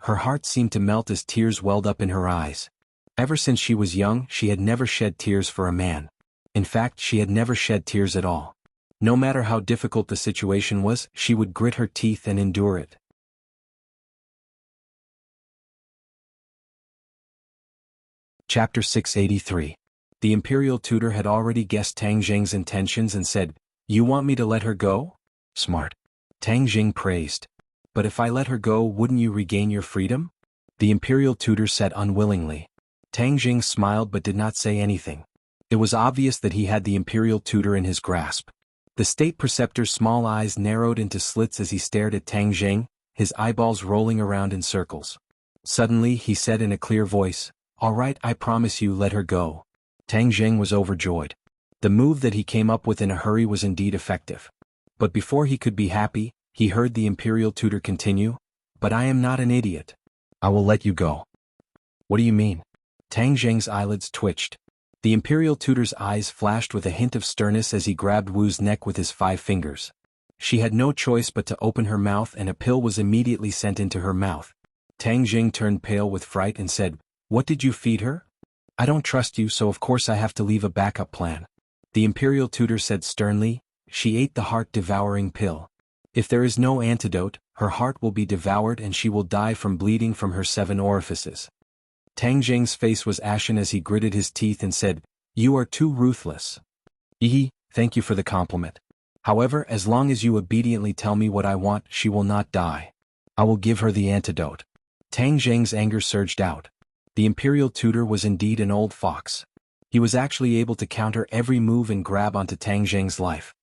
Her heart seemed to melt as tears welled up in her eyes. Ever since she was young, she had never shed tears for a man. In fact, she had never shed tears at all. No matter how difficult the situation was, she would grit her teeth and endure it. Chapter 683. The imperial tutor had already guessed Tang Zheng's intentions and said, "You want me to let her go? Smart." Tang Zheng praised. "But if I let her go, wouldn't you regain your freedom?" The imperial tutor said unwillingly. Tang Zheng smiled but did not say anything. It was obvious that he had the imperial tutor in his grasp. The state preceptor's small eyes narrowed into slits as he stared at Tang Zheng, his eyeballs rolling around in circles. Suddenly he said in a clear voice, "All right, I promise you, let her go." Tang Zheng was overjoyed. The move that he came up with in a hurry was indeed effective. But before he could be happy, he heard the imperial tutor continue, "But I am not an idiot. I will let you go." "What do you mean?" Tang Zheng's eyelids twitched. The imperial tutor's eyes flashed with a hint of sternness as he grabbed Wu's neck with his 5 fingers. She had no choice but to open her mouth, and a pill was immediately sent into her mouth. Tang Zheng turned pale with fright and said, "What did you feed her?" "I don't trust you, so of course I have to leave a backup plan." The imperial tutor said sternly, "She ate the heart-devouring pill. If there is no antidote, her heart will be devoured and she will die from bleeding from her 7 orifices." Tang Zheng's face was ashen as he gritted his teeth and said, "You are too ruthless." Thank you for the compliment. However, as long as you obediently tell me what I want, she will not die. I will give her the antidote." Tang Zheng's anger surged out. The imperial tutor was indeed an old fox. He was actually able to counter every move and grab onto Tang Zheng's life.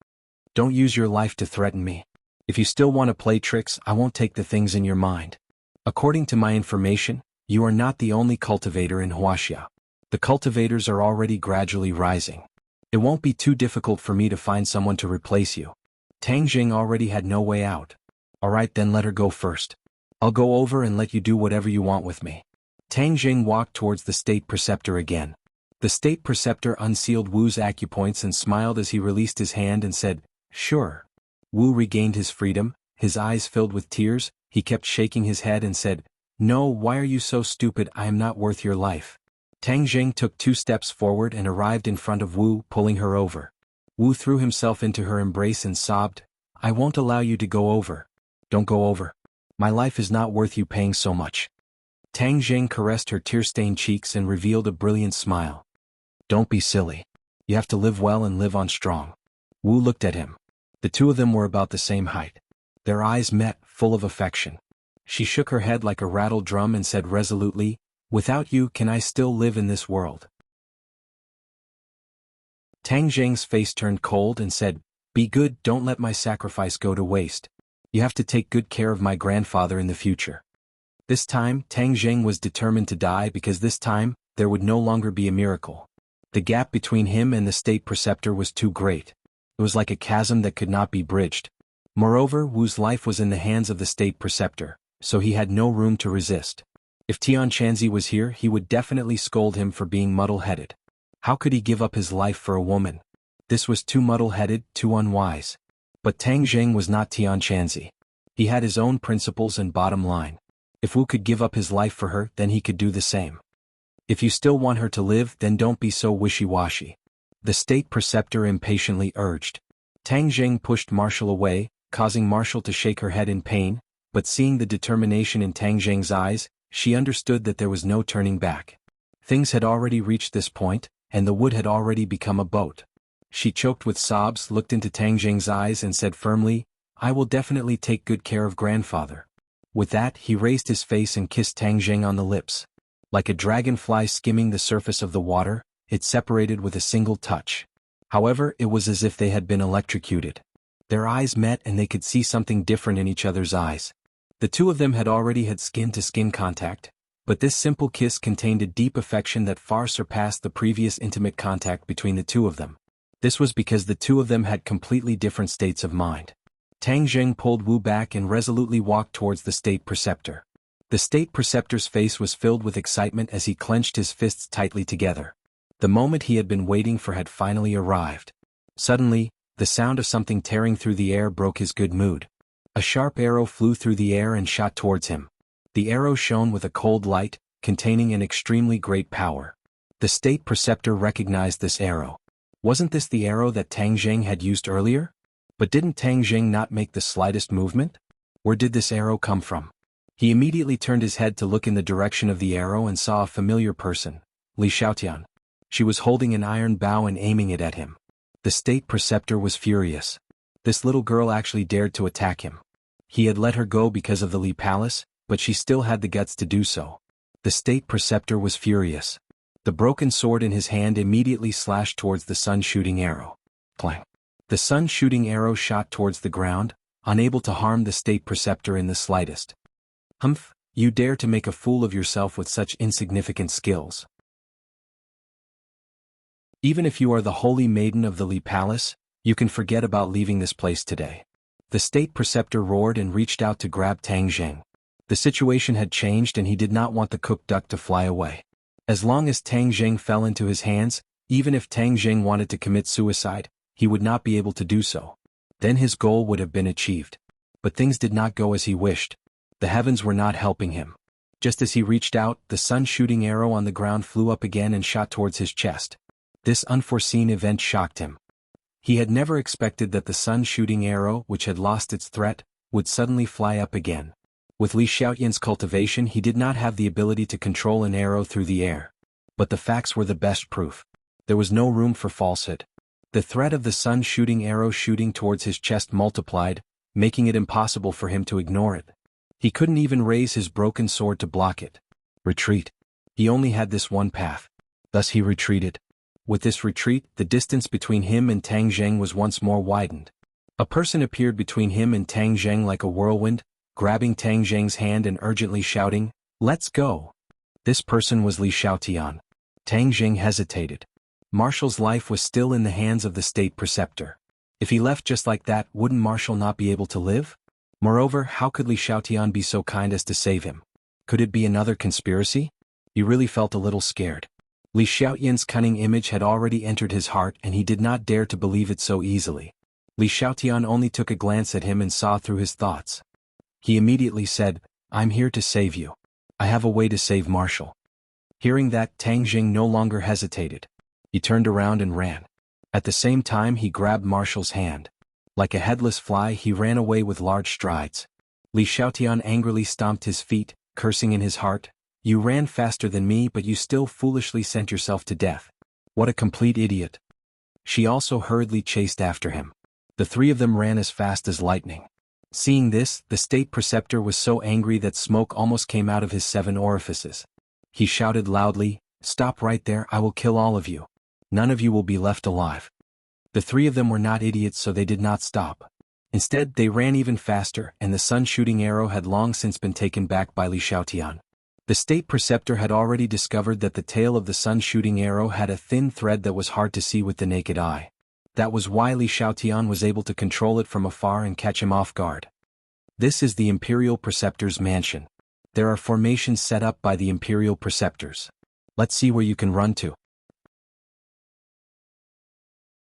"Don't use your life to threaten me. If you still want to play tricks, I won't take the things in your mind. According to my information, you are not the only cultivator in Wuxia. The cultivators are already gradually rising. It won't be too difficult for me to find someone to replace you." Tang Zheng already had no way out. "All right, then let her go first. I'll go over and let you do whatever you want with me." Tang Zheng walked towards the state preceptor again. The state preceptor unsealed Wu's acupoints and smiled as he released his hand and said, "Sure." Wu regained his freedom, his eyes filled with tears. He kept shaking his head and said, "No, why are you so stupid? I am not worth your life." Tang Zheng took 2 steps forward and arrived in front of Wu, pulling her over. Wu threw himself into her embrace and sobbed, "I won't allow you to go over. Don't go over. My life is not worth you paying so much." Tang Zheng caressed her tear-stained cheeks and revealed a brilliant smile. "Don't be silly. You have to live well and live on strong." Wu looked at him. The two of them were about the same height. Their eyes met, full of affection. She shook her head like a rattled drum and said resolutely, "Without you, can I still live in this world?" Tang Zheng's face turned cold and said, "Be good, don't let my sacrifice go to waste. You have to take good care of my grandfather in the future." This time, Tang Zheng was determined to die because this time, there would no longer be a miracle. The gap between him and the state preceptor was too great. It was like a chasm that could not be bridged. Moreover, Wu's life was in the hands of the state preceptor, so he had no room to resist. If Tian Chanzi was here, he would definitely scold him for being muddle-headed. How could he give up his life for a woman? This was too muddle-headed, too unwise. But Tang Zheng was not Tian Chanzi. He had his own principles and bottom line. If Wu could give up his life for her, then he could do the same. If you still want her to live, then don't be so wishy-washy. The state preceptor impatiently urged. Tang Zheng pushed Marshall away, causing Marshall to shake her head in pain, but seeing the determination in Tang Zheng's eyes, she understood that there was no turning back. Things had already reached this point, and the wood had already become a boat. She choked with sobs, looked into Tang Zheng's eyes and said firmly, "I will definitely take good care of grandfather." With that, he raised his face and kissed Tang Zheng on the lips. Like a dragonfly skimming the surface of the water, it separated with a single touch. However, it was as if they had been electrocuted. Their eyes met and they could see something different in each other's eyes. The two of them had already had skin-to-skin contact, but this simple kiss contained a deep affection that far surpassed the previous intimate contact between the two of them. This was because the two of them had completely different states of mind. Tang Zheng pulled Wu back and resolutely walked towards the state preceptor. The state preceptor's face was filled with excitement as he clenched his fists tightly together. The moment he had been waiting for had finally arrived. Suddenly, The sound of something tearing through the air broke his good mood. A sharp arrow flew through the air and shot towards him. The arrow shone with a cold light, containing an extremely great power. The state preceptor recognized this arrow. Wasn't this the arrow that Tang Zheng had used earlier? But didn't Tang Zheng not make the slightest movement? Where did this arrow come from? He immediately turned his head to look in the direction of the arrow and saw a familiar person, Li Xiaotian. She was holding an iron bow and aiming it at him. The state preceptor was furious. This little girl actually dared to attack him. He had let her go because of the Li Palace, but she still had the guts to do so. The state preceptor was furious. The broken sword in his hand immediately slashed towards the sun-shooting arrow. Clang! The sun-shooting arrow shot towards the ground, unable to harm the state preceptor in the slightest. Humph, you dare to make a fool of yourself with such insignificant skills. Even if you are the holy maiden of the Li Palace, you can forget about leaving this place today. The state preceptor roared and reached out to grab Tang Zheng. The situation had changed and he did not want the cooked duck to fly away. As long as Tang Zheng fell into his hands, even if Tang Zheng wanted to commit suicide, he would not be able to do so. Then his goal would have been achieved. But things did not go as he wished. The heavens were not helping him. Just as he reached out, the sun-shooting arrow on the ground flew up again and shot towards his chest. This unforeseen event shocked him. He had never expected that the sun-shooting arrow, which had lost its threat, would suddenly fly up again. With Li Xiaotian's cultivation, he did not have the ability to control an arrow through the air. But the facts were the best proof. There was no room for falsehood. The threat of the sun-shooting arrow shooting towards his chest multiplied, making it impossible for him to ignore it. He couldn't even raise his broken sword to block it. Retreat. He only had this one path. Thus he retreated. With this retreat, the distance between him and Tang Zheng was once more widened. A person appeared between him and Tang Zheng like a whirlwind, grabbing Tang Zheng's hand and urgently shouting, "Let's go!" This person was Li Xiaotian. Tang Zheng hesitated. Marshall's life was still in the hands of the state preceptor. If he left just like that, wouldn't Marshall not be able to live? Moreover, how could Li Xiaotian be so kind as to save him? Could it be another conspiracy? He really felt a little scared. Li Xiaotian's cunning image had already entered his heart and he did not dare to believe it so easily. Li Xiaotian only took a glance at him and saw through his thoughts. He immediately said, "I'm here to save you. I have a way to save Marshall." Hearing that, Tang Zheng no longer hesitated. He turned around and ran. At the same time he grabbed Marshall's hand. Like a headless fly he ran away with large strides. Li Xiaotian angrily stomped his feet, cursing in his heart, "You ran faster than me but you still foolishly sent yourself to death. What a complete idiot." She also hurriedly chased after him. The three of them ran as fast as lightning. Seeing this, the state preceptor was so angry that smoke almost came out of his 7 orifices. He shouted loudly, "Stop right there, I will kill all of you. None of you will be left alive." The three of them were not idiots, so they did not stop. Instead, they ran even faster, and the sun-shooting arrow had long since been taken back by Li Xiaotian. The state preceptor had already discovered that the tail of the sun-shooting arrow had a thin thread that was hard to see with the naked eye. That was why Li Xiaotian was able to control it from afar and catch him off guard. This is the Imperial Preceptor's mansion. There are formations set up by the Imperial Preceptors. Let's see where you can run to.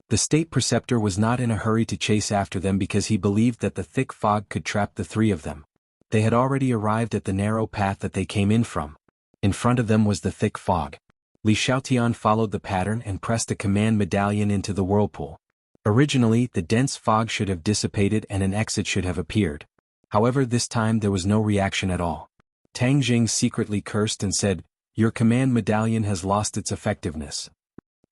The state preceptor was not in a hurry to chase after them because he believed that the thick fog could trap the three of them. They had already arrived at the narrow path that they came in from. In front of them was the thick fog. Li Xiaotian followed the pattern and pressed a command medallion into the whirlpool. Originally, the dense fog should have dissipated and an exit should have appeared. However, this time there was no reaction at all. Tang Zheng secretly cursed and said, "Your command medallion has lost its effectiveness.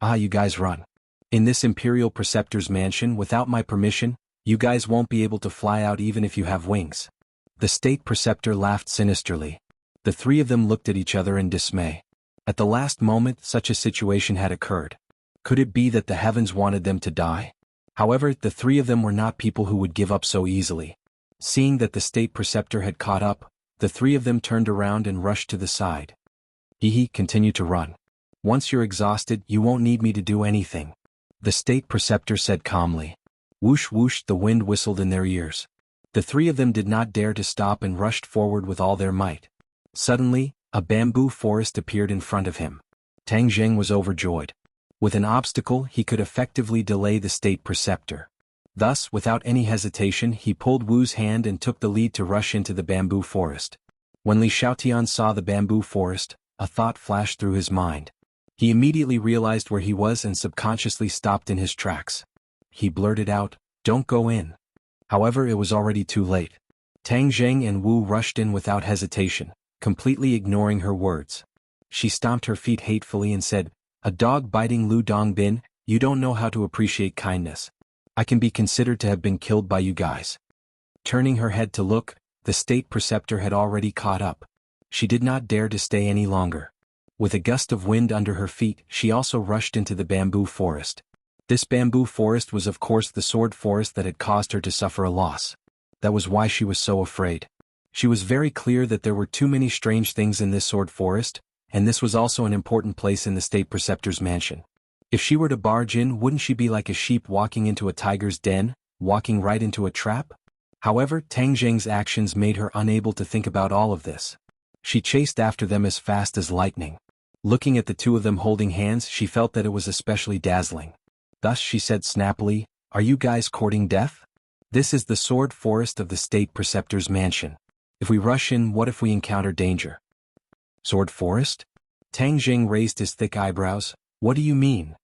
Ah, you guys run. In this Imperial Preceptor's mansion, without my permission, you guys won't be able to fly out even if you have wings." The state preceptor laughed sinisterly. The three of them looked at each other in dismay. At the last moment, such a situation had occurred. Could it be that the heavens wanted them to die? However, the three of them were not people who would give up so easily. Seeing that the state preceptor had caught up, the three of them turned around and rushed to the side. Continue to run. Once you're exhausted, you won't need me to do anything," the state preceptor said calmly. Whoosh whoosh, the wind whistled in their ears. The three of them did not dare to stop and rushed forward with all their might. Suddenly, a bamboo forest appeared in front of him. Tang Zheng was overjoyed. With an obstacle, he could effectively delay the state preceptor. Thus, without any hesitation, he pulled Wu's hand and took the lead to rush into the bamboo forest. When Li Xiaotian saw the bamboo forest, a thought flashed through his mind. He immediately realized where he was and subconsciously stopped in his tracks. He blurted out, "Don't go in." However, it was already too late. Tang Zheng and Wu rushed in without hesitation, completely ignoring her words. She stomped her feet hatefully and said, "A dog biting Lu Dongbin, you don't know how to appreciate kindness. I can be considered to have been killed by you guys." Turning her head to look, the state preceptor had already caught up. She did not dare to stay any longer. With a gust of wind under her feet, she also rushed into the bamboo forest. This bamboo forest was of course the sword forest that had caused her to suffer a loss. That was why she was so afraid. She was very clear that there were too many strange things in this sword forest, and this was also an important place in the state preceptor's mansion. If she were to barge in, wouldn't she be like a sheep walking into a tiger's den, walking right into a trap? However, Tang Zheng's actions made her unable to think about all of this. She chased after them as fast as lightning. Looking at the two of them holding hands, she felt that it was especially dazzling. Thus she said snappily, "Are you guys courting death? This is the sword forest of the state preceptor's mansion. If we rush in, what if we encounter danger?" "Sword forest?" Tang Zheng raised his thick eyebrows. "What do you mean?"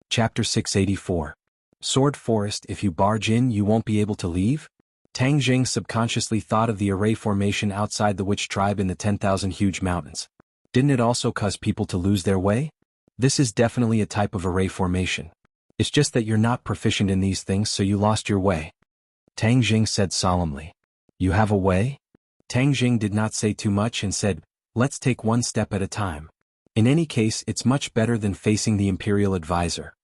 Chapter 684. Sword Forest. If you barge in, you won't be able to leave? Tang Zheng subconsciously thought of the array formation outside the witch tribe in the 10,000 huge mountains. Didn't it also cause people to lose their way? This is definitely a type of array formation. It's just that you're not proficient in these things, so you lost your way. Tang Zheng said solemnly. "You have a way?" Tang Zheng did not say too much and said, "Let's take one step at a time. In any case, it's much better than facing the Imperial Advisor."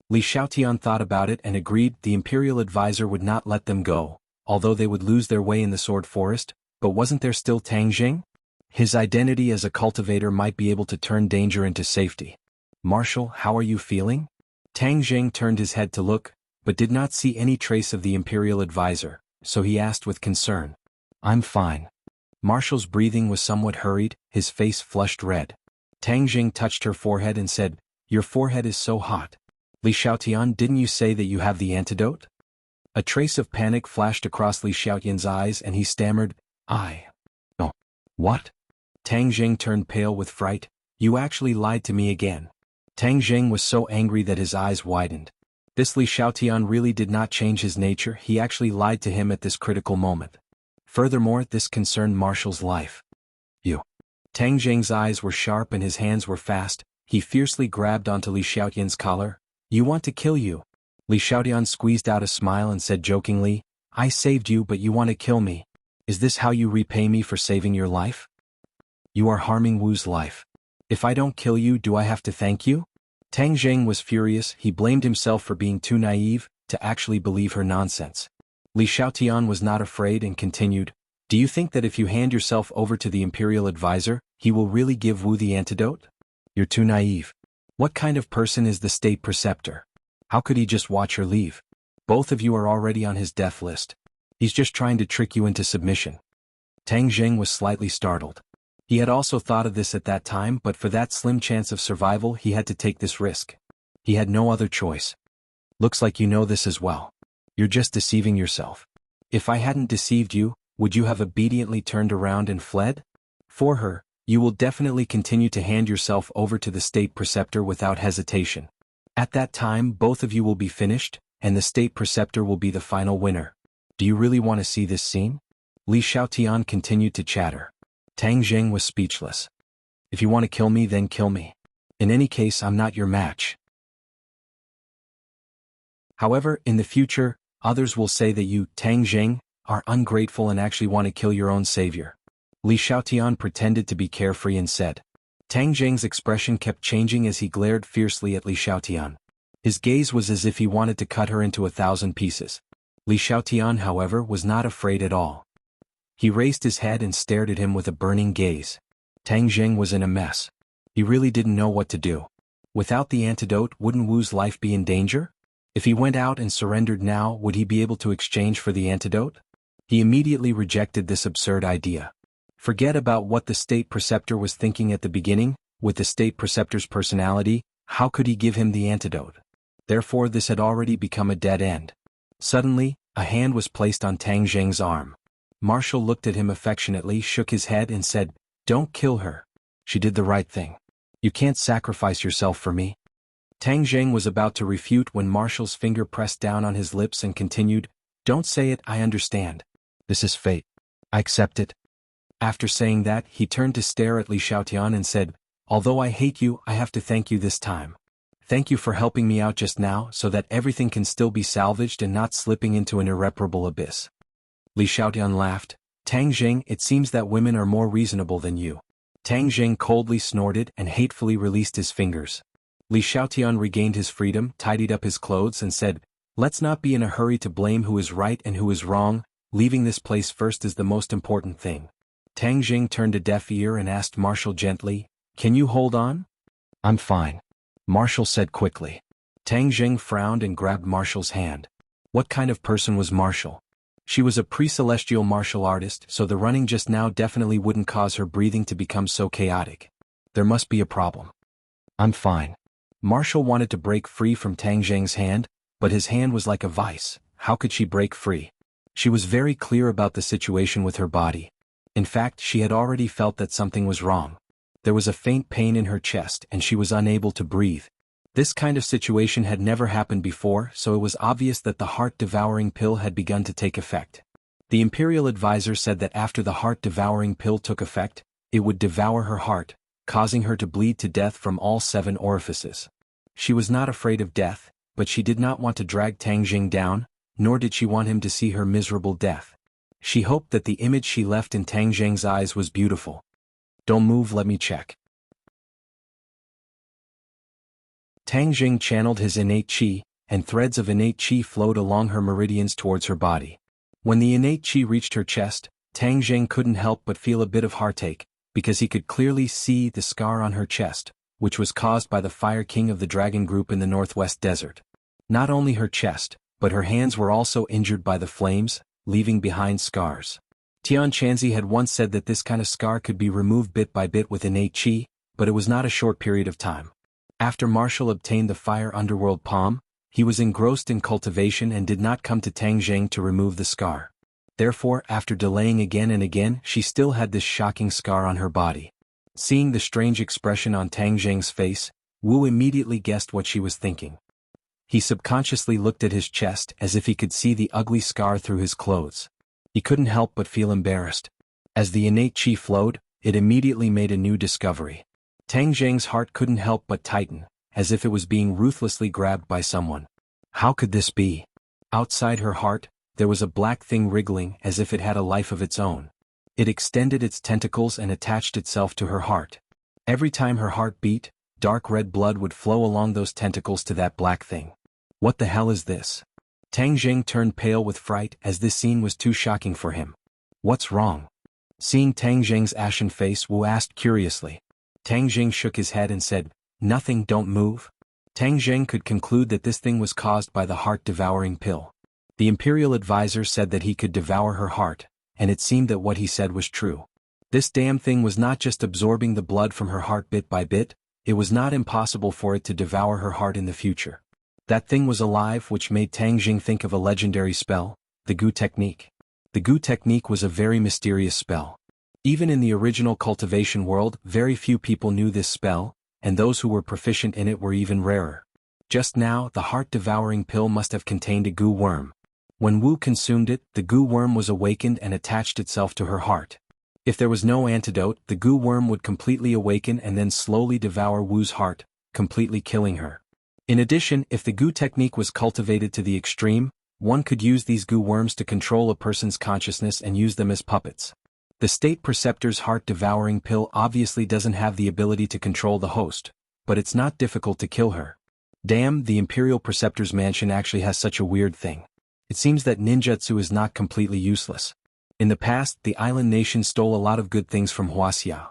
Li Xiaotian thought about it and agreed the Imperial Advisor would not let them go, although they would lose their way in the Sword Forest, but wasn't there still Tang Zheng? His identity as a cultivator might be able to turn danger into safety. "Marshal, how are you feeling?" Tang Zheng turned his head to look, but did not see any trace of the Imperial Advisor, so he asked with concern. "I'm fine." Marshal's breathing was somewhat hurried, his face flushed red. Tang Zheng touched her forehead and said, "Your forehead is so hot. Li Xiaotian, didn't you say that you have the antidote?" A trace of panic flashed across Li Xiaotian's eyes and he stammered, "Oh, what?" Tang Zheng turned pale with fright. "You actually lied to me again." Tang Zheng was so angry that his eyes widened. This Li Xiaotian really did not change his nature, he actually lied to him at this critical moment. Furthermore, this concerned Marshal's life. "You." Tang Zheng's eyes were sharp and his hands were fast, he fiercely grabbed onto Li Xiaotian's collar. "You want to kill you." Li Xiaotian squeezed out a smile and said jokingly, "I saved you but you want to kill me. Is this how you repay me for saving your life? You are harming Wu's life. If I don't kill you, do I have to thank you?" Tang Zheng was furious, he blamed himself for being too naive to actually believe her nonsense. Li Xiaotian was not afraid and continued, "Do you think that if you hand yourself over to the Imperial Advisor, he will really give Wu the antidote? You're too naive. What kind of person is the state preceptor? How could he just watch her leave? Both of you are already on his death list. He's just trying to trick you into submission." Tang Zheng was slightly startled. He had also thought of this at that time, but for that slim chance of survival he had to take this risk. He had no other choice. "Looks like you know this as well. You're just deceiving yourself. If I hadn't deceived you, would you have obediently turned around and fled? For her, you will definitely continue to hand yourself over to the state preceptor without hesitation. At that time both of you will be finished, and the state preceptor will be the final winner. Do you really want to see this scene?" Li Xiaotian continued to chatter. Tang Zheng was speechless. "If you want to kill me, then kill me. In any case, I'm not your match. However, in the future, others will say that you, Tang Zheng, are ungrateful and actually want to kill your own savior." Li Xiaotian pretended to be carefree and said. Tang Zheng's expression kept changing as he glared fiercely at Li Xiaotian. His gaze was as if he wanted to cut her into 1,000 pieces. Li Xiaotian, however, was not afraid at all. He raised his head and stared at him with a burning gaze. Tang Zheng was in a mess. He really didn't know what to do. Without the antidote, wouldn't Wu's life be in danger? If he went out and surrendered now, would he be able to exchange for the antidote? He immediately rejected this absurd idea. Forget about what the state preceptor was thinking at the beginning, With the state preceptor's personality, how could he give him the antidote? Therefore this had already become a dead end. Suddenly, a hand was placed on Tang Zheng's arm. Marshall looked at him affectionately, shook his head and said, "Don't kill her. She did the right thing. You can't sacrifice yourself for me." Tang Zheng was about to refute when Marshall's finger pressed down on his lips and continued, "Don't say it, I understand. This is fate. I accept it." After saying that, he turned to stare at Li Xiaotian and said, "Although I hate you, I have to thank you this time. Thank you for helping me out just now so that everything can still be salvaged and not slipping into an irreparable abyss." Li Xiaotian laughed. "Tang Zheng, it seems that women are more reasonable than you." Tang Zheng coldly snorted and hatefully released his fingers. Li Xiaotian regained his freedom, tidied up his clothes and said, "Let's not be in a hurry to blame who is right and who is wrong. Leaving this place first is the most important thing." Tang Zheng turned a deaf ear and asked Marshall gently, "Can you hold on?" "I'm fine," Marshall said quickly. Tang Zheng frowned and grabbed Marshall's hand. What kind of person was Marshall? She was a pre-celestial martial artist, so the running just now definitely wouldn't cause her breathing to become so chaotic. There must be a problem. "I'm fine." Marshall wanted to break free from Tang Zheng's hand, but his hand was like a vice. How could she break free? She was very clear about the situation with her body. In fact, she had already felt that something was wrong. There was a faint pain in her chest and she was unable to breathe. This kind of situation had never happened before, so it was obvious that the heart-devouring pill had begun to take effect. The Imperial Advisor said that after the heart-devouring pill took effect, it would devour her heart, causing her to bleed to death from all 7 orifices. She was not afraid of death, but she did not want to drag Tang Zheng down, nor did she want him to see her miserable death. She hoped that the image she left in Tang Zheng's eyes was beautiful. "Don't move, let me check." Tang Zheng channeled his innate qi, and threads of innate qi flowed along her meridians towards her body. When the innate qi reached her chest, Tang Zheng couldn't help but feel a bit of heartache, because he could clearly see the scar on her chest, which was caused by the Fire King of the Dragon Group in the Northwest Desert. Not only her chest, but her hands were also injured by the flames, leaving behind scars. Tian Chanzi had once said that this kind of scar could be removed bit by bit with innate qi, but it was not a short period of time. After Marshall obtained the Fire Underworld Palm, he was engrossed in cultivation and did not come to Tang Zheng to remove the scar. Therefore, after delaying again and again, she still had this shocking scar on her body. Seeing the strange expression on Tang Zheng's face, Wu immediately guessed what she was thinking. He subconsciously looked at his chest as if he could see the ugly scar through his clothes. He couldn't help but feel embarrassed. As the innate qi flowed, it immediately made a new discovery. Tang Zheng's heart couldn't help but tighten, as if it was being ruthlessly grabbed by someone. How could this be? Outside her heart, there was a black thing wriggling as if it had a life of its own. It extended its tentacles and attached itself to her heart. Every time her heart beat, dark red blood would flow along those tentacles to that black thing. What the hell is this? Tang Zheng turned pale with fright as this scene was too shocking for him. What's wrong? Seeing Tang Zheng's ashen face, Wu asked curiously. Tang Zheng shook his head and said, "Nothing, don't move." Tang Zheng could conclude that this thing was caused by the heart-devouring pill. The Imperial Advisor said that he could devour her heart, and it seemed that what he said was true. This damn thing was not just absorbing the blood from her heart bit by bit, it was not impossible for it to devour her heart in the future. That thing was alive, which made Tang Zheng think of a legendary spell, the Gu Technique. The Gu Technique was a very mysterious spell. Even in the original cultivation world, very few people knew this spell, and those who were proficient in it were even rarer. Just now, the heart-devouring pill must have contained a Gu worm. When Wu consumed it, the Gu worm was awakened and attached itself to her heart. If there was no antidote, the Gu worm would completely awaken and then slowly devour Wu's heart, completely killing her. In addition, if the Gu technique was cultivated to the extreme, one could use these Gu worms to control a person's consciousness and use them as puppets. The state preceptor's heart-devouring pill obviously doesn't have the ability to control the host, but it's not difficult to kill her. Damn, the Imperial Preceptor's mansion actually has such a weird thing. It seems that ninjutsu is not completely useless. In the past, the island nation stole a lot of good things from Wuxia.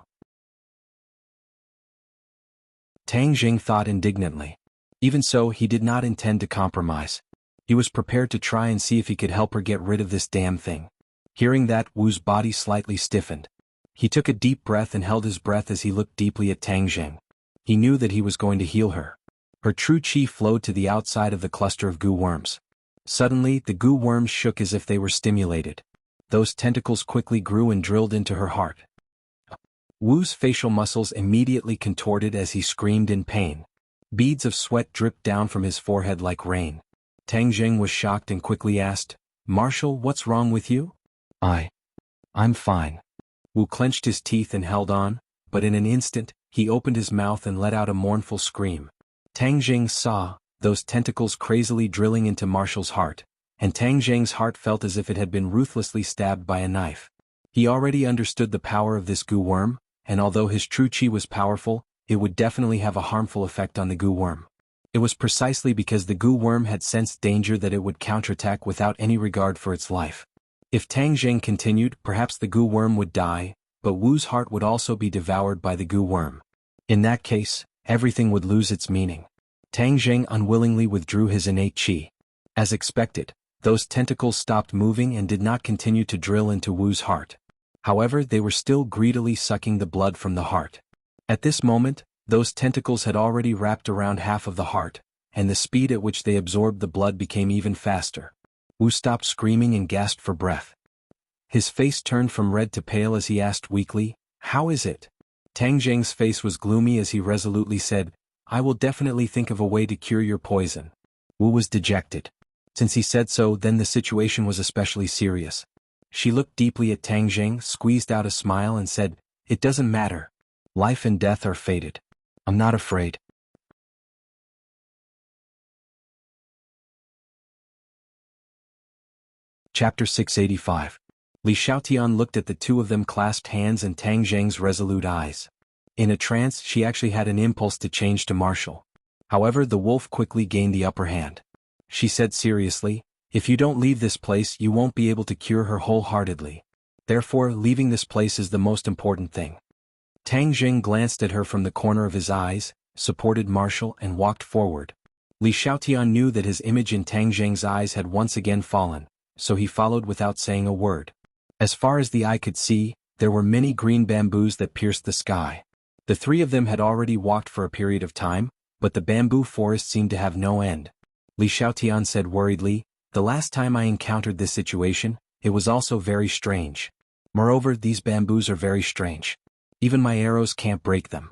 Tang Zheng thought indignantly. Even so, he did not intend to compromise. He was prepared to try and see if he could help her get rid of this damn thing. Hearing that, Wu's body slightly stiffened. He took a deep breath and held his breath as he looked deeply at Tang Jing. He knew that he was going to heal her. Her true chi flowed to the outside of the cluster of goo worms. Suddenly, the goo worms shook as if they were stimulated. Those tentacles quickly grew and drilled into her heart. Wu's facial muscles immediately contorted as he screamed in pain. Beads of sweat dripped down from his forehead like rain. Tang Jing was shocked and quickly asked, "Marshal, what's wrong with you?" I'm fine." Wu clenched his teeth and held on, but in an instant, he opened his mouth and let out a mournful scream. Tang Jing saw those tentacles crazily drilling into Marshal's heart, and Tang Jing's heart felt as if it had been ruthlessly stabbed by a knife. He already understood the power of this goo worm, and although his true chi was powerful, it would definitely have a harmful effect on the goo worm. It was precisely because the goo worm had sensed danger that it would counterattack without any regard for its life. If Tang Jing continued, perhaps the goo worm would die, but Wu's heart would also be devoured by the goo worm. In that case, everything would lose its meaning. Tang Jing unwillingly withdrew his innate chi. As expected, those tentacles stopped moving and did not continue to drill into Wu's heart. However, they were still greedily sucking the blood from the heart. At this moment, those tentacles had already wrapped around half of the heart, and the speed at which they absorbed the blood became even faster. Wu stopped screaming and gasped for breath. His face turned from red to pale as he asked weakly, "How is it?" Tang Jing's face was gloomy as he resolutely said, "I will definitely think of a way to cure your poison." Wu was dejected. Since he said so, then the situation was especially serious. She looked deeply at Tang Jing, squeezed out a smile and said, "It doesn't matter. Life and death are fated. I'm not afraid." Chapter 685. Li Xiaotian looked at the two of them clasped hands and Tang Jing's resolute eyes. In a trance, she actually had an impulse to change to Marshal. However, the wolf quickly gained the upper hand. She said seriously, "If you don't leave this place, you won't be able to cure her wholeheartedly. Therefore, leaving this place is the most important thing." Tang Jing glanced at her from the corner of his eyes, supported Marshal and walked forward. Li Xiaotian knew that his image in Tang Jing's eyes had once again fallen, so he followed without saying a word. As far as the eye could see, there were many green bamboos that pierced the sky. The three of them had already walked for a period of time, but the bamboo forest seemed to have no end. Li Xiaotian said worriedly, "The last time I encountered this situation, it was also very strange. Moreover, these bamboos are very strange. Even my arrows can't break them."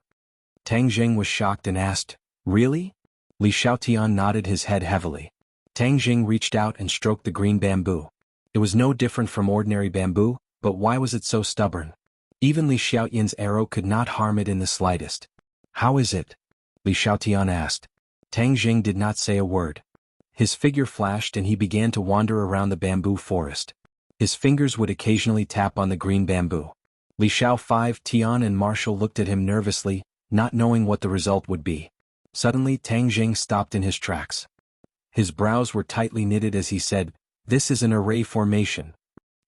Tang Jing was shocked and asked, "Really?" Li Xiaotian nodded his head heavily. Tang Jing reached out and stroked the green bamboo. It was no different from ordinary bamboo, but why was it so stubborn? Even Li Xiaotian's arrow could not harm it in the slightest. "How is it?" Li Xiaotian asked. Tang Jing did not say a word. His figure flashed and he began to wander around the bamboo forest. His fingers would occasionally tap on the green bamboo. Li Xiaotian and Marshal looked at him nervously, not knowing what the result would be. Suddenly Tang Jing stopped in his tracks. His brows were tightly knitted as he said, "This is an array formation.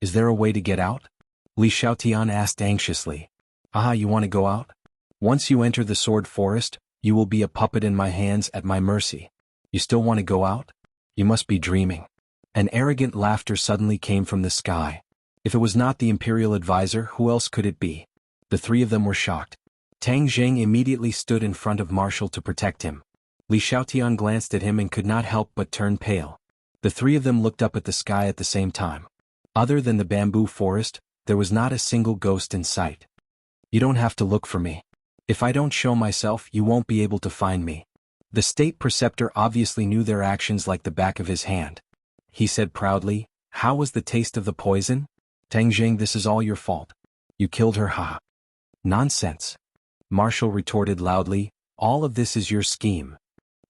Is there a way to get out?" Li Xiaotian asked anxiously. "Ah, you want to go out? Once you enter the sword forest, you will be a puppet in my hands at my mercy. You still want to go out? You must be dreaming." An arrogant laughter suddenly came from the sky. If it was not the imperial advisor, who else could it be? The three of them were shocked. Tang Jing immediately stood in front of Marshal to protect him. Li Xiaotian glanced at him and could not help but turn pale. The three of them looked up at the sky at the same time. Other than the bamboo forest, there was not a single ghost in sight. "You don't have to look for me. If I don't show myself, you won't be able to find me." The state preceptor obviously knew their actions like the back of his hand. He said proudly, "How was the taste of the poison?" "Tang Jing, this is all your fault. You killed her, ha." "Nonsense." Marshal retorted loudly, "All of this is your scheme.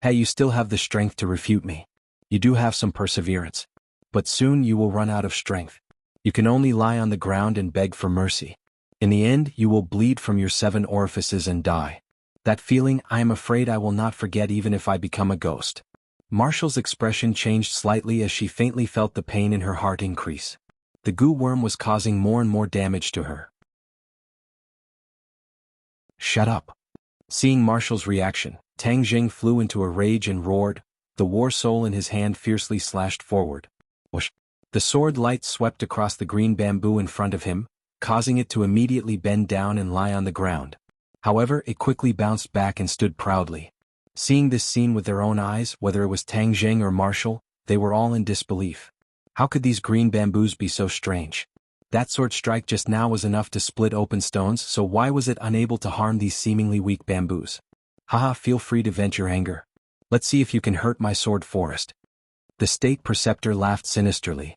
Hey, you still have the strength to refute me. You do have some perseverance. But soon you will run out of strength. You can only lie on the ground and beg for mercy. In the end, you will bleed from your 7 orifices and die. That feeling, I am afraid I will not forget even if I become a ghost." Marshal's expression changed slightly as she faintly felt the pain in her heart increase. The goo worm was causing more and more damage to her. "Shut up." Seeing Marshal's reaction, Tang Jing flew into a rage and roared, the war soul in his hand fiercely slashed forward. Whoosh! The sword light swept across the green bamboo in front of him, causing it to immediately bend down and lie on the ground. However, it quickly bounced back and stood proudly. Seeing this scene with their own eyes, whether it was Tang Jing or Marshall, they were all in disbelief. How could these green bamboos be so strange? That sword strike just now was enough to split open stones, so why was it unable to harm these seemingly weak bamboos? Haha, feel free to vent your anger. Let's see if you can hurt my sword forest. The state preceptor laughed sinisterly.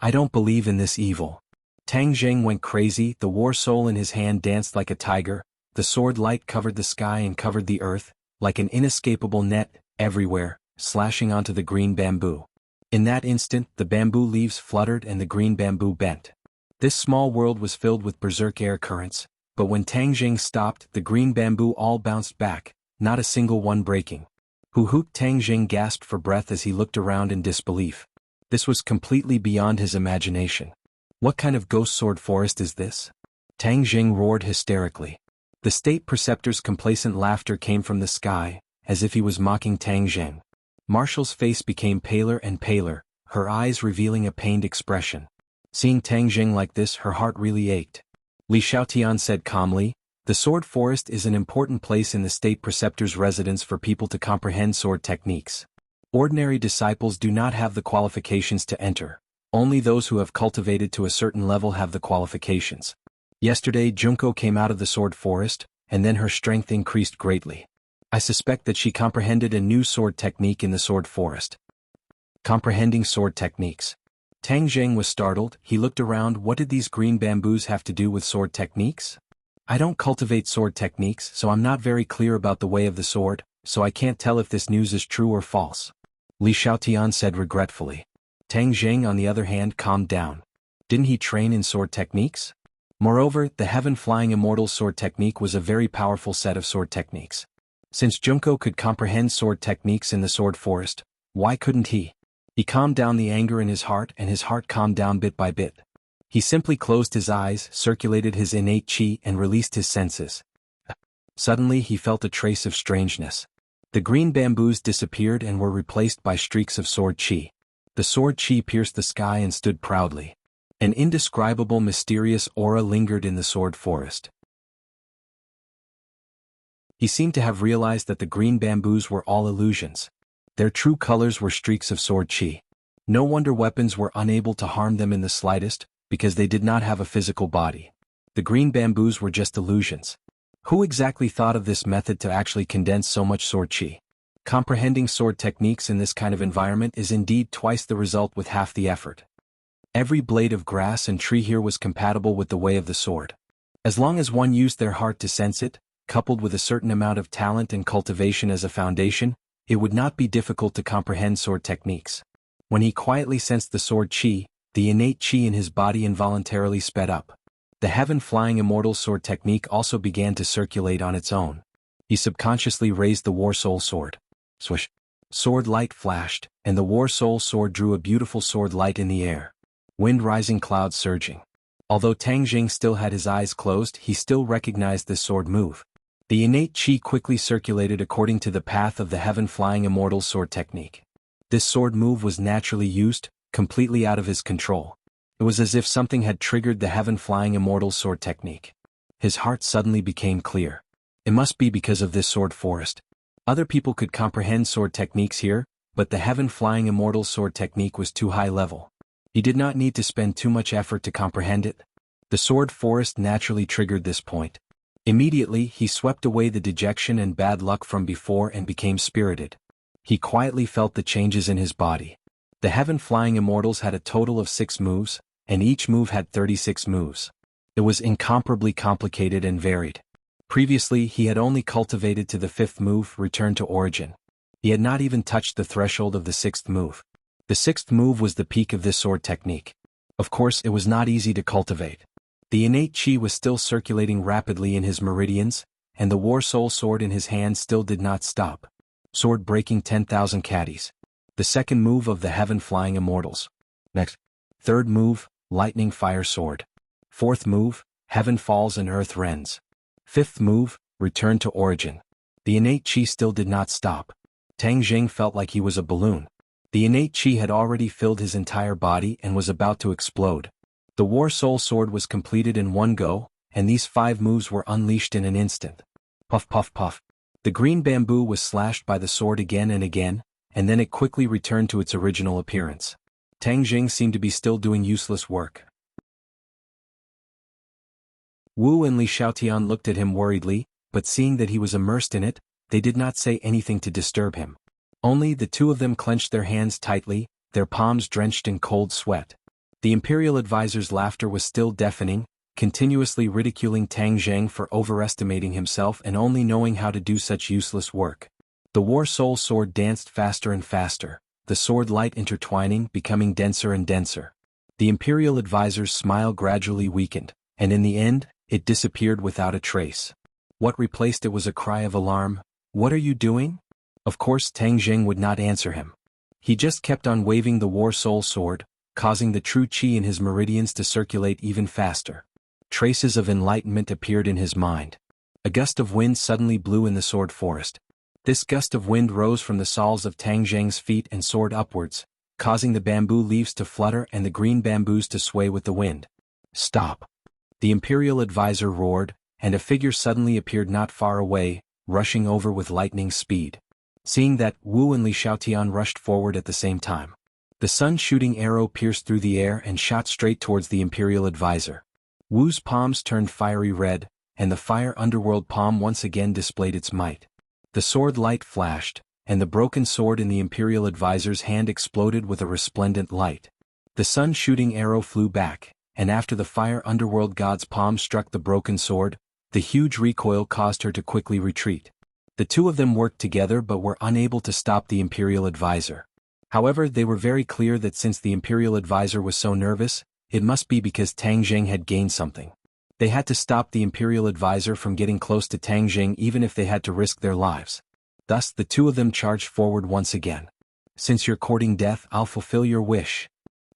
I don't believe in this evil. Tang Jing went crazy, the war soul in his hand danced like a tiger, the sword light covered the sky and covered the earth, like an inescapable net, everywhere, slashing onto the green bamboo. In that instant, the bamboo leaves fluttered and the green bamboo bent. This small world was filled with berserk air currents, but when Tang Jing stopped, the green bamboo all bounced back, not a single one breaking. Hoo-hoot! Tang Jing gasped for breath as he looked around in disbelief. This was completely beyond his imagination. What kind of ghost sword forest is this? Tang Jing roared hysterically. The state preceptor's complacent laughter came from the sky, as if he was mocking Tang Jing. Marshall's face became paler and paler, her eyes revealing a pained expression. Seeing Tang Jing like this, her heart really ached. Li Xiaotian said calmly, the sword forest is an important place in the state preceptor's residence for people to comprehend sword techniques. Ordinary disciples do not have the qualifications to enter. Only those who have cultivated to a certain level have the qualifications. Yesterday Junko came out of the sword forest, and then her strength increased greatly. I suspect that she comprehended a new sword technique in the sword forest. Comprehending sword techniques. Tang Jing was startled. He looked around. What did these green bamboos have to do with sword techniques? I don't cultivate sword techniques, so I'm not very clear about the way of the sword, so I can't tell if this news is true or false. Li Xiaotian said regretfully. Tang Jing, on the other hand, calmed down. Didn't he train in sword techniques? Moreover, the heaven-flying immortal sword technique was a very powerful set of sword techniques. Since Junko could comprehend sword techniques in the sword forest, why couldn't he? He calmed down the anger in his heart, and his heart calmed down bit by bit. He simply closed his eyes, circulated his innate qi, and released his senses. Suddenly he felt a trace of strangeness. The green bamboos disappeared and were replaced by streaks of sword qi. The sword qi pierced the sky and stood proudly. An indescribable mysterious aura lingered in the sword forest. He seemed to have realized that the green bamboos were all illusions. Their true colors were streaks of sword qi. No wonder weapons were unable to harm them in the slightest, because they did not have a physical body. The green bamboos were just illusions. Who exactly thought of this method to actually condense so much sword qi? Comprehending sword techniques in this kind of environment is indeed twice the result with half the effort. Every blade of grass and tree here was compatible with the way of the sword. As long as one used their heart to sense it, coupled with a certain amount of talent and cultivation as a foundation, it would not be difficult to comprehend sword techniques. When he quietly sensed the sword qi, the innate qi in his body involuntarily sped up. The heaven-flying immortal sword technique also began to circulate on its own. He subconsciously raised the war soul sword. Swish! Sword light flashed, and the war soul sword drew a beautiful sword light in the air. Wind rising, clouds surging. Although Tang Jing still had his eyes closed, he still recognized this sword move. The innate qi quickly circulated according to the path of the heaven-flying immortal sword technique. This sword move was naturally used, completely out of his control. It was as if something had triggered the heaven-flying immortal sword technique. His heart suddenly became clear. It must be because of this sword forest. Other people could comprehend sword techniques here, but the heaven-flying immortal sword technique was too high level. He did not need to spend too much effort to comprehend it. The sword forest naturally triggered this point. Immediately, he swept away the dejection and bad luck from before and became spirited. He quietly felt the changes in his body. The heaven-flying immortals had a total of 6 moves, and each move had 36 moves. It was incomparably complicated and varied. Previously, he had only cultivated to the 5th move, Return to Origin. He had not even touched the threshold of the 6th move. The 6th move was the peak of this sword technique. Of course, it was not easy to cultivate. The innate qi was still circulating rapidly in his meridians, and the war soul sword in his hand still did not stop. Sword breaking 10,000 caddies. The 2nd move of the heaven-flying immortals. Next. 3rd move, lightning fire sword. 4th move, heaven falls and earth rends. 5th move, return to origin. The innate qi still did not stop. Tang Jing felt like he was a balloon. The innate qi had already filled his entire body and was about to explode. The War Soul Sword was completed in one go, and these 5 moves were unleashed in an instant. Puff puff puff. The green bamboo was slashed by the sword again and again, and then it quickly returned to its original appearance. Tang Jing seemed to be still doing useless work. Wu and Li Xiaotian looked at him worriedly, but seeing that he was immersed in it, they did not say anything to disturb him. Only the two of them clenched their hands tightly, their palms drenched in cold sweat. The Imperial advisor's laughter was still deafening, continuously ridiculing Tang Zheng for overestimating himself and only knowing how to do such useless work. The War Soul Sword danced faster and faster, the sword light intertwining, becoming denser and denser. The Imperial advisor's smile gradually weakened, and in the end, it disappeared without a trace. What replaced it was a cry of alarm. "What are you doing?" Of course Tang Zheng would not answer him. He just kept on waving the War Soul Sword, causing the true qi in his meridians to circulate even faster. Traces of enlightenment appeared in his mind. A gust of wind suddenly blew in the sword forest. This gust of wind rose from the soles of Tang Zheng's feet and soared upwards, causing the bamboo leaves to flutter and the green bamboos to sway with the wind. "Stop!" The Imperial advisor roared, and a figure suddenly appeared not far away, rushing over with lightning speed. Seeing that, Wu and Li Xiaotian rushed forward at the same time. The sun-shooting arrow pierced through the air and shot straight towards the Imperial advisor. Wu's palms turned fiery red, and the fire underworld palm once again displayed its might. The sword light flashed, and the broken sword in the Imperial advisor's hand exploded with a resplendent light. The sun-shooting arrow flew back, and after the fire underworld god's palm struck the broken sword, the huge recoil caused her to quickly retreat. The two of them worked together but were unable to stop the Imperial advisor. However, they were very clear that since the Imperial advisor was so nervous, it must be because Tang Zheng had gained something. They had to stop the Imperial advisor from getting close to Tang Zheng even if they had to risk their lives. Thus the two of them charged forward once again. "Since you're courting death, I'll fulfill your wish,"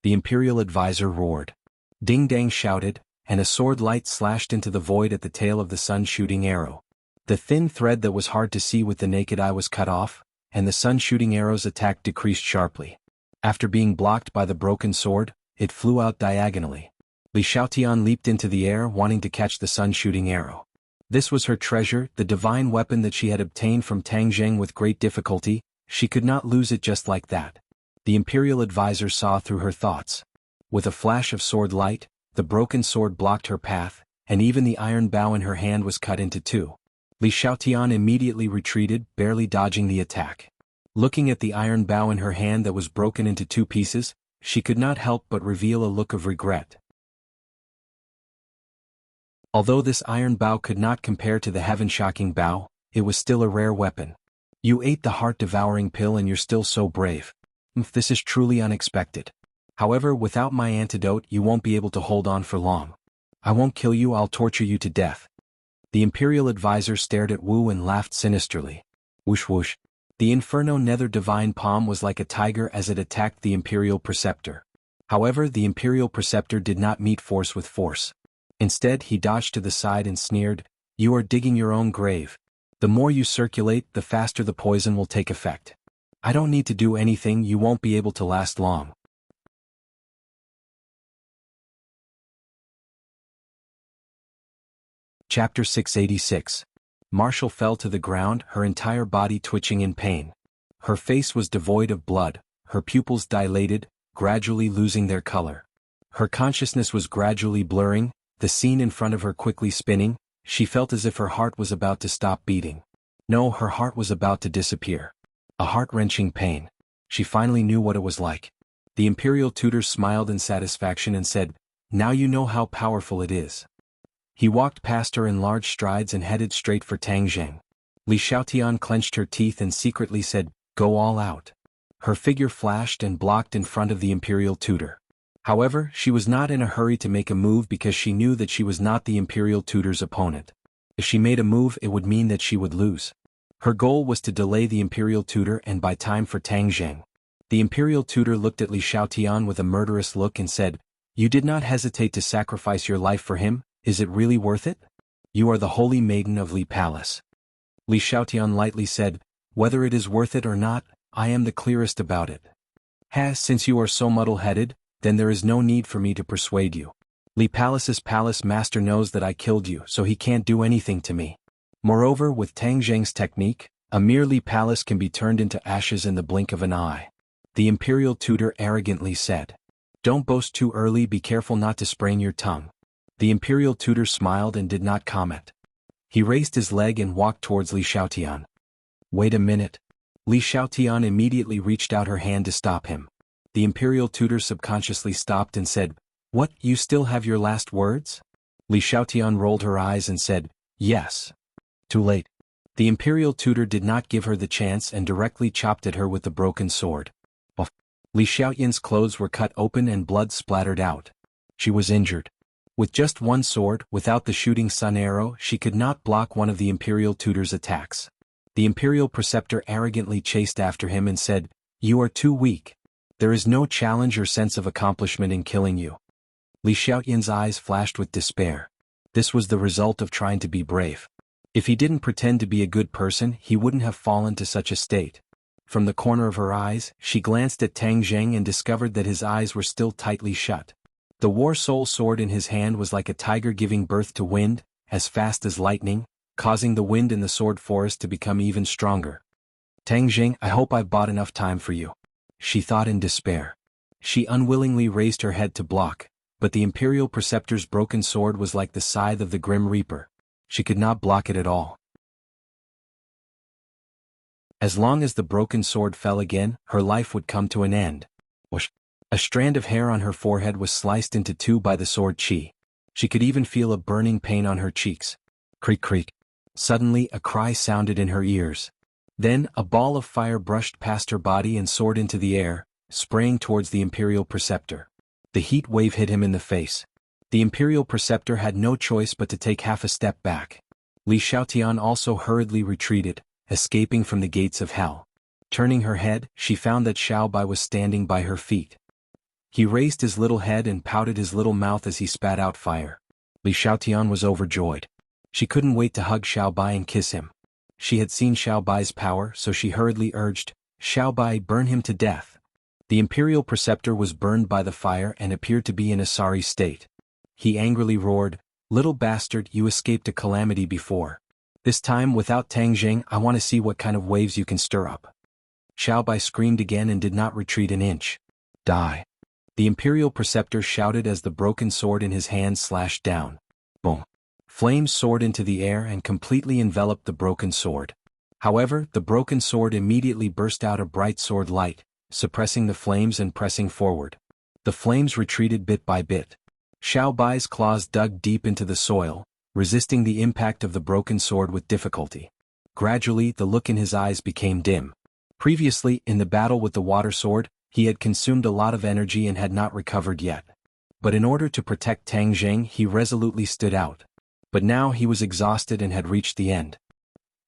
the Imperial advisor roared. Ding Dang shouted, and a sword light slashed into the void at the tail of the sun-shooting arrow. The thin thread that was hard to see with the naked eye was cut off, and the sun-shooting arrow's attack decreased sharply. After being blocked by the broken sword, it flew out diagonally. Li Xiaotian leaped into the air wanting to catch the sun-shooting arrow. This was her treasure, the divine weapon that she had obtained from Tang Zheng with great difficulty. She could not lose it just like that. The Imperial advisor saw through her thoughts. With a flash of sword light, the broken sword blocked her path, and even the iron bow in her hand was cut into two. Li Xiaotian immediately retreated, barely dodging the attack. Looking at the iron bow in her hand that was broken into 2 pieces, she could not help but reveal a look of regret. Although this iron bow could not compare to the heaven-shocking bow, it was still a rare weapon. "You ate the heart-devouring pill and you're still so brave. This is truly unexpected. However, without my antidote you won't be able to hold on for long. I won't kill you, I'll torture you to death." The Imperial advisor stared at Wu and laughed sinisterly. Whoosh whoosh. The Inferno Nether Divine Palm was like a tiger as it attacked the Imperial Preceptor. However, the Imperial Preceptor did not meet force with force. Instead, he dodged to the side and sneered, "You are digging your own grave. The more you circulate, the faster the poison will take effect. I don't need to do anything, you won't be able to last long." Chapter 686. Marshall fell to the ground, her entire body twitching in pain. Her face was devoid of blood, her pupils dilated, gradually losing their color. Her consciousness was gradually blurring, the scene in front of her quickly spinning. She felt as if her heart was about to stop beating. No, her heart was about to disappear. A heart-wrenching pain. She finally knew what it was like. The Imperial tutor smiled in satisfaction and said, "Now you know how powerful it is." He walked past her in large strides and headed straight for Tang Zheng. Li Xiaotian clenched her teeth and secretly said, "Go all out." Her figure flashed and blocked in front of the Imperial tutor. However, she was not in a hurry to make a move because she knew that she was not the Imperial tutor's opponent. If she made a move, it would mean that she would lose. Her goal was to delay the Imperial tutor and buy time for Tang Zheng. The Imperial tutor looked at Li Xiaotian with a murderous look and said, "You did not hesitate to sacrifice your life for him, is it really worth it? You are the holy maiden of Li Palace." Li Xiaotian lightly said, "Whether it is worth it or not, I am the clearest about it. Since you are so muddle-headed, then there is no need for me to persuade you. Li Palace's palace master knows that I killed you, so he can't do anything to me. Moreover, with Tang Zheng's technique, a mere Li Palace can be turned into ashes in the blink of an eye. The imperial tutor arrogantly said. Don't boast too early, be careful not to sprain your tongue. The imperial tutor smiled and did not comment. He raised his leg and walked towards Li Xiaotian. Wait a minute. Li Xiaotian immediately reached out her hand to stop him. The imperial tutor subconsciously stopped and said, What, you still have your last words? Li Xiaotian rolled her eyes and said, Yes. Too late. The imperial tutor did not give her the chance and directly chopped at her with the broken sword. Li Xiaotian's clothes were cut open and blood splattered out. She was injured. With just one sword, without the shooting sun arrow, she could not block one of the imperial tutor's attacks. The imperial preceptor arrogantly chased after him and said, You are too weak. There is no challenge or sense of accomplishment in killing you. Li Xiaotian's eyes flashed with despair. This was the result of trying to be brave. If he didn't pretend to be a good person, he wouldn't have fallen to such a state. From the corner of her eyes, she glanced at Tang Zheng and discovered that his eyes were still tightly shut. The war soul sword in his hand was like a tiger giving birth to wind, as fast as lightning, causing the wind in the sword forest to become even stronger. Tang Zheng, I hope I've bought enough time for you. She thought in despair. She unwillingly raised her head to block, but the imperial preceptor's broken sword was like the scythe of the grim reaper. She could not block it at all. As long as the broken sword fell again, her life would come to an end. Whoosh! A strand of hair on her forehead was sliced into two by the sword chi. She could even feel a burning pain on her cheeks. Creak creak. Suddenly a cry sounded in her ears. Then a ball of fire brushed past her body and soared into the air, spraying towards the imperial preceptor. The heat wave hit him in the face. The imperial preceptor had no choice but to take half a step back. Li Xiaotian also hurriedly retreated, escaping from the gates of hell. Turning her head, she found that Xiaobai was standing by her feet. He raised his little head and pouted his little mouth as he spat out fire. Li Xiaotian was overjoyed. She couldn't wait to hug Xiaobai and kiss him. She had seen Xiaobai's power, so she hurriedly urged, Xiaobai, burn him to death. The imperial preceptor was burned by the fire and appeared to be in a sorry state. He angrily roared, Little bastard, you escaped a calamity before. This time without Tang Zheng, I want to see what kind of waves you can stir up. Xiaobai screamed again and did not retreat an inch. Die. The imperial preceptor shouted as the broken sword in his hand slashed down. Boom. Flames soared into the air and completely enveloped the broken sword. However, the broken sword immediately burst out a bright sword light, suppressing the flames and pressing forward. The flames retreated bit by bit. Xiaobai's claws dug deep into the soil, resisting the impact of the broken sword with difficulty. Gradually, the look in his eyes became dim. Previously, in the battle with the water sword, he had consumed a lot of energy and had not recovered yet. But in order to protect Tang Zheng, he resolutely stood out. But now he was exhausted and had reached the end.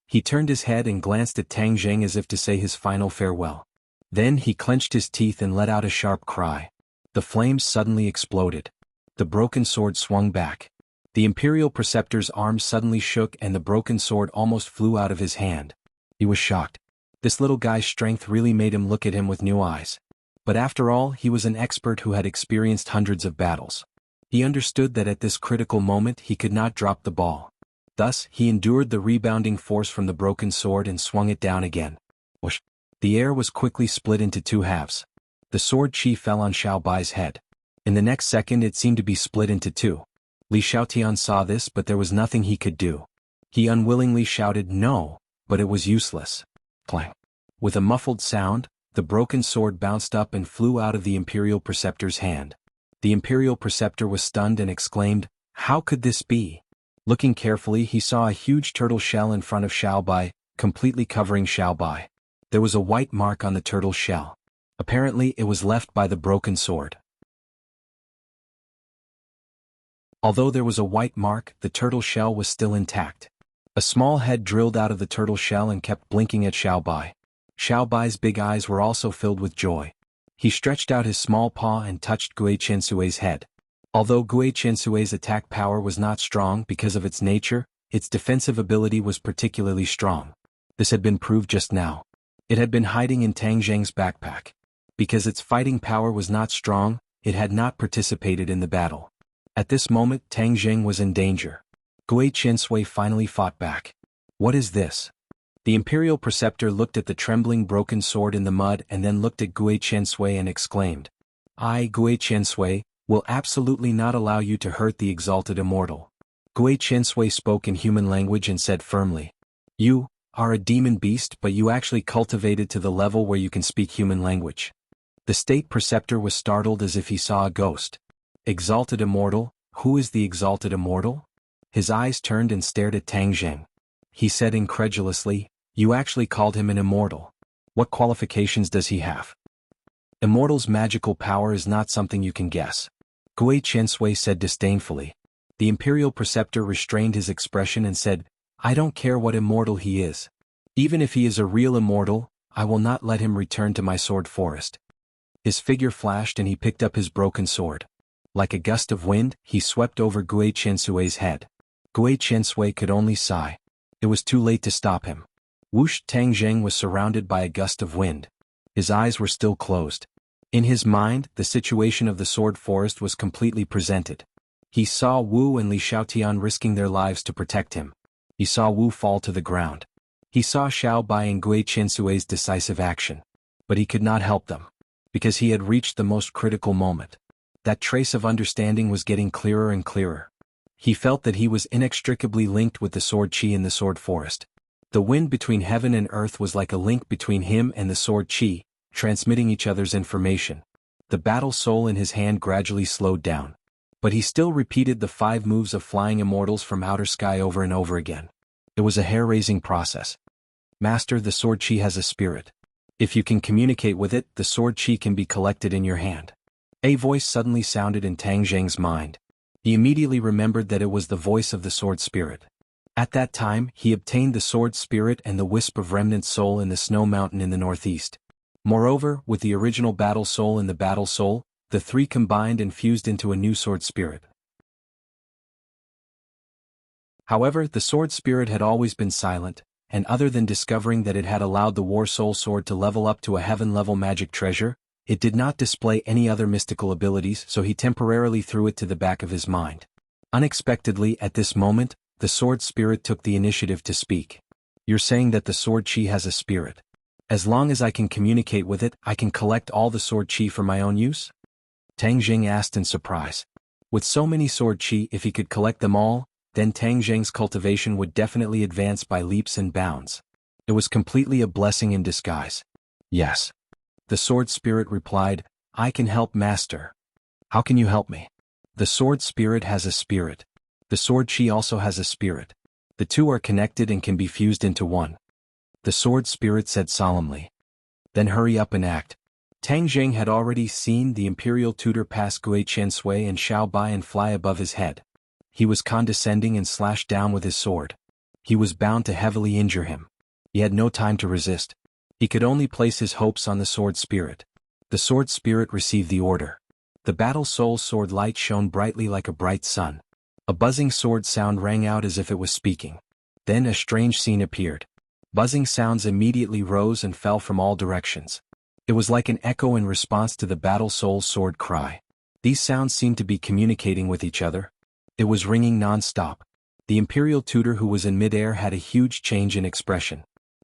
He turned his head and glanced at Tang Zheng as if to say his final farewell. Then he clenched his teeth and let out a sharp cry. The flames suddenly exploded. The broken sword swung back. The imperial preceptor's arm suddenly shook and the broken sword almost flew out of his hand. He was shocked. This little guy's strength really made him look at him with new eyes. But after all, he was an expert who had experienced hundreds of battles. He understood that at this critical moment he could not drop the ball. Thus, he endured the rebounding force from the broken sword and swung it down again. Whoosh! The air was quickly split into two halves. The sword chi fell on Xiaobai's head. In the next second it seemed to be split into two. Li Xiaotian saw this, but there was nothing he could do. He unwillingly shouted no, but it was useless. Clang! With a muffled sound, the broken sword bounced up and flew out of the imperial preceptor's hand. The imperial preceptor was stunned and exclaimed, How could this be? Looking carefully, he saw a huge turtle shell in front of Xiaobai, completely covering Xiaobai. There was a white mark on the turtle shell. Apparently, it was left by the broken sword. Although there was a white mark, the turtle shell was still intact. A small head drilled out of the turtle shell and kept blinking at Xiaobai. Xiaobai's big eyes were also filled with joy. He stretched out his small paw and touched Gui Chensui's head. Although Gui Chensui's attack power was not strong because of its nature, its defensive ability was particularly strong. This had been proved just now. It had been hiding in Tang Zheng's backpack. Because its fighting power was not strong, it had not participated in the battle. At this moment Tang Jing was in danger. Gui Qinsui finally fought back. What is this? The Imperial Preceptor looked at the trembling broken sword in the mud and then looked at Gui Qinsui and exclaimed, I, Gui Qinsui, will absolutely not allow you to hurt the exalted immortal. Gui Qinsui spoke in human language and said firmly, You are a demon beast, but you actually cultivated to the level where you can speak human language. The State Preceptor was startled as if he saw a ghost. Exalted immortal? Who is the exalted immortal? His eyes turned and stared at Tang Jing. He said incredulously, You actually called him an immortal. What qualifications does he have? Immortal's magical power is not something you can guess. Gui Qinsui said disdainfully. The Imperial Preceptor restrained his expression and said, I don't care what immortal he is. Even if he is a real immortal, I will not let him return to my sword forest. His figure flashed and he picked up his broken sword. Like a gust of wind, he swept over Gui Qinsui's head. Gui Qinsui could only sigh. It was too late to stop him. Whoosh! Tang Jing was surrounded by a gust of wind. His eyes were still closed. In his mind, the situation of the sword forest was completely presented. He saw Wu and Li Xiaotian risking their lives to protect him. He saw Wu fall to the ground. He saw Xiao Bai and Gui Qinsui's decisive action. But he could not help them. Because he had reached the most critical moment. That trace of understanding was getting clearer and clearer. He felt that he was inextricably linked with the sword qi in the sword forest. The wind between heaven and earth was like a link between him and the sword qi, transmitting each other's information. The battle soul in his hand gradually slowed down. But he still repeated the 5 moves of flying immortals from outer sky over and over again. It was a hair-raising process. Master, the sword qi has a spirit. If you can communicate with it, the sword qi can be collected in your hand. A voice suddenly sounded in Tang Jing's mind. He immediately remembered that it was the voice of the sword spirit. At that time, he obtained the sword spirit and the wisp of remnant soul in the snow mountain in the northeast. Moreover, with the original battle soul and the battle soul, the 3 combined and fused into a new sword spirit. However, the sword spirit had always been silent, and other than discovering that it had allowed the war soul sword to level up to a heaven-level magic treasure, it did not display any other mystical abilities, so he temporarily threw it to the back of his mind. Unexpectedly, at this moment, the sword spirit took the initiative to speak. You're saying that the sword qi has a spirit. As long as I can communicate with it, I can collect all the sword qi for my own use? Tang Jing asked in surprise. With so many sword qi, if he could collect them all, then Tang Jing's cultivation would definitely advance by leaps and bounds. It was completely a blessing in disguise. Yes. The sword spirit replied, I can help, master. How can you help me? The sword spirit has a spirit. The sword qi also has a spirit. The 2 are connected and can be fused into one. The sword spirit said solemnly. Then hurry up and act. Tang Jing had already seen the imperial tutor pass Gui Qinsui and Xiao Bai and fly above his head. He was condescending and slashed down with his sword. He was bound to heavily injure him. He had no time to resist. He could only place his hopes on the sword spirit. The sword spirit received the order. The battle soul sword light shone brightly like a bright sun. A buzzing sword sound rang out as if it was speaking. Then a strange scene appeared. Buzzing sounds immediately rose and fell from all directions. It was like an echo in response to the battle soul sword cry. These sounds seemed to be communicating with each other. It was ringing non-stop. The imperial tutor who was in midair had a huge change in expression.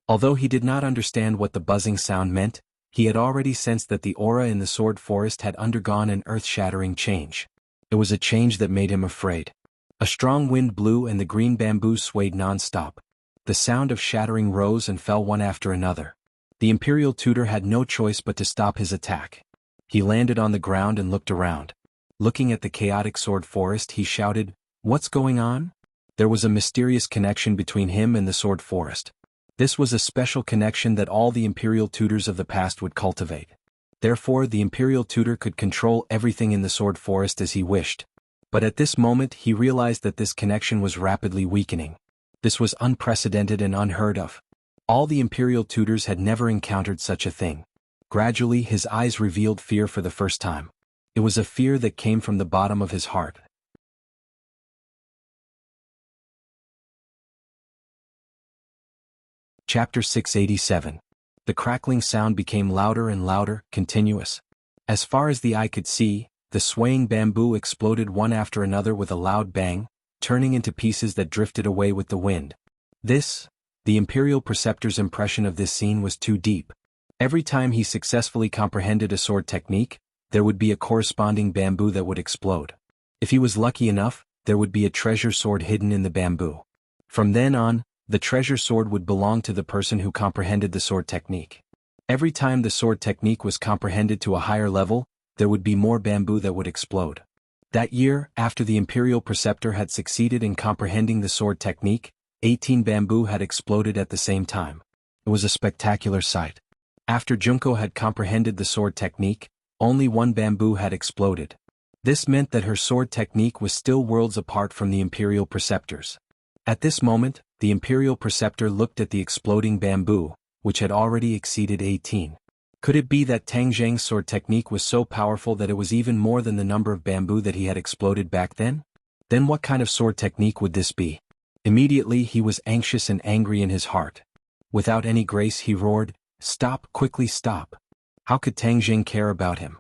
Although he did not understand what the buzzing sound meant, he had already sensed that the aura in the sword forest had undergone an earth-shattering change. It was a change that made him afraid. A strong wind blew and the green bamboo swayed non-stop. The sound of shattering rose and fell one after another. The imperial tutor had no choice but to stop his attack. He landed on the ground and looked around. Looking at the chaotic sword forest, he shouted, What's going on? There was a mysterious connection between him and the sword forest. This was a special connection that all the imperial tutors of the past would cultivate. Therefore, the imperial tutor could control everything in the sword forest as he wished. But at this moment he realized that this connection was rapidly weakening. This was unprecedented and unheard of. All the imperial tutors had never encountered such a thing. Gradually his eyes revealed fear for the first time. It was a fear that came from the bottom of his heart. Chapter 687. The crackling sound became louder and louder, continuous. As far as the eye could see, the The swaying bamboo exploded one after another with a loud bang, turning into pieces that drifted away with the wind. The Imperial Preceptor's impression of this scene was too deep. Every time he successfully comprehended a sword technique, there would be a corresponding bamboo that would explode. If he was lucky enough, there would be a treasure sword hidden in the bamboo. From then on, the treasure sword would belong to the person who comprehended the sword technique. Every time the sword technique was comprehended to a higher level, there would be more bamboo that would explode. That year, after the Imperial Preceptor had succeeded in comprehending the sword technique, 18 bamboo had exploded at the same time. It was a spectacular sight. After Junko had comprehended the sword technique, only one bamboo had exploded. This meant that her sword technique was still worlds apart from the Imperial Preceptor's. At this moment, the Imperial Preceptor looked at the exploding bamboo, which had already exceeded 18. Could it be that Tang Zheng's sword technique was so powerful that it was even more than the number of bamboo that he had exploded back then? Then what kind of sword technique would this be? Immediately he was anxious and angry in his heart. Without any grace he roared, "Stop, quickly stop!" How could Tang Zheng care about him?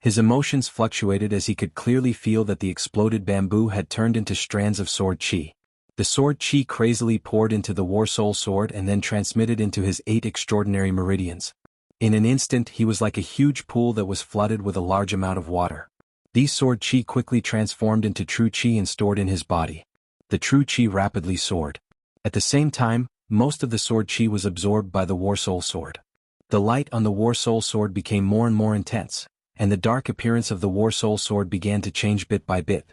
His emotions fluctuated as he could clearly feel that the exploded bamboo had turned into strands of sword chi. The sword chi crazily poured into the War Soul sword and then transmitted into his 8 extraordinary meridians. In an instant he was like a huge pool that was flooded with a large amount of water. These sword chi quickly transformed into true chi and stored in his body. The true chi rapidly soared. At the same time, most of the sword chi was absorbed by the War Soul sword. The light on the War Soul sword became more and more intense, and the dark appearance of the War Soul sword began to change bit by bit.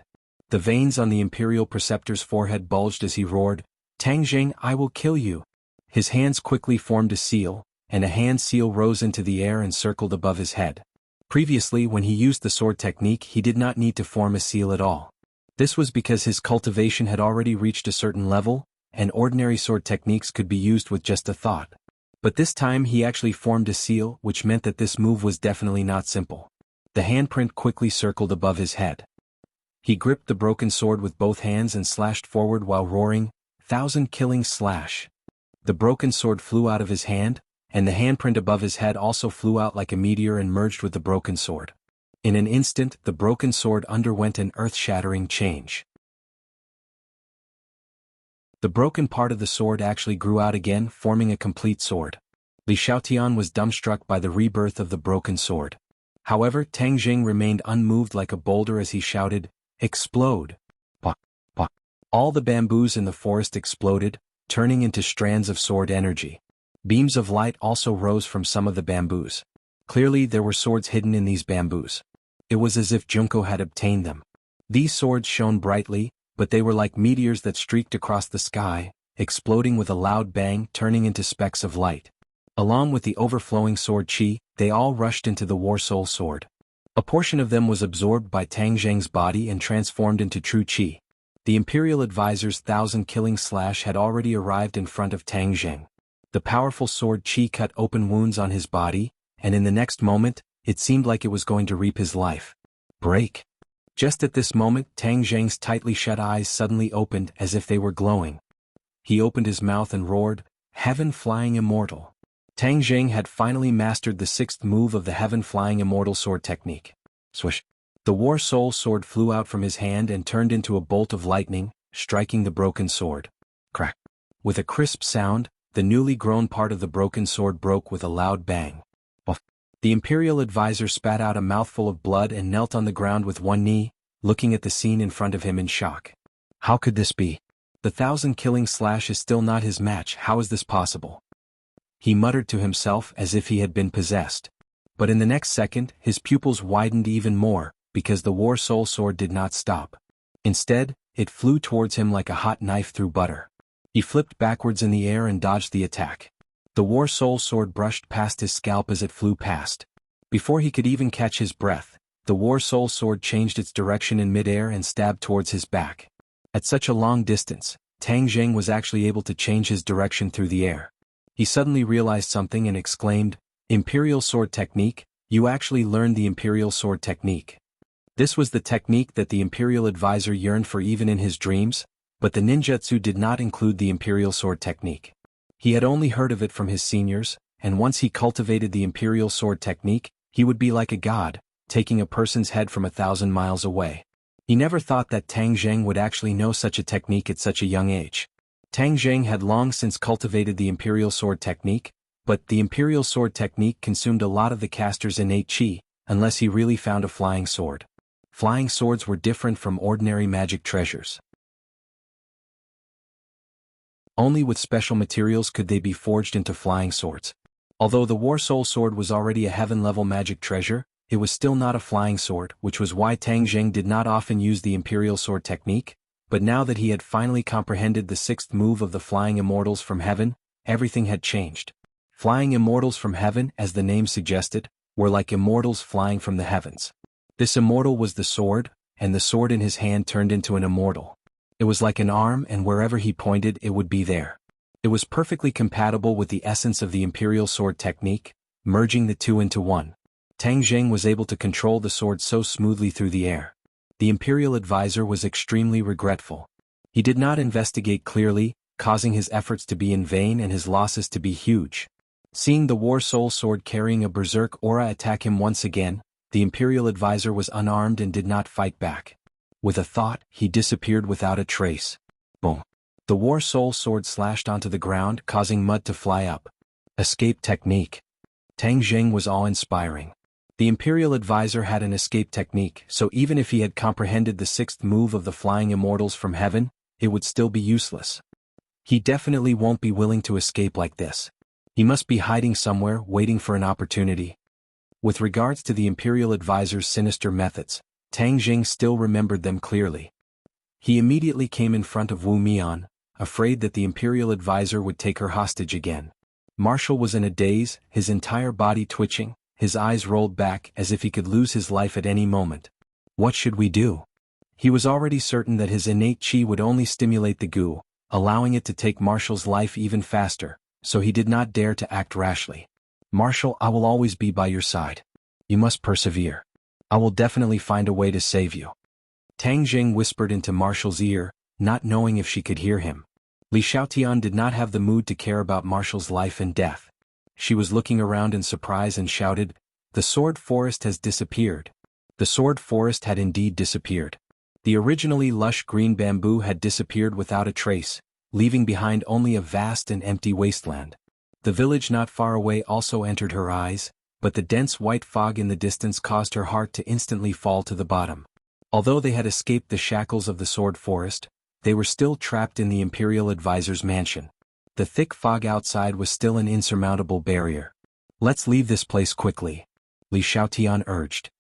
The veins on the Imperial Preceptor's forehead bulged as he roared, "Tang Zheng, I will kill you!" His hands quickly formed a seal, and a hand seal rose into the air and circled above his head. Previously, when he used the sword technique, he did not need to form a seal at all. This was because his cultivation had already reached a certain level, and ordinary sword techniques could be used with just a thought. But this time he actually formed a seal, which meant that this move was definitely not simple. The handprint quickly circled above his head. He gripped the broken sword with both hands and slashed forward while roaring, "1,000 killing slash!" The broken sword flew out of his hand, and the handprint above his head also flew out like a meteor and merged with the broken sword. In an instant, the broken sword underwent an earth-shattering change. The broken part of the sword actually grew out again, forming a complete sword. Li Xiaotian was dumbstruck by the rebirth of the broken sword. However, Tang Zheng remained unmoved like a boulder as he shouted, "Explode!" Pah, pah. All the bamboos in the forest exploded, turning into strands of sword energy. Beams of light also rose from some of the bamboos. Clearly there were swords hidden in these bamboos. It was as if Junko had obtained them. These swords shone brightly, but they were like meteors that streaked across the sky, exploding with a loud bang, turning into specks of light. Along with the overflowing sword chi, they all rushed into the War Soul sword. A portion of them was absorbed by Tang Zheng's body and transformed into true chi. The Imperial Advisor's 1,000 killing slash had already arrived in front of Tang Zheng. The powerful sword chi cut open wounds on his body, and in the next moment, it seemed like it was going to reap his life. Break. Just at this moment, Tang Zheng's tightly shut eyes suddenly opened as if they were glowing. He opened his mouth and roared, "Heaven Flying Immortal!" Tang Zheng had finally mastered the 6th move of the Heaven Flying Immortal sword technique. Swish! The War Soul sword flew out from his hand and turned into a bolt of lightning, striking the broken sword. Crack! With a crisp sound, the newly grown part of the broken sword broke with a loud bang. Puff! The Imperial Advisor spat out a mouthful of blood and knelt on the ground with one knee, looking at the scene in front of him in shock. How could this be? The 1,000 killing slash is still not his match. How is this possible? He muttered to himself as if he had been possessed. But in the next second, his pupils widened even more, because the War Soul sword did not stop. Instead, it flew towards him like a hot knife through butter. He flipped backwards in the air and dodged the attack. The War Soul sword brushed past his scalp as it flew past. Before he could even catch his breath, the War Soul sword changed its direction in midair and stabbed towards his back. At such a long distance, Tang Zheng was actually able to change his direction through the air. He suddenly realized something and exclaimed, "Imperial Sword Technique, you actually learned the Imperial Sword Technique." This was the technique that the Imperial Advisor yearned for even in his dreams, but the ninjutsu did not include the Imperial Sword Technique. He had only heard of it from his seniors, and once he cultivated the Imperial Sword Technique, he would be like a god, taking a person's head from 1,000 miles away. He never thought that Tang Zheng would actually know such a technique at such a young age. Tang Zheng had long since cultivated the Imperial Sword technique, but the Imperial Sword technique consumed a lot of the caster's innate chi, unless he really found a flying sword. Flying swords were different from ordinary magic treasures. Only with special materials could they be forged into flying swords. Although the War Soul Sword was already a heaven-level magic treasure, it was still not a flying sword, which was why Tang Zheng did not often use the Imperial Sword technique, but now that he had finally comprehended the sixth move of the Flying Immortals from Heaven, everything had changed. Flying Immortals from Heaven, as the name suggested, were like immortals flying from the heavens. This immortal was the sword, and the sword in his hand turned into an immortal. It was like an arm, and wherever he pointed it would be there. It was perfectly compatible with the essence of the Imperial Sword technique, merging the two into one. Tang Zheng was able to control the sword so smoothly through the air. The Imperial Advisor was extremely regretful. He did not investigate clearly, causing his efforts to be in vain and his losses to be huge. Seeing the War Soul Sword carrying a berserk aura attack him once again, the Imperial Advisor was unarmed and did not fight back. With a thought, he disappeared without a trace. Boom. The War Soul Sword slashed onto the ground, causing mud to fly up. Escape technique. Tang Zheng was awe-inspiring. The Imperial Advisor had an escape technique, so even if he had comprehended the sixth move of the Flying Immortals from Heaven, it would still be useless. He definitely won't be willing to escape like this. He must be hiding somewhere, waiting for an opportunity. With regards to the Imperial Advisor's sinister methods, Tang Zheng still remembered them clearly. He immediately came in front of Wu Mian, afraid that the Imperial Advisor would take her hostage again. Marshall was in a daze, his entire body twitching, his eyes rolled back as if he could lose his life at any moment. What should we do? He was already certain that his innate chi would only stimulate the goo, allowing it to take Marshall's life even faster, so he did not dare to act rashly. Marshall, I will always be by your side. You must persevere. I will definitely find a way to save you. Tang Zheng whispered into Marshall's ear, not knowing if she could hear him. Li Xiaotian did not have the mood to care about Marshall's life and death. She was looking around in surprise and shouted, "The sword forest has disappeared." The sword forest had indeed disappeared. The originally lush green bamboo had disappeared without a trace, leaving behind only a vast and empty wasteland. The village not far away also entered her eyes, but the dense white fog in the distance caused her heart to instantly fall to the bottom. Although they had escaped the shackles of the sword forest, they were still trapped in the Imperial Advisor's mansion. The thick fog outside was still an insurmountable barrier. Let's leave this place quickly, Li Xiaotian urged.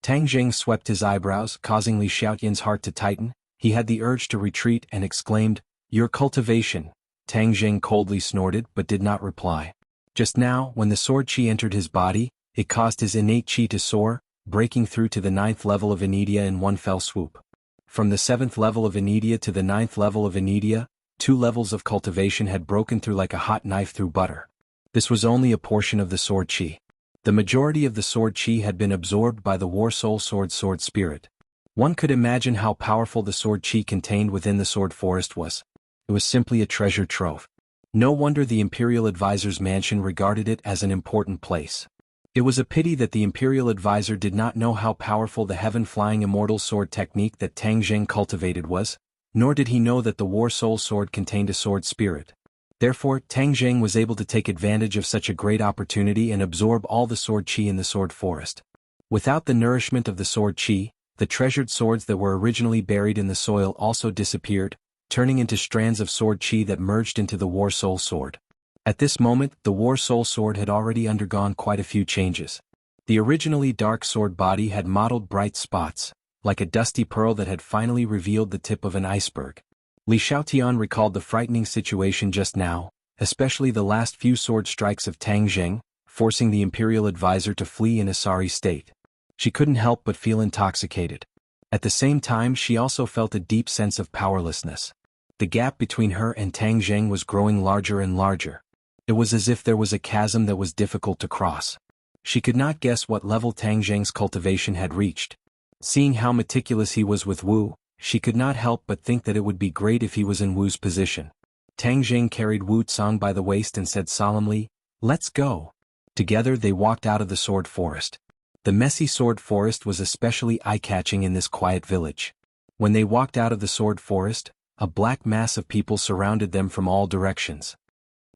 Tang Zheng swept his eyebrows, causing Li Xiaotian's heart to tighten. He had the urge to retreat and exclaimed, "Your cultivation." Tang Zheng coldly snorted but did not reply. Just now, when the sword chi entered his body, it caused his innate chi to soar, breaking through to the 9th level of Anidia in one fell swoop. From the 7th level of Anidia to the 9th level of Anidia, 2 levels of cultivation had broken through like a hot knife through butter. This was only a portion of the sword chi. The majority of the sword chi had been absorbed by the War Soul Sword spirit. One could imagine how powerful the sword chi contained within the sword forest was. It was simply a treasure trove. No wonder the Imperial Advisor's mansion regarded it as an important place. It was a pity that the Imperial Advisor did not know how powerful the heaven-flying immortal sword technique that Tang Zheng cultivated was, nor did he know that the War Soul Sword contained a sword spirit. Therefore, Tang Zheng was able to take advantage of such a great opportunity and absorb all the sword chi in the sword forest. Without the nourishment of the sword chi, the treasured swords that were originally buried in the soil also disappeared, turning into strands of sword chi that merged into the War Soul Sword. At this moment, the War Soul Sword had already undergone quite a few changes. The originally dark sword body had mottled bright spots, like a dusty pearl that had finally revealed the tip of an iceberg. Li Xiaotian recalled the frightening situation just now, especially the last few sword strikes of Tang Zheng, forcing the Imperial Advisor to flee in a sorry state. She couldn't help but feel intoxicated. At the same time, she also felt a deep sense of powerlessness. The gap between her and Tang Zheng was growing larger and larger. It was as if there was a chasm that was difficult to cross. She could not guess what level Tang Zheng's cultivation had reached. Seeing how meticulous he was with Wu, she could not help but think that it would be great if he was in Wu's position. Tang Zheng carried Wu Tsang by the waist and said solemnly, "Let's go." Together they walked out of the sword forest. The messy sword forest was especially eye-catching in this quiet village. When they walked out of the sword forest, a black mass of people surrounded them from all directions.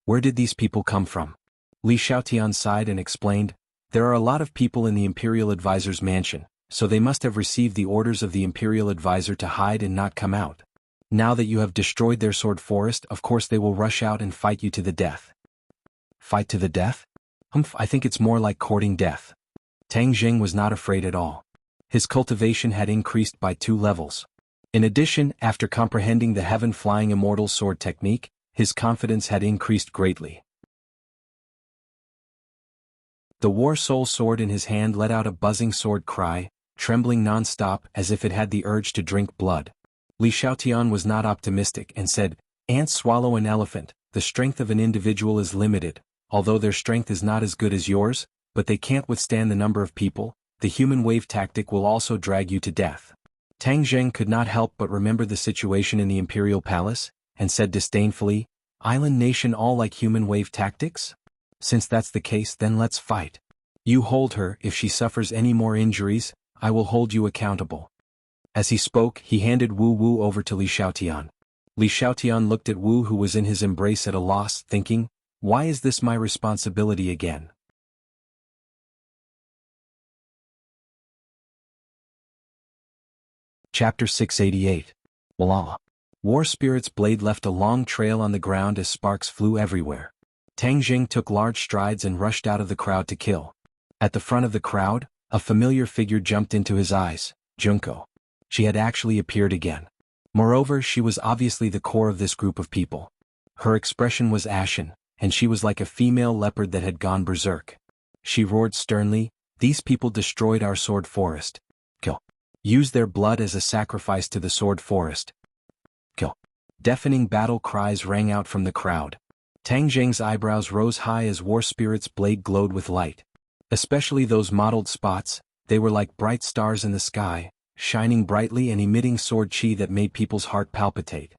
Where did these people come from? Li Xiaotian sighed and explained, there are a lot of people in the Imperial Advisor's mansion, so they must have received the orders of the Imperial Advisor to hide and not come out. Now that you have destroyed their sword forest, of course they will rush out and fight you to the death. Fight to the death? I think it's more like courting death. Tang Jing was not afraid at all. His cultivation had increased by 2 levels. In addition, after comprehending the heaven-flying immortal sword technique, his confidence had increased greatly. The war soul sword in his hand let out a buzzing sword cry, trembling non-stop as if it had the urge to drink blood. Li Xiaotian was not optimistic and said, "Ants swallow an elephant, the strength of an individual is limited, although their strength is not as good as yours, but they can't withstand the number of people, the human wave tactic will also drag you to death." Tang Zheng could not help but remember the situation in the Imperial Palace, and said disdainfully, "Island nation all like human wave tactics? Since that's the case, then let's fight. You hold her, if she suffers any more injuries, I will hold you accountable." As he spoke, he handed Wu Wu over to Li Xiaotian. Li Xiaotian looked at Wu, who was in his embrace at a loss, thinking, why is this my responsibility again? Chapter 688. Voila! War Spirit's blade left a long trail on the ground as sparks flew everywhere. Tang Jing took large strides and rushed out of the crowd to kill. At the front of the crowd, a familiar figure jumped into his eyes, Junko. She had actually appeared again. Moreover, she was obviously the core of this group of people. Her expression was ashen, and she was like a female leopard that had gone berserk. She roared sternly, "These people destroyed our sword forest. Kill. Use their blood as a sacrifice to the sword forest. Kill." Deafening battle cries rang out from the crowd. Tang Jing's eyebrows rose high as War Spirit's blade glowed with light. Especially those mottled spots, they were like bright stars in the sky, shining brightly and emitting sword chi that made people's heart palpitate.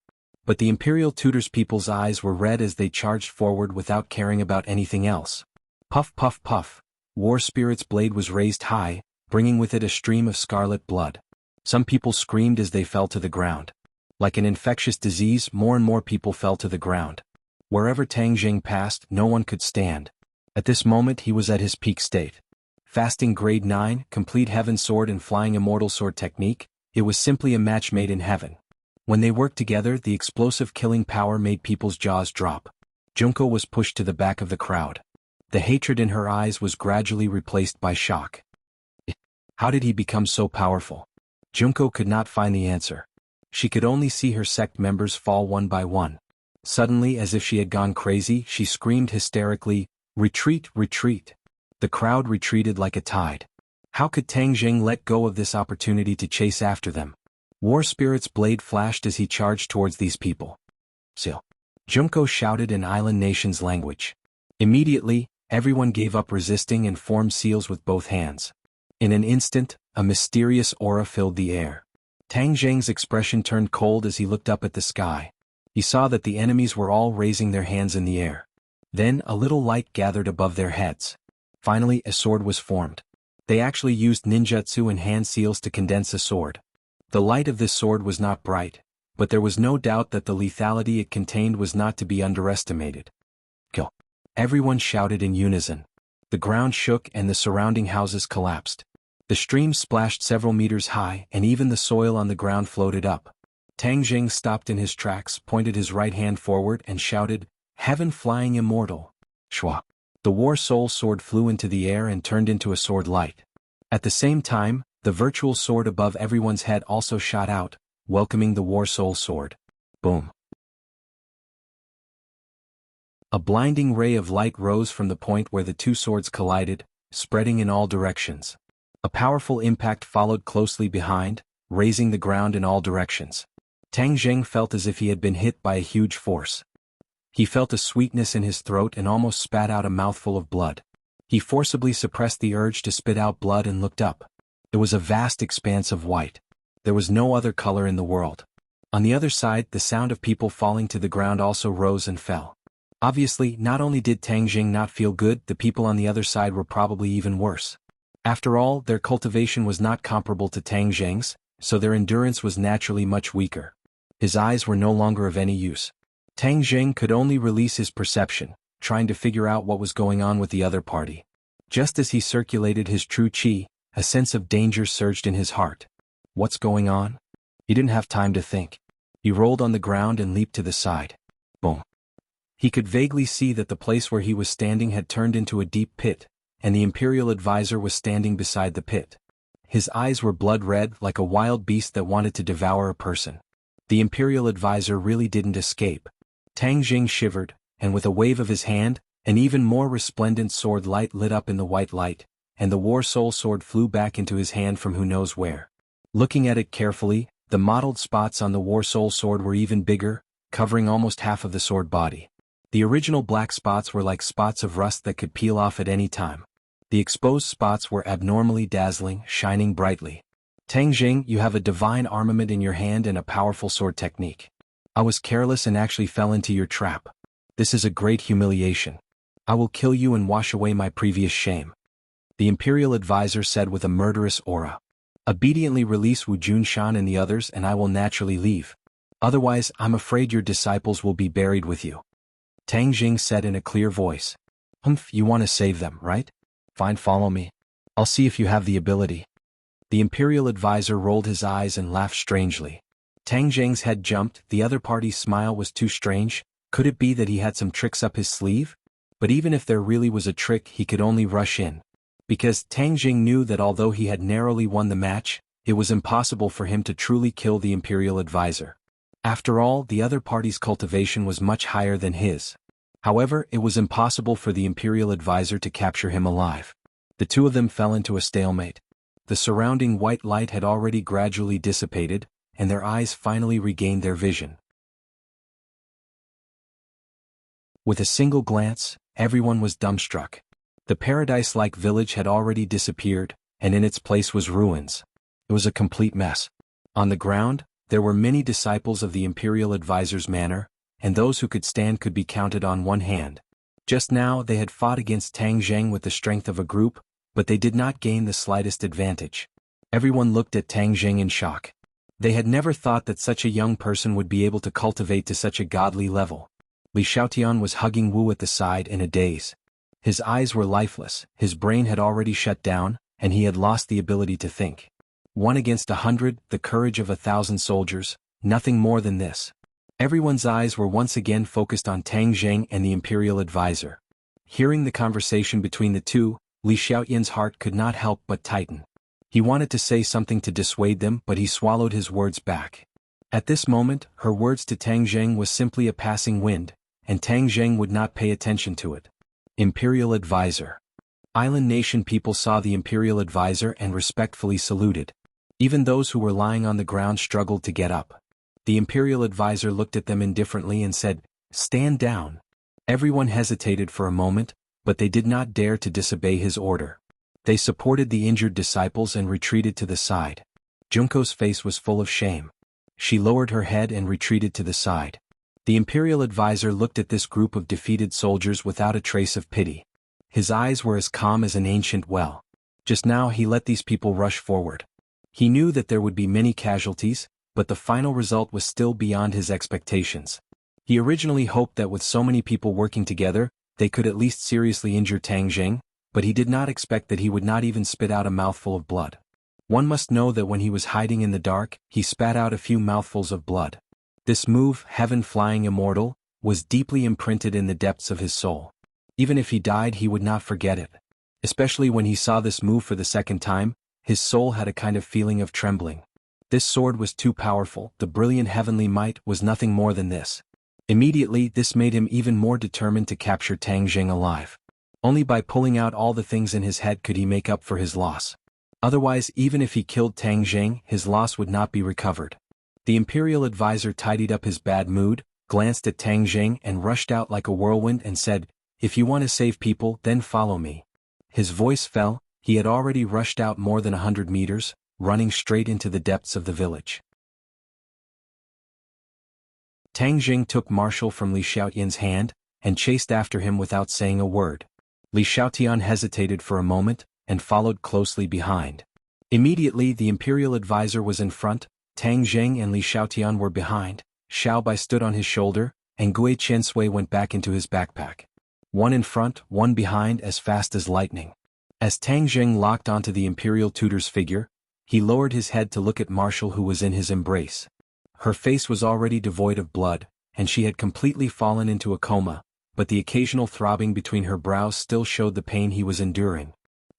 But the Imperial Tutor's people's eyes were red as they charged forward without caring about anything else. Puff puff puff, War Spirit's blade was raised high, bringing with it a stream of scarlet blood. Some people screamed as they fell to the ground. Like an infectious disease, more and more people fell to the ground. Wherever Tang Jing passed, no one could stand. At this moment he was at his peak state. Fasting grade 9, complete heaven sword and flying immortal sword technique, it was simply a match made in heaven. When they worked together, the explosive killing power made people's jaws drop. Junko was pushed to the back of the crowd. The hatred in her eyes was gradually replaced by shock. How did he become so powerful? Junko could not find the answer. She could only see her sect members fall one by one. Suddenly, as if she had gone crazy, she screamed hysterically, "Retreat, retreat!" The crowd retreated like a tide. How could Tang Jing let go of this opportunity to chase after them? War Spirit's blade flashed as he charged towards these people. "Seal!" Junko shouted in Island Nation's language. Immediately, everyone gave up resisting and formed seals with both hands. In an instant, a mysterious aura filled the air. Tang Jing's expression turned cold as he looked up at the sky. He saw that the enemies were all raising their hands in the air. Then a little light gathered above their heads. Finally, a sword was formed. They actually used ninjutsu and hand seals to condense a sword. The light of this sword was not bright, but there was no doubt that the lethality it contained was not to be underestimated. Kill! Everyone shouted in unison. The ground shook and the surrounding houses collapsed. The stream splashed several meters high and even the soil on the ground floated up. Tang Jing stopped in his tracks, pointed his right hand forward and shouted, "Heaven flying immortal!" Shwa! The war soul sword flew into the air and turned into a sword light. At the same time, the virtual sword above everyone's head also shot out, welcoming the war soul sword. Boom! A blinding ray of light rose from the point where the two swords collided, spreading in all directions. A powerful impact followed closely behind, raising the ground in all directions. Tang Jing felt as if he had been hit by a huge force. He felt a sweetness in his throat and almost spat out a mouthful of blood. He forcibly suppressed the urge to spit out blood and looked up. It was a vast expanse of white. There was no other color in the world. On the other side, the sound of people falling to the ground also rose and fell. Obviously, not only did Tang Jing not feel good, the people on the other side were probably even worse. After all, their cultivation was not comparable to Tang Jing's, so their endurance was naturally much weaker. His eyes were no longer of any use. Tang Jing could only release his perception, trying to figure out what was going on with the other party. Just as he circulated his true qi, a sense of danger surged in his heart. What's going on? He didn't have time to think. He rolled on the ground and leaped to the side. Boom. He could vaguely see that the place where he was standing had turned into a deep pit, and the Imperial advisor was standing beside the pit. His eyes were blood red like a wild beast that wanted to devour a person. The Imperial advisor really didn't escape. Tang Jing shivered, and with a wave of his hand, an even more resplendent sword light lit up in the white light, and the War Soul sword flew back into his hand from who knows where. Looking at it carefully, the mottled spots on the War Soul sword were even bigger, covering almost half of the sword body. The original black spots were like spots of rust that could peel off at any time. The exposed spots were abnormally dazzling, shining brightly. Tang Jing, you have a divine armament in your hand and a powerful sword technique. I was careless and actually fell into your trap. This is a great humiliation. I will kill you and wash away my previous shame. The Imperial advisor said with a murderous aura. Obediently release Wu Junshan and the others and I will naturally leave. Otherwise, I'm afraid your disciples will be buried with you. Tang Jing said in a clear voice. You want to save them, right? Fine, follow me. I'll see if you have the ability. The Imperial advisor rolled his eyes and laughed strangely. Tang Jing's head jumped, the other party's smile was too strange. Could it be that he had some tricks up his sleeve? But even if there really was a trick, he could only rush in. Because Tang Jing knew that although he had narrowly won the match, it was impossible for him to truly kill the Imperial advisor. After all, the other party's cultivation was much higher than his. However, it was impossible for the Imperial advisor to capture him alive. The two of them fell into a stalemate. The surrounding white light had already gradually dissipated, and their eyes finally regained their vision. With a single glance, everyone was dumbstruck. The paradise-like village had already disappeared, and in its place was ruins. It was a complete mess. On the ground, there were many disciples of the Imperial advisor's manor, and those who could stand could be counted on one hand. Just now they had fought against Tang Jing with the strength of a group, but they did not gain the slightest advantage. Everyone looked at Tang Jing in shock. They had never thought that such a young person would be able to cultivate to such a godly level. Li Xiaotian was hugging Wu at the side in a daze. His eyes were lifeless, his brain had already shut down, and he had lost the ability to think. 1 against 100, the courage of 1,000 soldiers, nothing more than this. Everyone's eyes were once again focused on Tang Jing and the Imperial advisor. Hearing the conversation between the two, Li Xiaotian's heart could not help but tighten. He wanted to say something to dissuade them, but he swallowed his words back. At this moment, her words to Tang Jing was simply a passing wind, and Tang Jing would not pay attention to it. Imperial advisor. Island nation people saw the Imperial advisor and respectfully saluted. Even those who were lying on the ground struggled to get up. The Imperial advisor looked at them indifferently and said, "Stand down." Everyone hesitated for a moment, but they did not dare to disobey his order. They supported the injured disciples and retreated to the side. Junko's face was full of shame. She lowered her head and retreated to the side. The Imperial advisor looked at this group of defeated soldiers without a trace of pity. His eyes were as calm as an ancient well. Just now he let these people rush forward. He knew that there would be many casualties, but the final result was still beyond his expectations. He originally hoped that with so many people working together, they could at least seriously injure Tang Jing, but he did not expect that he would not even spit out a mouthful of blood. One must know that when he was hiding in the dark, he spat out a few mouthfuls of blood. This move, Heaven Flying Immortal, was deeply imprinted in the depths of his soul. Even if he died, he would not forget it. Especially when he saw this move for the second time, his soul had a kind of feeling of trembling. This sword was too powerful, the brilliant heavenly might was nothing more than this. Immediately, this made him even more determined to capture Tang Jing alive. Only by pulling out all the things in his head could he make up for his loss. Otherwise, even if he killed Tang Jing, his loss would not be recovered. The Imperial advisor tidied up his bad mood, glanced at Tang Jing and rushed out like a whirlwind and said, "If you want to save people, then follow me." His voice fell, he had already rushed out more than 100 meters, running straight into the depths of the village. Tang Jing took Marshal from Li Xiaotian's hand, and chased after him without saying a word. Li Xiaotian hesitated for a moment, and followed closely behind. Immediately the imperial advisor was in front, Tang Zheng and Li Xiaotian were behind, Xiao Bai stood on his shoulder, and Gui Qiansui went back into his backpack. One in front, one behind as fast as lightning. As Tang Zheng locked onto the imperial tutor's figure, he lowered his head to look at Marshall who was in his embrace. Her face was already devoid of blood, and she had completely fallen into a coma, but the occasional throbbing between her brows still showed the pain he was enduring.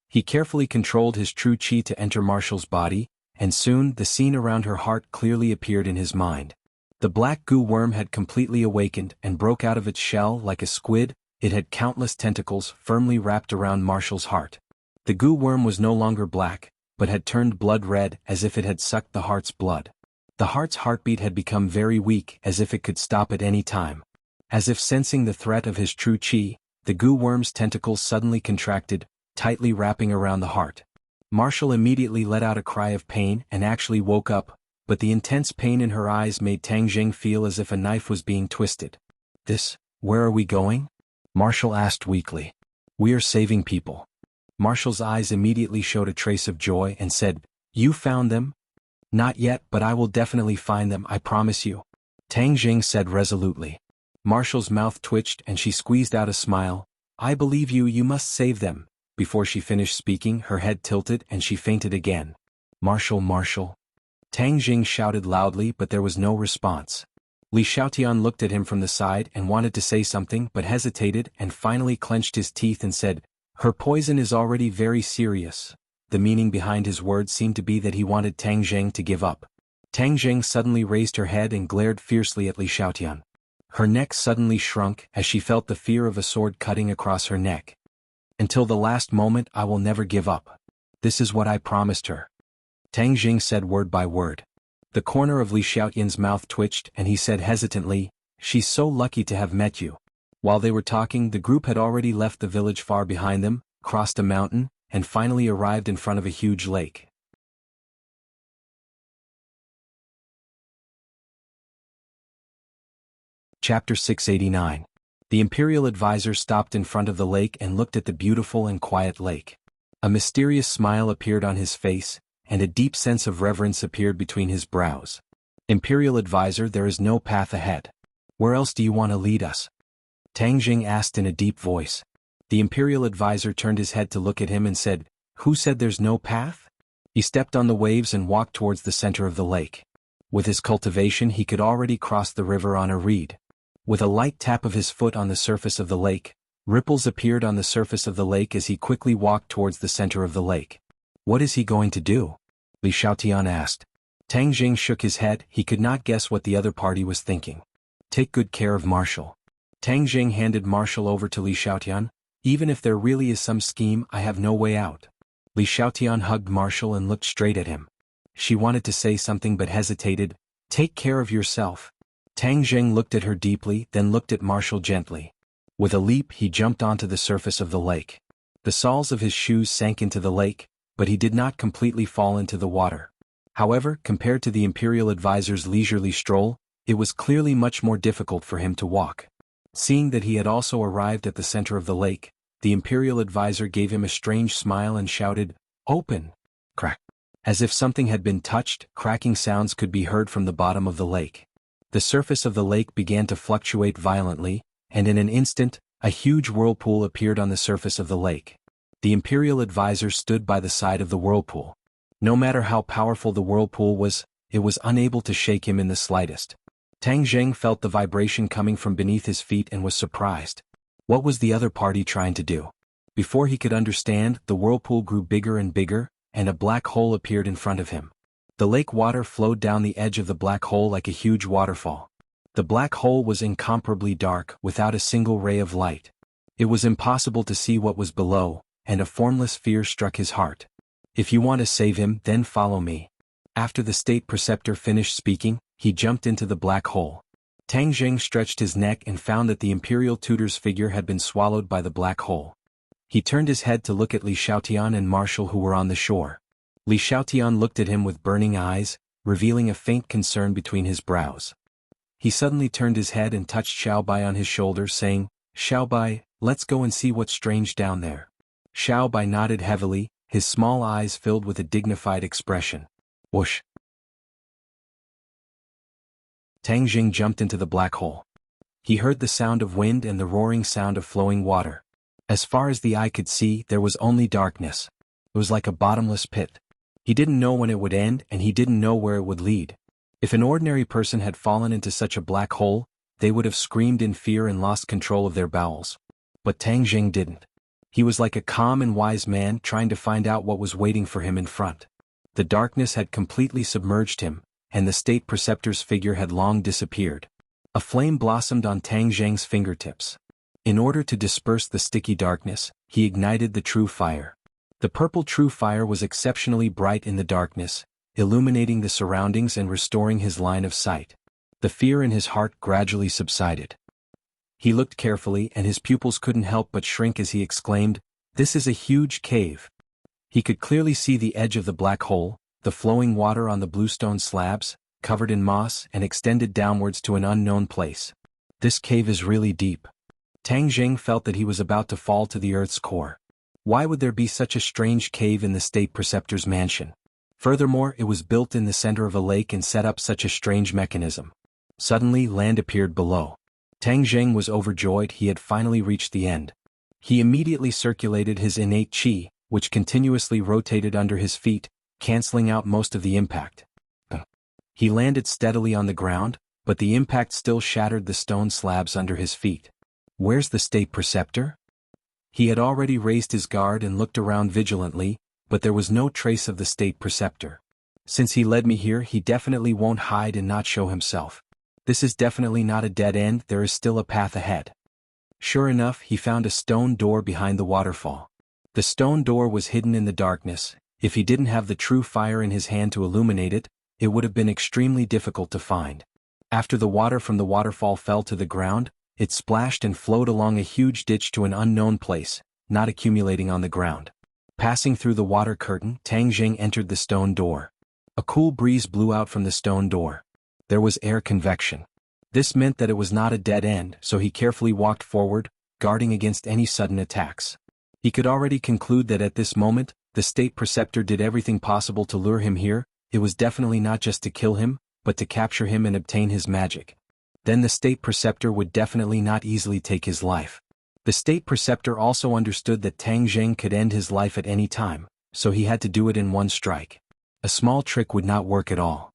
He carefully controlled his true qi to enter Marshall's body, and soon the scene around her heart clearly appeared in his mind. The black goo worm had completely awakened and broke out of its shell like a squid. It had countless tentacles firmly wrapped around Marshall's heart. The goo worm was no longer black, but had turned blood red as if it had sucked the heart's blood. The heart's heartbeat had become very weak as if it could stop at any time. As if sensing the threat of his true qi, the goo worm's tentacles suddenly contracted, tightly wrapping around the heart. Marshall immediately let out a cry of pain and actually woke up, but the intense pain in her eyes made Tang Zheng feel as if a knife was being twisted. Where are we going? Marshall asked weakly. We are saving people. Marshall's eyes immediately showed a trace of joy and said, You found them? Not yet, but I will definitely find them, I promise you. Tang Zheng said resolutely. Marshall's mouth twitched and she squeezed out a smile. I believe you, you must save them. Before she finished speaking, her head tilted and she fainted again. Marshall. Tang Zheng shouted loudly, but there was no response. Li Xiaotian looked at him from the side and wanted to say something but hesitated and finally clenched his teeth and said, Her poison is already very serious. The meaning behind his words seemed to be that he wanted Tang Zheng to give up. Tang Zheng suddenly raised her head and glared fiercely at Li Xiaotian. Her neck suddenly shrunk as she felt the fear of a sword cutting across her neck. Until the last moment I will never give up. This is what I promised her. Tang Zheng said word by word. The corner of Li Xiaotian's mouth twitched and he said hesitantly, She's so lucky to have met you. While they were talking, the group had already left the village far behind them, crossed a mountain, and finally arrived in front of a huge lake. Chapter 689. The imperial advisor stopped in front of the lake and looked at the beautiful and quiet lake. A mysterious smile appeared on his face, and a deep sense of reverence appeared between his brows. Imperial advisor, there is no path ahead. Where else do you want to lead us? Tang Zheng asked in a deep voice. The imperial advisor turned his head to look at him and said, Who said there's no path? He stepped on the waves and walked towards the center of the lake. With his cultivation he could already cross the river on a reed. With a light tap of his foot on the surface of the lake, ripples appeared on the surface of the lake as he quickly walked towards the center of the lake. What is he going to do? Li Xiaotian asked. Tang Zheng shook his head, he could not guess what the other party was thinking. Take good care of Marshall. Tang Zheng handed Marshall over to Li Xiaotian. Even if there really is some scheme, I have no way out. Li Xiaotian hugged Marshall and looked straight at him. She wanted to say something but hesitated. Take care of yourself. Tang Zheng looked at her deeply, then looked at Marshall gently. With a leap he jumped onto the surface of the lake. The soles of his shoes sank into the lake, but he did not completely fall into the water. However, compared to the imperial advisor's leisurely stroll, it was clearly much more difficult for him to walk. Seeing that he had also arrived at the center of the lake, the imperial advisor gave him a strange smile and shouted, Open! Crack! As if something had been touched, cracking sounds could be heard from the bottom of the lake. The surface of the lake began to fluctuate violently, and in an instant, a huge whirlpool appeared on the surface of the lake. The imperial advisor stood by the side of the whirlpool. No matter how powerful the whirlpool was, it was unable to shake him in the slightest. Tang Zheng felt the vibration coming from beneath his feet and was surprised. What was the other party trying to do? Before he could understand, the whirlpool grew bigger and bigger, and a black hole appeared in front of him. The lake water flowed down the edge of the black hole like a huge waterfall. The black hole was incomparably dark, without a single ray of light. It was impossible to see what was below, and a formless fear struck his heart. If you want to save him, then follow me. After the state preceptor finished speaking, he jumped into the black hole. Tang Zheng stretched his neck and found that the imperial tutor's figure had been swallowed by the black hole. He turned his head to look at Li Xiaotian and Marshall who were on the shore. Li Xiaotian looked at him with burning eyes, revealing a faint concern between his brows. He suddenly turned his head and touched Xiao Bai on his shoulder, saying, Xiaobai, let's go and see what's strange down there. Xiaobai nodded heavily, his small eyes filled with a dignified expression. Whoosh! Tang Jing jumped into the black hole. He heard the sound of wind and the roaring sound of flowing water. As far as the eye could see, there was only darkness. It was like a bottomless pit. He didn't know when it would end, and he didn't know where it would lead. If an ordinary person had fallen into such a black hole, they would have screamed in fear and lost control of their bowels. But Tang Jing didn't. He was like a calm and wise man trying to find out what was waiting for him in front. The darkness had completely submerged him, and the state preceptor's figure had long disappeared. A flame blossomed on Tang Jing's fingertips. In order to disperse the sticky darkness, he ignited the true fire. The purple true fire was exceptionally bright in the darkness, illuminating the surroundings and restoring his line of sight. The fear in his heart gradually subsided. He looked carefully, and his pupils couldn't help but shrink as he exclaimed, "This is a huge cave." He could clearly see the edge of the black hole, the flowing water on the bluestone slabs, covered in moss and extended downwards to an unknown place. This cave is really deep. Tang Jing felt that he was about to fall to the earth's core. Why would there be such a strange cave in the state preceptor's mansion? Furthermore, it was built in the center of a lake and set up such a strange mechanism. Suddenly, land appeared below. Tang Jing was overjoyed. He had finally reached the end. He immediately circulated his innate qi, which continuously rotated under his feet, canceling out most of the impact. He landed steadily on the ground, but the impact still shattered the stone slabs under his feet. Where's the state preceptor? He had already raised his guard and looked around vigilantly, but there was no trace of the state preceptor. Since he led me here, he definitely won't hide and not show himself. This is definitely not a dead end, there is still a path ahead. Sure enough, he found a stone door behind the waterfall. The stone door was hidden in the darkness. If he didn't have the true fire in his hand to illuminate it, it would have been extremely difficult to find. After the water from the waterfall fell to the ground, it splashed and flowed along a huge ditch to an unknown place, not accumulating on the ground. Passing through the water curtain, Tang Jing entered the stone door. A cool breeze blew out from the stone door. There was air convection. This meant that it was not a dead end, so he carefully walked forward, guarding against any sudden attacks. He could already conclude that at this moment, the state preceptor did everything possible to lure him here. It was definitely not just to kill him, but to capture him and obtain his magic. Then the state preceptor would definitely not easily take his life. The state preceptor also understood that Tang Jing could end his life at any time, so he had to do it in one strike. A small trick would not work at all.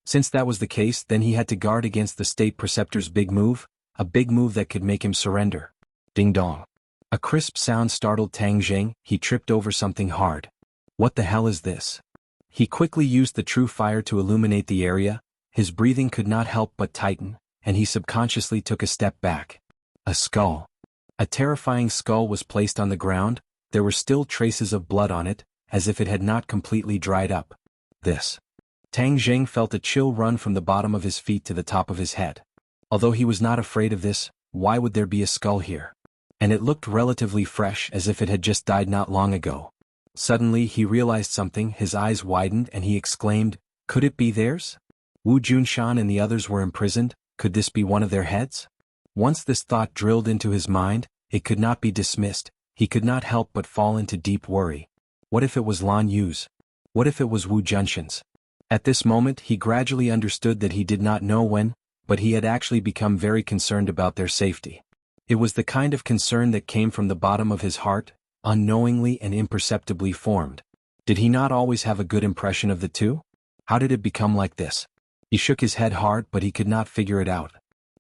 Since that was the case, then he had to guard against the state preceptor's big move, a big move that could make him surrender. Ding dong. A crisp sound startled Tang Jing. He tripped over something hard. What the hell is this? He quickly used the true fire to illuminate the area. His breathing could not help but tighten, and he subconsciously took a step back. A skull. A terrifying skull was placed on the ground. There were still traces of blood on it, as if it had not completely dried up. This. Tang Jing felt a chill run from the bottom of his feet to the top of his head. Although he was not afraid of this, why would there be a skull here? And it looked relatively fresh, as if it had just died not long ago. Suddenly he realized something, his eyes widened and he exclaimed, "Could it be theirs? Wu Junshan and the others were imprisoned, could this be one of their heads?" Once this thought drilled into his mind, it could not be dismissed. He could not help but fall into deep worry. What if it was Lan Yu's? What if it was Wu Junshan's? At this moment he gradually understood that he did not know when, but he had actually become very concerned about their safety. It was the kind of concern that came from the bottom of his heart, unknowingly and imperceptibly formed. Did he not always have a good impression of the two? How did it become like this? He shook his head hard, but he could not figure it out.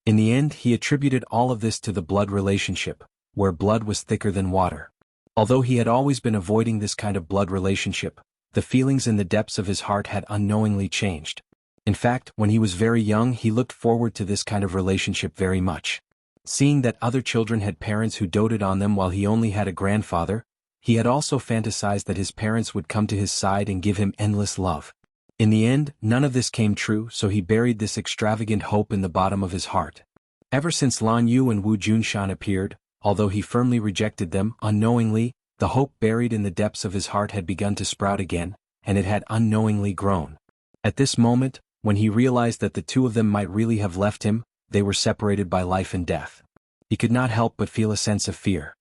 In the end, he attributed all of this to the blood relationship, where blood was thicker than water. Although he had always been avoiding this kind of blood relationship, the feelings in the depths of his heart had unknowingly changed. In fact, when he was very young, he looked forward to this kind of relationship very much. Seeing that other children had parents who doted on them while he only had a grandfather, he had also fantasized that his parents would come to his side and give him endless love. In the end, none of this came true, so he buried this extravagant hope in the bottom of his heart. Ever since Lan Yu and Wu Junshan appeared, although he firmly rejected them, unknowingly, the hope buried in the depths of his heart had begun to sprout again, and it had unknowingly grown. At this moment, when he realized that the two of them might really have left him, they were separated by life and death. He could not help but feel a sense of fear.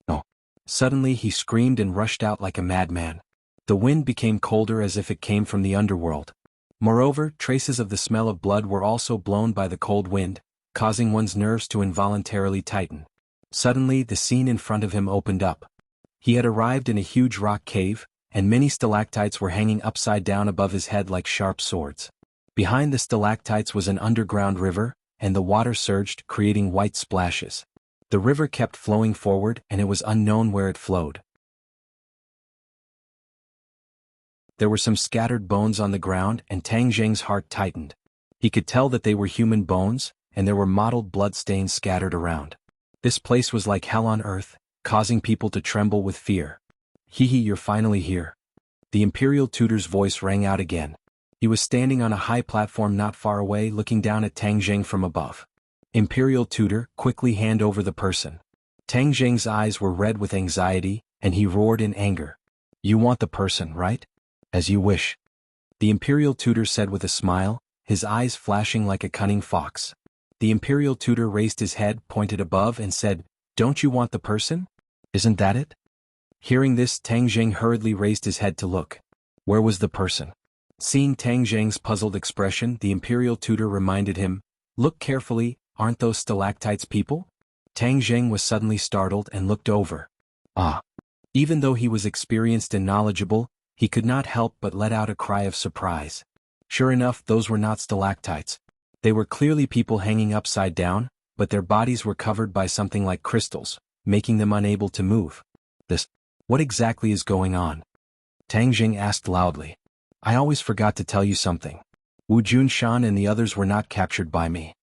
Oh! Suddenly he screamed and rushed out like a madman. The wind became colder as if it came from the underworld. Moreover, traces of the smell of blood were also blown by the cold wind, causing one's nerves to involuntarily tighten. Suddenly the scene in front of him opened up. He had arrived in a huge rock cave, and many stalactites were hanging upside down above his head like sharp swords. Behind the stalactites was an underground river, and the water surged, creating white splashes. The river kept flowing forward, and it was unknown where it flowed. There were some scattered bones on the ground, and Tang Jing's heart tightened. He could tell that they were human bones, and there were mottled bloodstains scattered around. This place was like hell on earth, causing people to tremble with fear. Hee, you're finally here. The Imperial Tutor's voice rang out again. He was standing on a high platform not far away, looking down at Tang Jing from above. Imperial Tutor, quickly hand over the person. Tang Jing's eyes were red with anxiety, and he roared in anger. You want the person, right? As you wish. The Imperial Tutor said with a smile, his eyes flashing like a cunning fox. The Imperial Tutor raised his head, pointed above, and said, Don't you want the person? Isn't that it? Hearing this, Tang Jing hurriedly raised his head to look. Where was the person? Seeing Tang Jing's puzzled expression, the Imperial Tutor reminded him, Look carefully, aren't those stalactites people? Tang Jing was suddenly startled and looked over. Ah! Even though he was experienced and knowledgeable, he could not help but let out a cry of surprise. Sure enough, those were not stalactites. They were clearly people hanging upside down, but their bodies were covered by something like crystals, making them unable to move. What exactly is going on? Tang Jing asked loudly. I always forgot to tell you something. Wu Junshan and the others were not captured by me.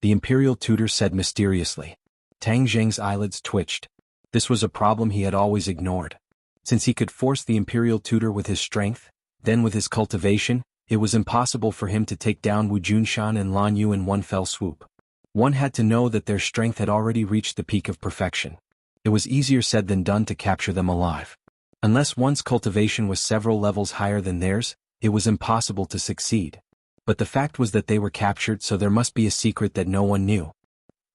The Imperial Tutor said mysteriously. Tang Jing's eyelids twitched. This was a problem he had always ignored. Since he could force the Imperial Tutor with his strength, then with his cultivation, it was impossible for him to take down Wu Junshan and Lan Yu in one fell swoop. One had to know that their strength had already reached the peak of perfection. It was easier said than done to capture them alive. Unless one's cultivation was several levels higher than theirs, it was impossible to succeed. But the fact was that they were captured, so there must be a secret that no one knew.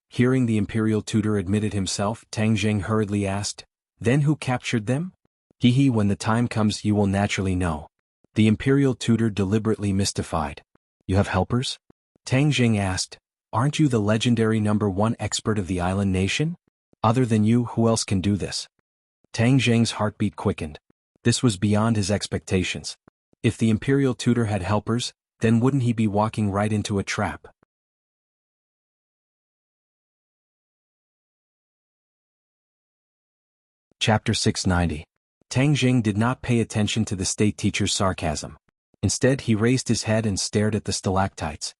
Hearing the Imperial Tutor admitted himself, Tang Jing hurriedly asked, Then who captured them? Hee, when the time comes you will naturally know. The Imperial Tutor deliberately mystified. You have helpers? Tang Jing asked, Aren't you the legendary #1 expert of the island nation? Other than you, who else can do this? Tang Jing's heartbeat quickened. This was beyond his expectations. If the Imperial Tutor had helpers, then wouldn't he be walking right into a trap? Chapter 690. Tang Jing did not pay attention to the state teacher's sarcasm. Instead, he raised his head and stared at the stalactites.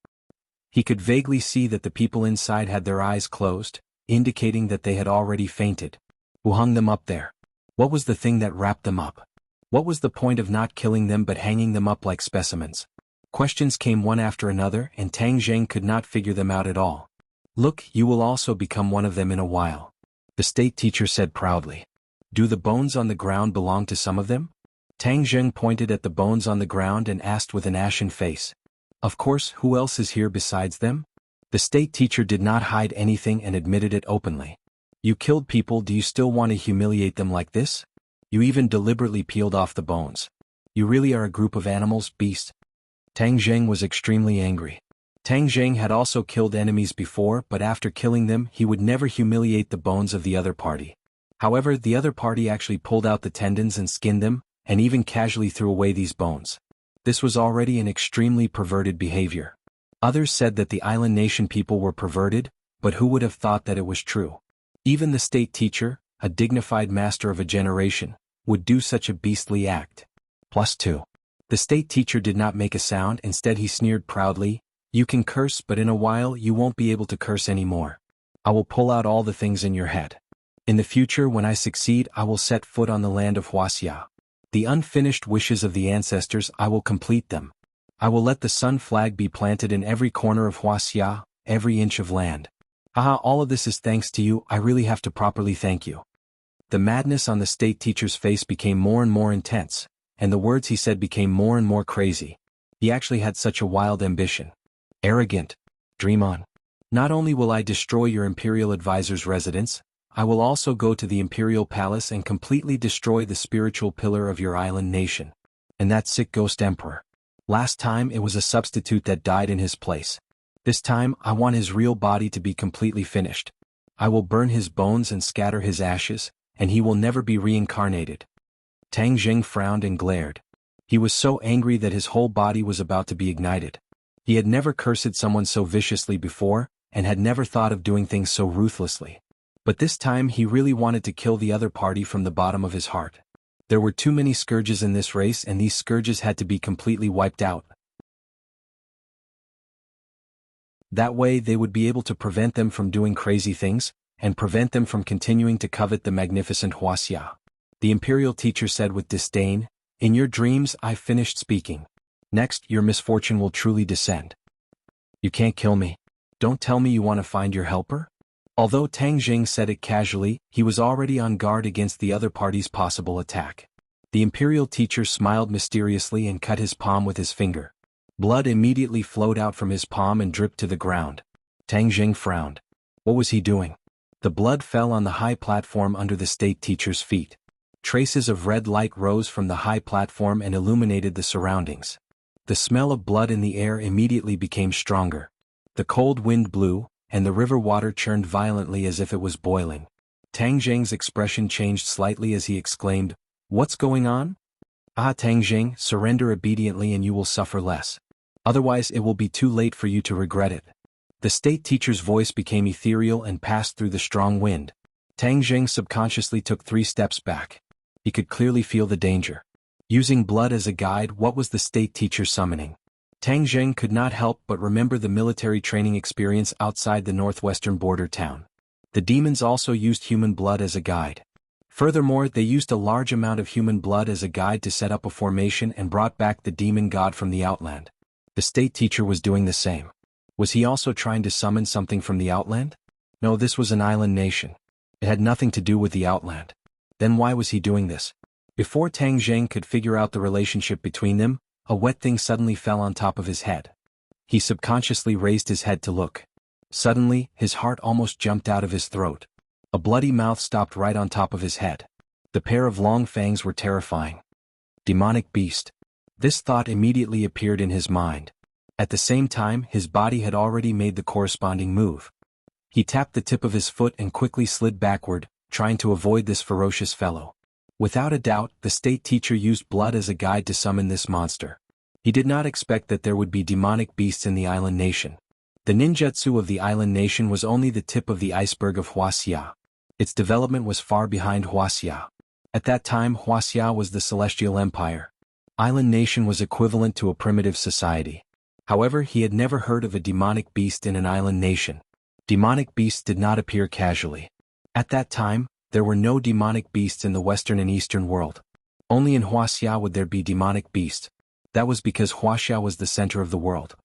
He could vaguely see that the people inside had their eyes closed, indicating that they had already fainted. Who hung them up there? What was the thing that wrapped them up? What was the point of not killing them but hanging them up like specimens? Questions came one after another, and Tang Jing could not figure them out at all. Look, you will also become one of them in a while. The state teacher said proudly. Do the bones on the ground belong to some of them? Tang Jing pointed at the bones on the ground and asked with an ashen face. Of course, who else is here besides them? The state teacher did not hide anything and admitted it openly. You killed people, do you still want to humiliate them like this? You even deliberately peeled off the bones. You really are a group of animals, beasts. Tang Jing was extremely angry. Tang Jing had also killed enemies before, but after killing them, he would never humiliate the bones of the other party. However, the other party actually pulled out the tendons and skinned them, and even casually threw away these bones. This was already an extremely perverted behavior. Others said that the island nation people were perverted, but who would have thought that it was true? Even the state teacher, a dignified master of a generation, would do such a beastly act. +2. The state teacher did not make a sound, instead he sneered proudly, You can curse, but in a while you won't be able to curse anymore. I will pull out all the things in your head. In the future, when I succeed, I will set foot on the land of Wuxia. The unfinished wishes of the ancestors, I will complete them. I will let the sun flag be planted in every corner of Wuxia, every inch of land. Haha, all of this is thanks to you, I really have to properly thank you. The madness on the state teacher's face became more and more intense, and the words he said became more and more crazy. He actually had such a wild ambition. Arrogant. Dream on. Not only will I destroy your imperial advisor's residence, I will also go to the imperial palace and completely destroy the spiritual pillar of your island nation. And that sick ghost emperor. Last time it was a substitute that died in his place. This time I want his real body to be completely finished. I will burn his bones and scatter his ashes, and he will never be reincarnated. Tang Jing frowned and glared. He was so angry that his whole body was about to be ignited. He had never cursed someone so viciously before, and had never thought of doing things so ruthlessly. But this time he really wanted to kill the other party from the bottom of his heart. There were too many scourges in this race, and these scourges had to be completely wiped out. That way they would be able to prevent them from doing crazy things, and prevent them from continuing to covet the magnificent Wuxia. The imperial teacher said with disdain, "In your dreams I've finished speaking. Next, your misfortune will truly descend. You can't kill me. Don't tell me you want to find your helper?" Although Tang Jing said it casually, he was already on guard against the other party's possible attack. The imperial teacher smiled mysteriously and cut his palm with his finger. Blood immediately flowed out from his palm and dripped to the ground. Tang Jing frowned. What was he doing? The blood fell on the high platform under the state teacher's feet. Traces of red light rose from the high platform and illuminated the surroundings. The smell of blood in the air immediately became stronger. The cold wind blew, and the river water churned violently as if it was boiling. Tang Jing's expression changed slightly as he exclaimed, "What's going on?" "Ah, Tang Jing, surrender obediently and you will suffer less. Otherwise it will be too late for you to regret it." The state teacher's voice became ethereal and passed through the strong wind. Tang Jing subconsciously took 3 steps back. He could clearly feel the danger. Using blood as a guide, what was the state teacher summoning? Tang Jing could not help but remember the military training experience outside the northwestern border town. The demons also used human blood as a guide. Furthermore, they used a large amount of human blood as a guide to set up a formation and brought back the demon god from the outland. The state teacher was doing the same. Was he also trying to summon something from the outland? No, this was an island nation. It had nothing to do with the outland. Then why was he doing this? Before Tang Jing could figure out the relationship between them, a wet thing suddenly fell on top of his head. He subconsciously raised his head to look. Suddenly, his heart almost jumped out of his throat. A bloody mouth stopped right on top of his head. The pair of long fangs were terrifying. Demonic beast. This thought immediately appeared in his mind. At the same time, his body had already made the corresponding move. He tapped the tip of his foot and quickly slid backward, trying to avoid this ferocious fellow. Without a doubt, the state teacher used blood as a guide to summon this monster. He did not expect that there would be demonic beasts in the island nation. The ninjutsu of the island nation was only the tip of the iceberg of Wuxia. Its development was far behind Wuxia. At that time, Wuxia was the celestial empire. Island nation was equivalent to a primitive society. However, he had never heard of a demonic beast in an island nation. Demonic beasts did not appear casually. At that time, there were no demonic beasts in the western and eastern world. Only in Wuxia would there be demonic beasts. That was because Wuxia was the center of the world.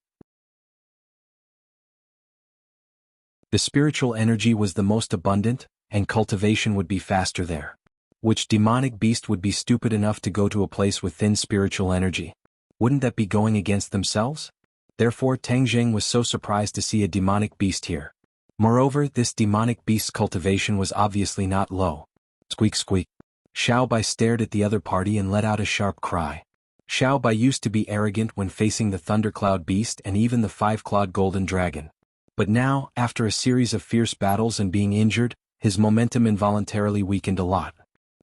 The spiritual energy was the most abundant, and cultivation would be faster there. Which demonic beast would be stupid enough to go to a place with thin spiritual energy? Wouldn't that be going against themselves? Therefore, Tang Jing was so surprised to see a demonic beast here. Moreover, this demonic beast's cultivation was obviously not low. Squeak squeak. Xiao Bai stared at the other party and let out a sharp cry. Xiao Bai used to be arrogant when facing the thundercloud beast and even the 5-clawed golden dragon. But now, after a series of fierce battles and being injured, his momentum involuntarily weakened a lot.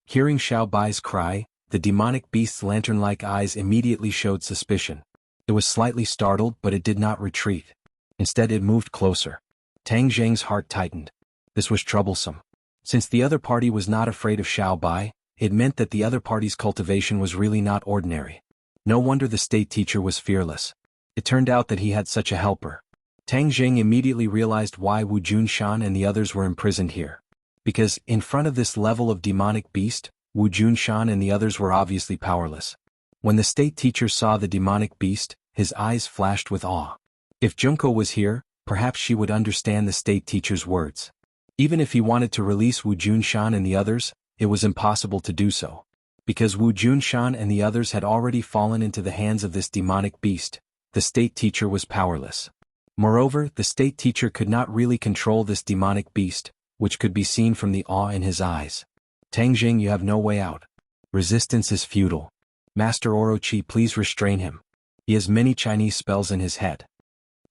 Hearing Xiao Bai's cry, the demonic beast's lantern-like eyes immediately showed suspicion. It was slightly startled, but it did not retreat. Instead, it moved closer. Tang Jing's heart tightened. This was troublesome. Since the other party was not afraid of Xiao Bai, it meant that the other party's cultivation was really not ordinary. No wonder the state teacher was fearless. It turned out that he had such a helper. Tang Jing immediately realized why Wu Junshan and the others were imprisoned here. Because, in front of this level of demonic beast, Wu Junshan and the others were obviously powerless. When the state teacher saw the demonic beast, his eyes flashed with awe. If Junko was here, perhaps she would understand the state teacher's words. Even if he wanted to release Wu Junshan and the others, it was impossible to do so. Because Wu Junshan and the others had already fallen into the hands of this demonic beast, the state teacher was powerless. Moreover, the state teacher could not really control this demonic beast, which could be seen from the awe in his eyes. Tangjing, you have no way out. Resistance is futile. Master Orochi, please restrain him. He has many Chinese spells in his head.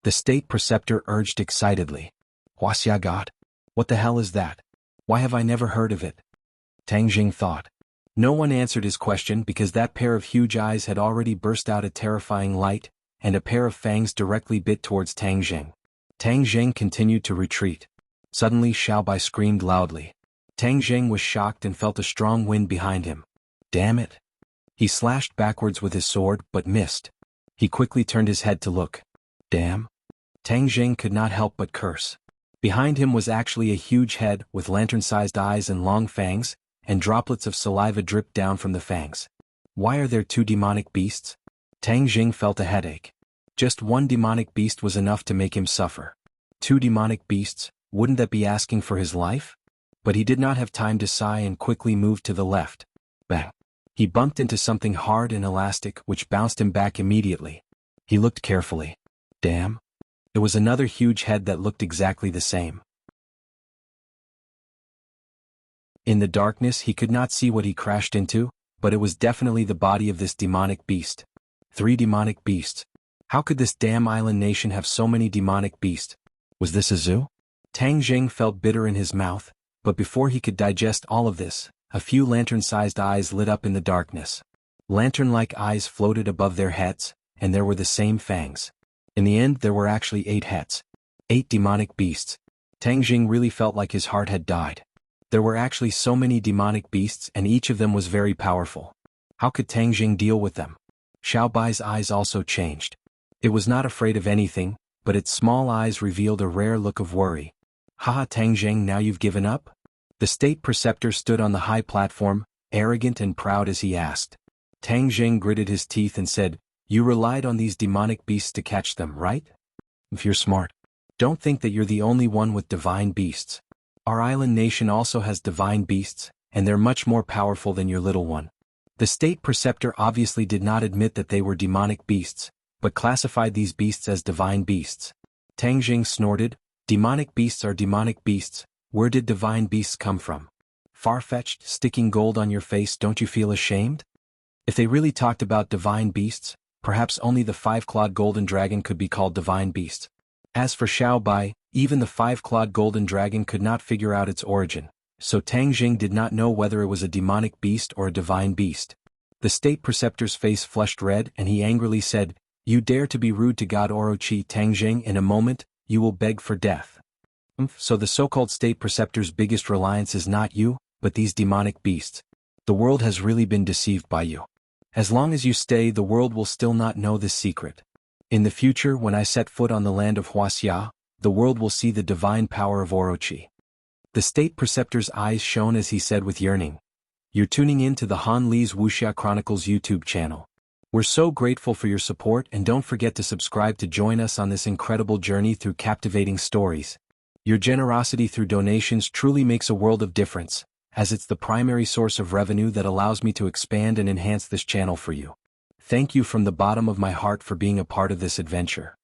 The state preceptor urged excitedly. Wuxia God? What the hell is that? Why have I never heard of it? Tangjing thought. No one answered his question because that pair of huge eyes had already burst out a terrifying light, and a pair of fangs directly bit towards Tangjing. Tangjing continued to retreat. Suddenly Xiaobai screamed loudly. Tangjing was shocked and felt a strong wind behind him. Damn it! He slashed backwards with his sword but missed. He quickly turned his head to look. Damn! Tangjing could not help but curse. Behind him was actually a huge head with lantern-sized eyes and long fangs, and droplets of saliva dripped down from the fangs. Why are there two demonic beasts? Tangjing felt a headache. Just one demonic beast was enough to make him suffer. Two demonic beasts, wouldn't that be asking for his life? But he did not have time to sigh and quickly moved to the left. Bang! He bumped into something hard and elastic which bounced him back immediately. He looked carefully. Damn! It was another huge head that looked exactly the same. In the darkness he could not see what he crashed into, but it was definitely the body of this demonic beast. 3 demonic beasts. How could this damn island nation have so many demonic beasts? Was this a zoo? Tangjing felt bitter in his mouth, but before he could digest all of this, a few lantern-sized eyes lit up in the darkness. Lantern-like eyes floated above their heads, and there were the same fangs. In the end there were actually 8 heads. 8 demonic beasts. Tangjing really felt like his heart had died. There were actually so many demonic beasts and each of them was very powerful. How could Tangjing deal with them? Xiaobai's eyes also changed. It was not afraid of anything, but its small eyes revealed a rare look of worry. Haha, Tangjing, now you've given up? The state preceptor stood on the high platform, arrogant and proud as he asked. Tangjing gritted his teeth and said, You relied on these demonic beasts to catch them, right? If you're smart. Don't think that you're the only one with divine beasts. Our island nation also has divine beasts, and they're much more powerful than your little one. The state preceptor obviously did not admit that they were demonic beasts, but classified these beasts as divine beasts. Tangjing snorted, Demonic beasts are demonic beasts, where did divine beasts come from? Far-fetched, sticking gold on your face, don't you feel ashamed? If they really talked about divine beasts, perhaps only the 5-clawed golden dragon could be called divine beast. As for Xiaobai, even the 5-clawed golden dragon could not figure out its origin, so Tangjing did not know whether it was a demonic beast or a divine beast. The state preceptor's face flushed red and he angrily said, You dare to be rude to God Orochi Tangjing, in a moment, you will beg for death. So the so-called state preceptor's biggest reliance is not you, but these demonic beasts. The world has really been deceived by you. As long as you stay, the world will still not know this secret. In the future, when I set foot on the land of Wuxia, the world will see the divine power of Orochi. The state preceptor's eyes shone as he said with yearning, You're tuning in to the Han Li's Wuxia Chronicles YouTube channel. We're so grateful for your support and don't forget to subscribe to join us on this incredible journey through captivating stories. Your generosity through donations truly makes a world of difference, as it's the primary source of revenue that allows me to expand and enhance this channel for you. Thank you from the bottom of my heart for being a part of this adventure.